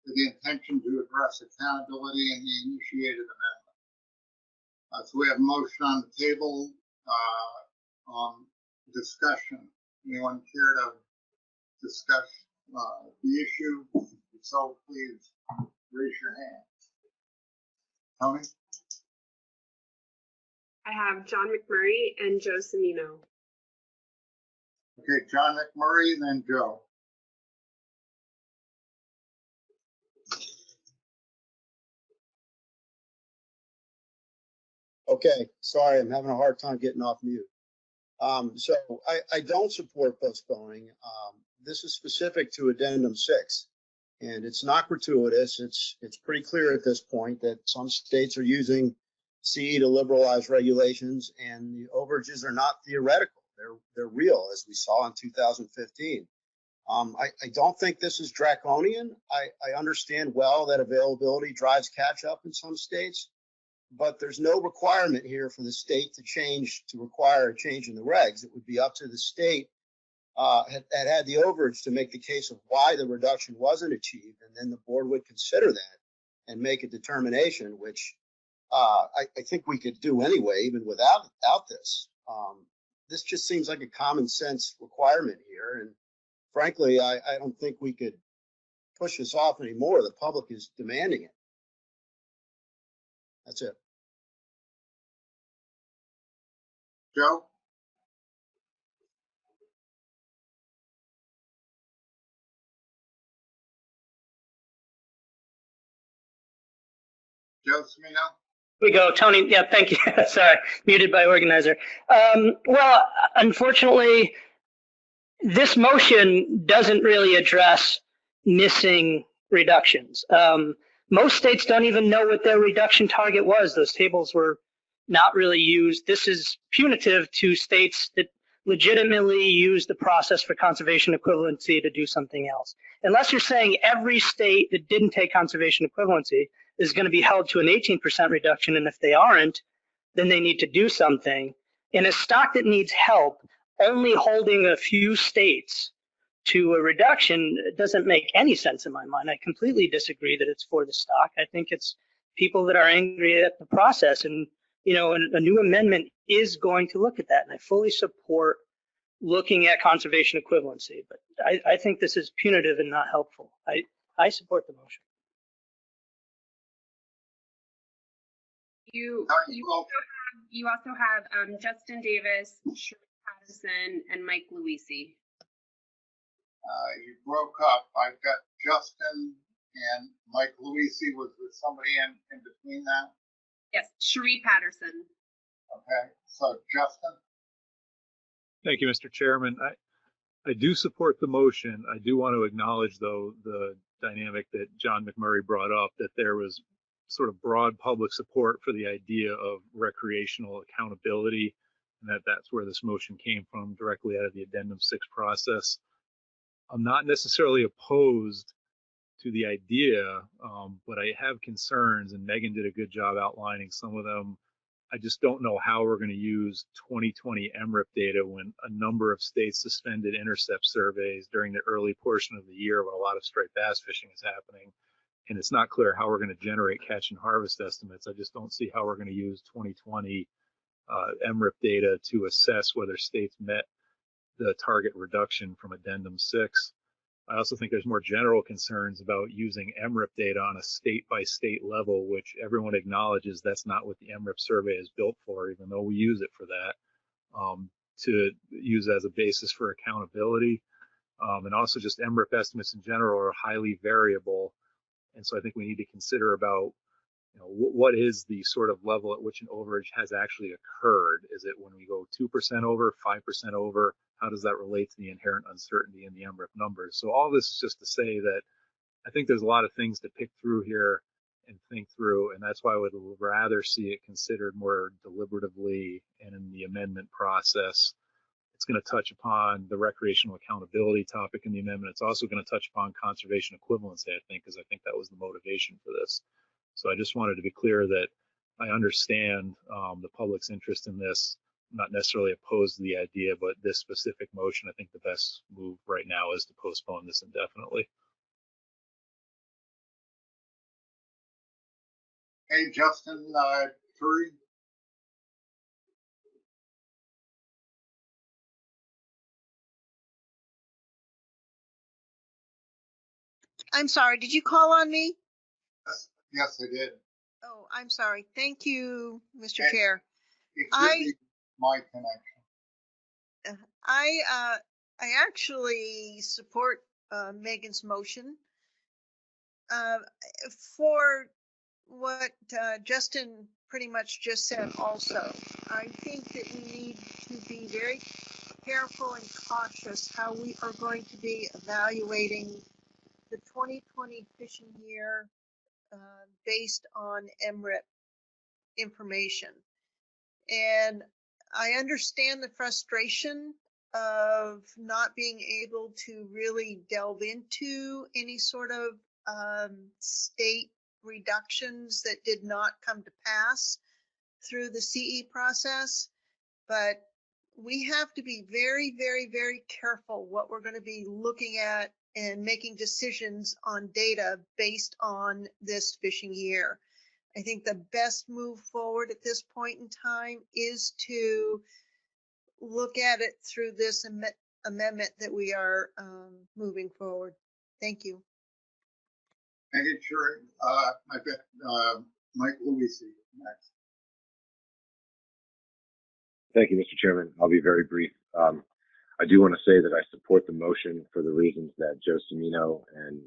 with the intention to address accountability in the initiated amendment. So we have a motion on the table on discussion. Anyone care to discuss the issue? If so, please raise your hand. Tony? I have John McMurray and Joe Cimino. Okay, John McMurray, then Joe. Okay, sorry, I'm having a hard time getting off mute. So I don't support postponing. This is specific to Addendum 6, and it's not gratuitous. It's pretty clear at this point that some states are using CE to liberalize regulations, and the overages are not theoretical. They're real, as we saw in 2015. I don't think this is draconian. I understand well that availability drives catch up in some states, but there's no requirement here for the state to require a change in the regs. It would be up to the state had the overage to make the case of why the reduction wasn't achieved, and then the board would consider that and make a determination, which I think we could do anyway, even without this. This just seems like a common sense requirement here, and frankly, I don't think we could push this off anymore. The public is demanding it. That's it. Joe? Joe Smino? We go, Tony. Yeah, thank you. Sorry, muted by organizer. Well, unfortunately, this motion doesn't really address missing reductions. Most states don't even know what their reduction target was. Those tables were not really used. This is punitive to states that legitimately use the process for conservation equivalency to do something else. Unless you're saying every state that didn't take conservation equivalency is going to be held to an 18% reduction, and if they aren't, then they need to do something. In a stock that needs help, only holding a few states to a reduction doesn't make any sense in my mind. I completely disagree that it's for the stock. I think it's people that are angry at the process, and a new amendment is going to look at that, and I fully support looking at conservation equivalency, but I think this is punitive and not helpful. I support the motion. You also have Justin Davis, Shirley Patterson, and Mike Luisi. You broke up. I've got Justin and Mike Luisi. Was there somebody in between that? Yes, Shirley Patterson. Okay, so Justin? Thank you, Mr. Chairman. I do support the motion. I do want to acknowledge, though, the dynamic that John McMurray brought up, that there was sort of broad public support for the idea of recreational accountability, and that's where this motion came from, directly out of the Addendum 6 process. I'm not necessarily opposed to the idea, but I have concerns, and Megan did a good job outlining some of them. I just don't know how we're going to use 2020 MRIP data when a number of states suspended intercept surveys during the early portion of the year when a lot of striped bass fishing is happening. And it's not clear how we're going to generate catch and harvest estimates. I just don't see how we're going to use 2020 MRIP data to assess whether states met the target reduction from Addendum 6. I also think there's more general concerns about using MRIP data on a state-by-state level, which everyone acknowledges that's not what the MRIP survey is built for, even though we use it for that, to use as a basis for accountability. And also just MRIP estimates in general are highly variable. And so I think we need to consider about, what is the sort of level at which an overage has actually occurred? Is it when we go 2% over, 5% over? How does that relate to the inherent uncertainty in the MRIP numbers? So all this is just to say that I think there's a lot of things to pick through here and think through, and that's why I would rather see it considered more deliberatively and in the amendment process. It's going to touch upon the recreational accountability topic in the amendment. It's also going to touch upon conservation equivalency, I think, because I think that was the motivation for this. So I just wanted to be clear that I understand the public's interest in this. I'm not necessarily opposed to the idea, but this specific motion, I think the best move right now is to postpone this indefinitely. Hey, Justin, Turi? I'm sorry, did you call on me? Yes, I did. Oh, I'm sorry. Thank you, Mr. Chair. My connection. I actually support Megan's motion. For what Justin pretty much just said also, I think that we need to be very careful and cautious how we are going to be evaluating the 2020 fishing year based on MRIP information. And I understand the frustration of not being able to really delve into any sort of state reductions that did not come to pass through the CE process. But we have to be very, very, very careful what we're going to be looking at and making decisions on data based on this fishing year. I think the best move forward at this point in time is to look at it through this amendment that we are moving forward. Thank you. Thank you, Sherry. Mike Luisi next. Thank you, Mr. Chairman. I'll be very brief. I do want to say that I support the motion for the reasons that Joe Cimino and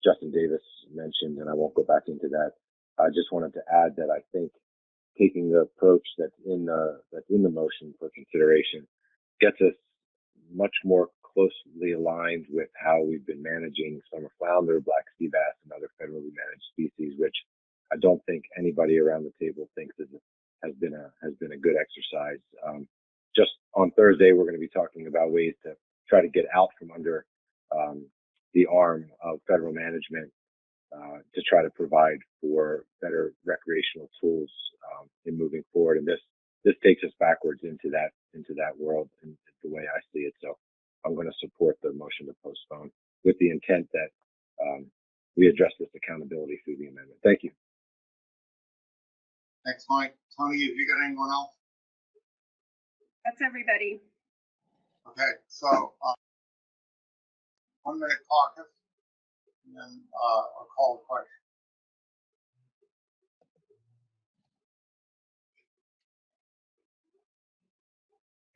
Justin Davis mentioned, and I won't go back into that. I just wanted to add that I think taking the approach that's in the motion for consideration gets us much more closely aligned with how we've been managing summer flounder, black sea bass, and other federally managed species, which I don't think anybody around the table thinks has been a good exercise. Just on Thursday, we're going to be talking about ways to try to get out from under the arm of federal management to try to provide for better recreational tools in moving forward. And this takes us backwards into that world, and the way I see it. So I'm going to support the motion to postpone with the intent that we address this accountability through the amendment. Thank you. Thanks, Mike. Tony, have you got anyone else? That's everybody. Okay, so 1 minute caucus, and then I'll call the question.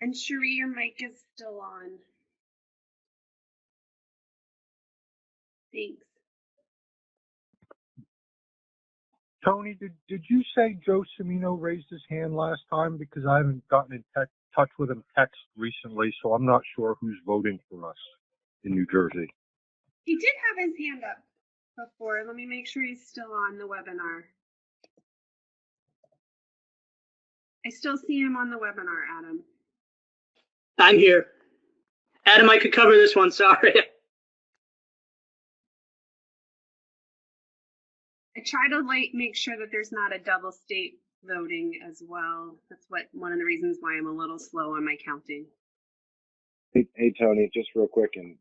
And Cherie, your mic is still on. Thanks. Tony, did you say Joe Cimino raised his hand last time? Because I haven't gotten in touch with him text recently, so I'm not sure who's voting for us in New Jersey. He did have his hand up before. Let me make sure he's still on the webinar. I still see him on the webinar, Adam. I'm here. Adam, I could cover this one, sorry. I try to make sure that there's not a double state voting as well. That's one of the reasons why I'm a little slow on my counting. Hey Tony, just real quick, and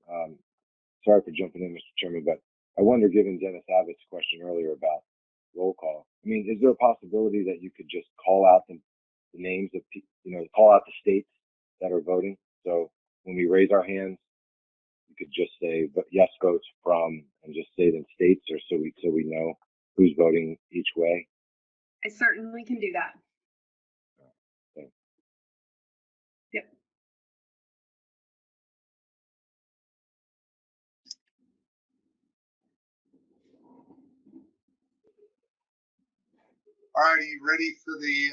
sorry for jumping in, Mr. Chairman, but I wonder, given Dennis Abbott's question earlier about roll call, I mean, is there a possibility that you could just call out the names of people, call out the states that are voting? So when we raise our hands, you could just say, but yes votes from, and just say the states, or so we know who's voting each way. I certainly can do that. Okay. Yep. All right, are you ready for the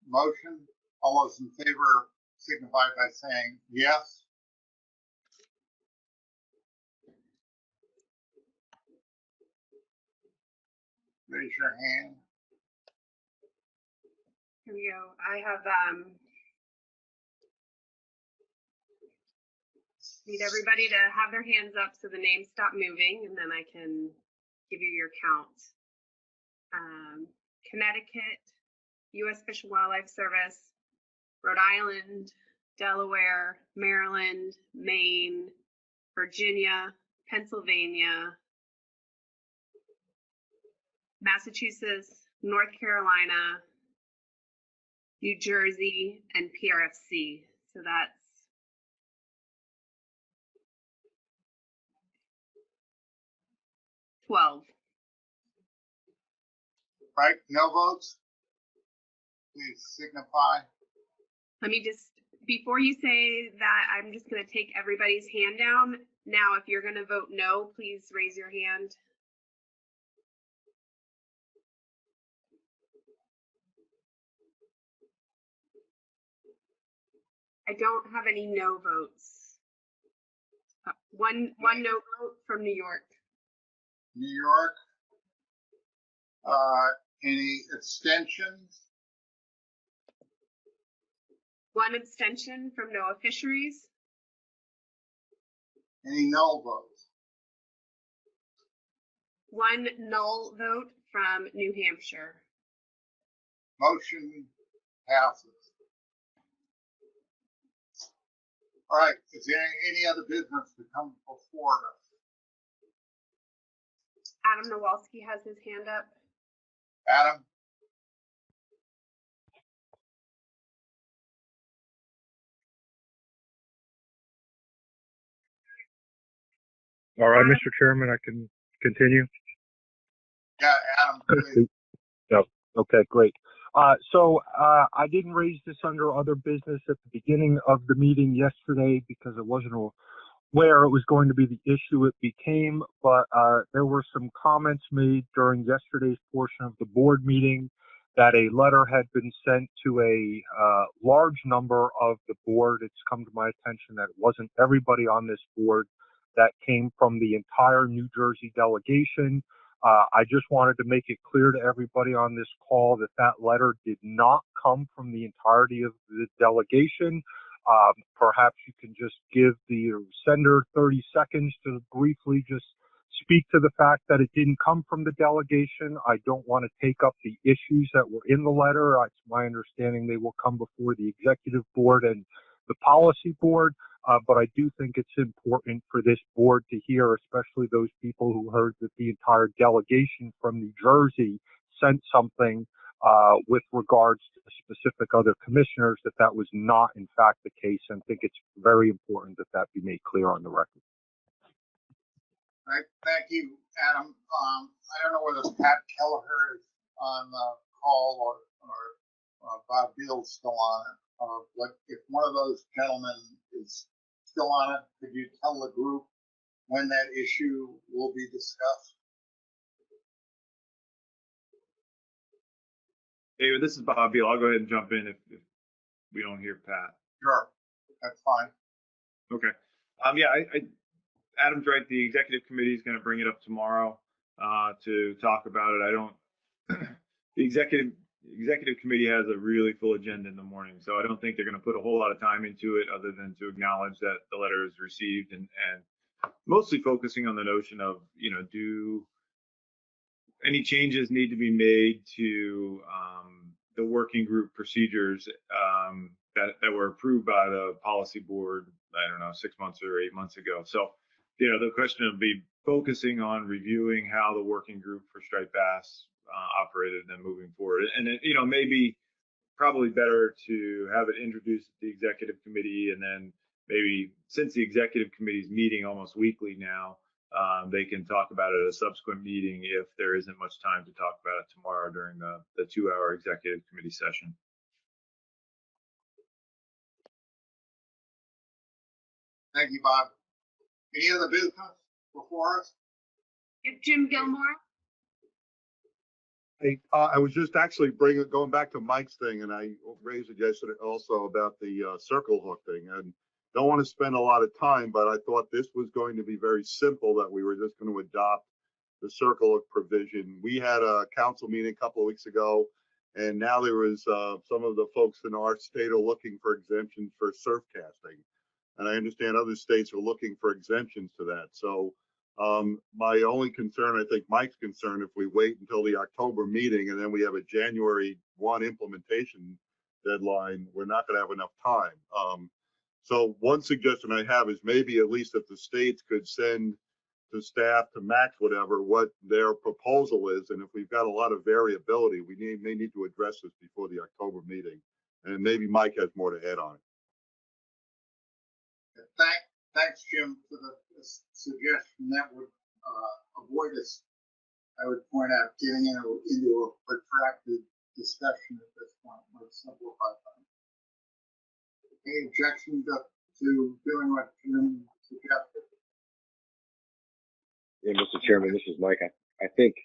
motion? All those in favor signify by saying yes. Raise your hand. Here we go. I have need everybody to have their hands up so the names stop moving, and then I can give you your count. Connecticut, U.S. Fish and Wildlife Service, Rhode Island, Delaware, Maryland, Maine, Virginia, Pennsylvania, Massachusetts, North Carolina, New Jersey, and PRFC. So that's $12. Right, no votes? Please signify. Let me just, before you say that, I'm just going to take everybody's hand down. Now, if you're going to vote no, please raise your hand. I don't have any no votes. One no vote from New York. New York. Any abstentions? 1 abstention from NOAA Fisheries. Any null votes? 1 null vote from New Hampshire. Motion passes. All right, is there any other business to come before us? Adam Nowalski has his hand up. Adam? All right, Mr. Chairman, I can continue. Yeah, Adam, please. No. Okay, great. So I didn't raise this under other business at the beginning of the meeting yesterday because it wasn't where it was going to be the issue it became, but there were some comments made during yesterday's portion of the board meeting that a letter had been sent to a large number of the board. It's come to my attention that it wasn't everybody on this board, that came from the entire New Jersey delegation. I just wanted to make it clear to everybody on this call that that letter did not come from the entirety of the delegation. Perhaps you can just give the sender 30 seconds to briefly just speak to the fact that it didn't come from the delegation. I don't want to take up the issues that were in the letter. It's my understanding they will come before the executive board and the policy board. But I do think it's important for this board to hear, especially those people who heard that the entire delegation from New Jersey sent something with regards to specific other commissioners, that was not in fact the case. And I think it's very important that that be made clear on the record. All right, thank you, Adam. I don't know whether Pat Kelleher is on the call or Bob Beal's still on it. But if one of those gentlemen is still on it, could you tell the group when that issue will be discussed? David, this is Bob Beal. I'll go ahead and jump in if we don't hear Pat. Sure, that's fine. Okay. Yeah, Adam's right. The executive committee is going to bring it up tomorrow to talk about it. I don't. The executive committee has a really full agenda in the morning, so I don't think they're going to put a whole lot of time into it, other than to acknowledge that the letter is received and mostly focusing on the notion of, do any changes need to be made to the working group procedures that were approved by the policy board, I don't know, 6 months or 8 months ago. So, the question will be focusing on reviewing how the working group for striped bass operated and then moving forward. And it, maybe probably better to have it introduced at the executive committee, and then maybe, since the executive committee is meeting almost weekly now, they can talk about it at a subsequent meeting if there isn't much time to talk about it tomorrow during the 2-hour executive committee session. Thank you, Bob. Any other business before us? Jim Gilmore. Hey, I was just actually going back to Mike's thing, and I raised it yesterday also about the circle hook thing. And don't want to spend a lot of time, but I thought this was going to be very simple, that we were just going to adopt the circle hook provision. We had a council meeting a couple of weeks ago, and now there was some of the folks in our state are looking for exemptions for surf casting. And I understand other states are looking for exemptions to that. So my only concern, I think Mike's concern, if we wait until the October meeting and then we have a January 1 implementation deadline, we're not going to have enough time. So one suggestion I have is maybe at least if the states could send to staff, to Max, whatever, what their proposal is. And if we've got a lot of variability, we may need to address this before the October meeting. And maybe Mike has more to add on it. Thanks, Jim, for the suggestion. That would avoid us, I would point out, getting into a protracted discussion at this point. Let's simplify things. Any objection to doing what Jim suggested? Yeah, Mr. Chairman, this is Mike. I think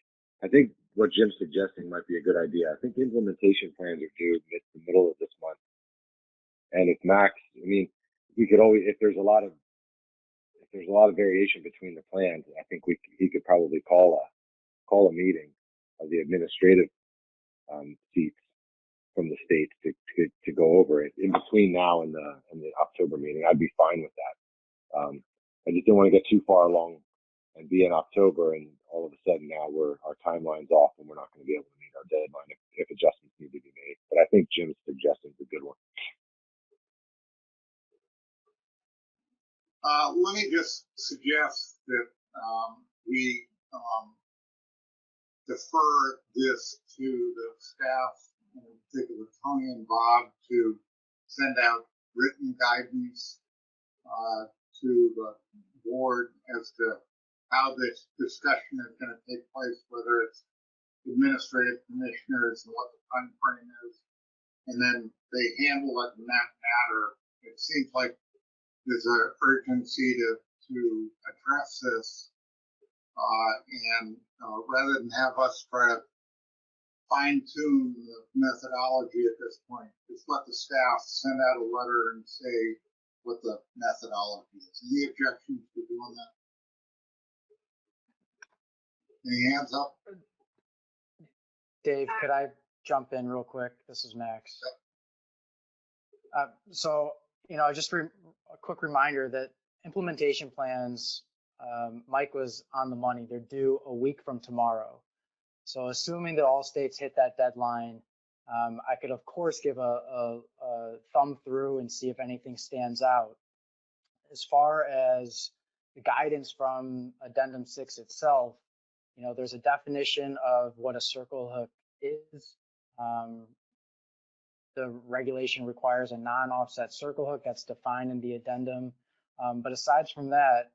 what Jim's suggesting might be a good idea. I think the implementation plans are due the middle of this month. And if Max, we could always, if there's a lot of variation between the plans, I think he could probably call a meeting of the administrative seats from the state to go over it in between now and the October meeting. I'd be fine with that. I just didn't want to get too far along and be in October and all of a sudden now our timeline's off and we're not going to be able to meet our deadline if adjustments need to be made. But I think Jim's suggestion is a good one. Let me just suggest that we defer this to the staff, in particular Tony and Bob, to send out written guidance to the board as to how this discussion is going to take place, whether it's administrative commissioners and what the time frame is, and then they handle it in that matter. It seems like there's an urgency to address this, and rather than have us try to fine-tune the methodology at this point, just let the staff send out a letter and say what the methodology is. Any objections to doing that? Any hands up? Dave, could I jump in real quick? This is Max. So, just a quick reminder that implementation plans, Mike was on the money. They're due a week from tomorrow. So assuming that all states hit that deadline, I could, of course, give a thumb through and see if anything stands out. As far as the guidance from Addendum 6 itself, there's a definition of what a circle hook is. The regulation requires a non-offset circle hook that's defined in the addendum. But aside from that,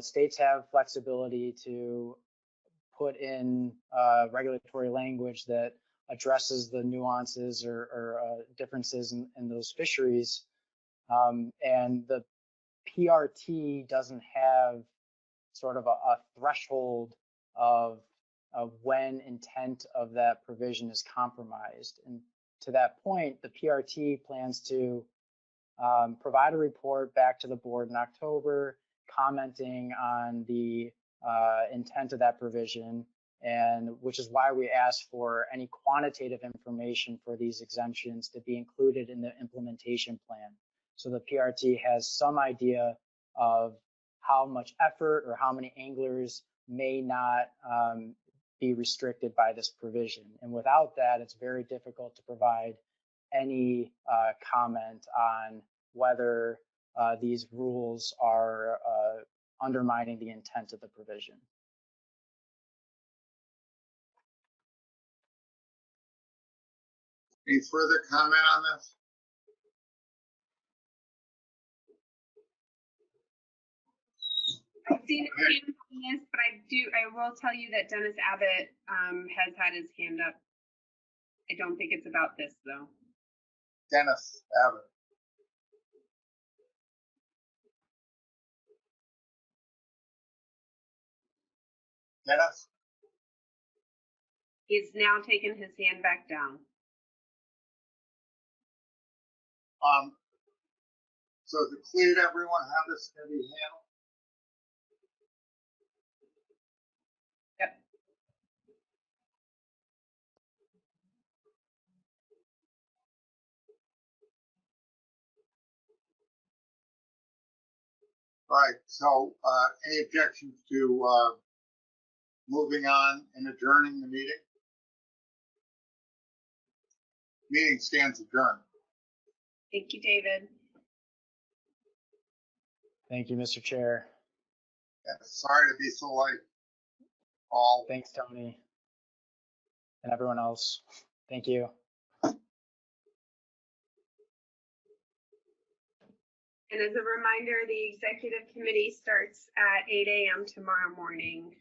states have flexibility to put in regulatory language that addresses the nuances or differences in those fisheries. And the PRT doesn't have sort of a threshold of when intent of that provision is compromised. And to that point, the PRT plans to provide a report back to the board in October, commenting on the intent of that provision, and which is why we asked for any quantitative information for these exemptions to be included in the implementation plan. So the PRT has some idea of how much effort or how many anglers may not be restricted by this provision. And without that, it's very difficult to provide any comment on whether these rules are undermining the intent of the provision. Any further comment on this? I've seen a hand on this, but I will tell you that Dennis Abbott has had his hand up. I don't think it's about this though. Dennis Abbott. Dennis? He's now taken his hand back down. So is it clear to everyone how this is going to be handled? Yep. All right, so any objections to moving on and adjourning the meeting? Meeting stands adjourned. Thank you, David. Thank you, Mr. Chair. Yeah, sorry to be so late, Paul. Thanks, Tony, and everyone else. Thank you. And as a reminder, the executive committee starts at 8 a.m. tomorrow morning.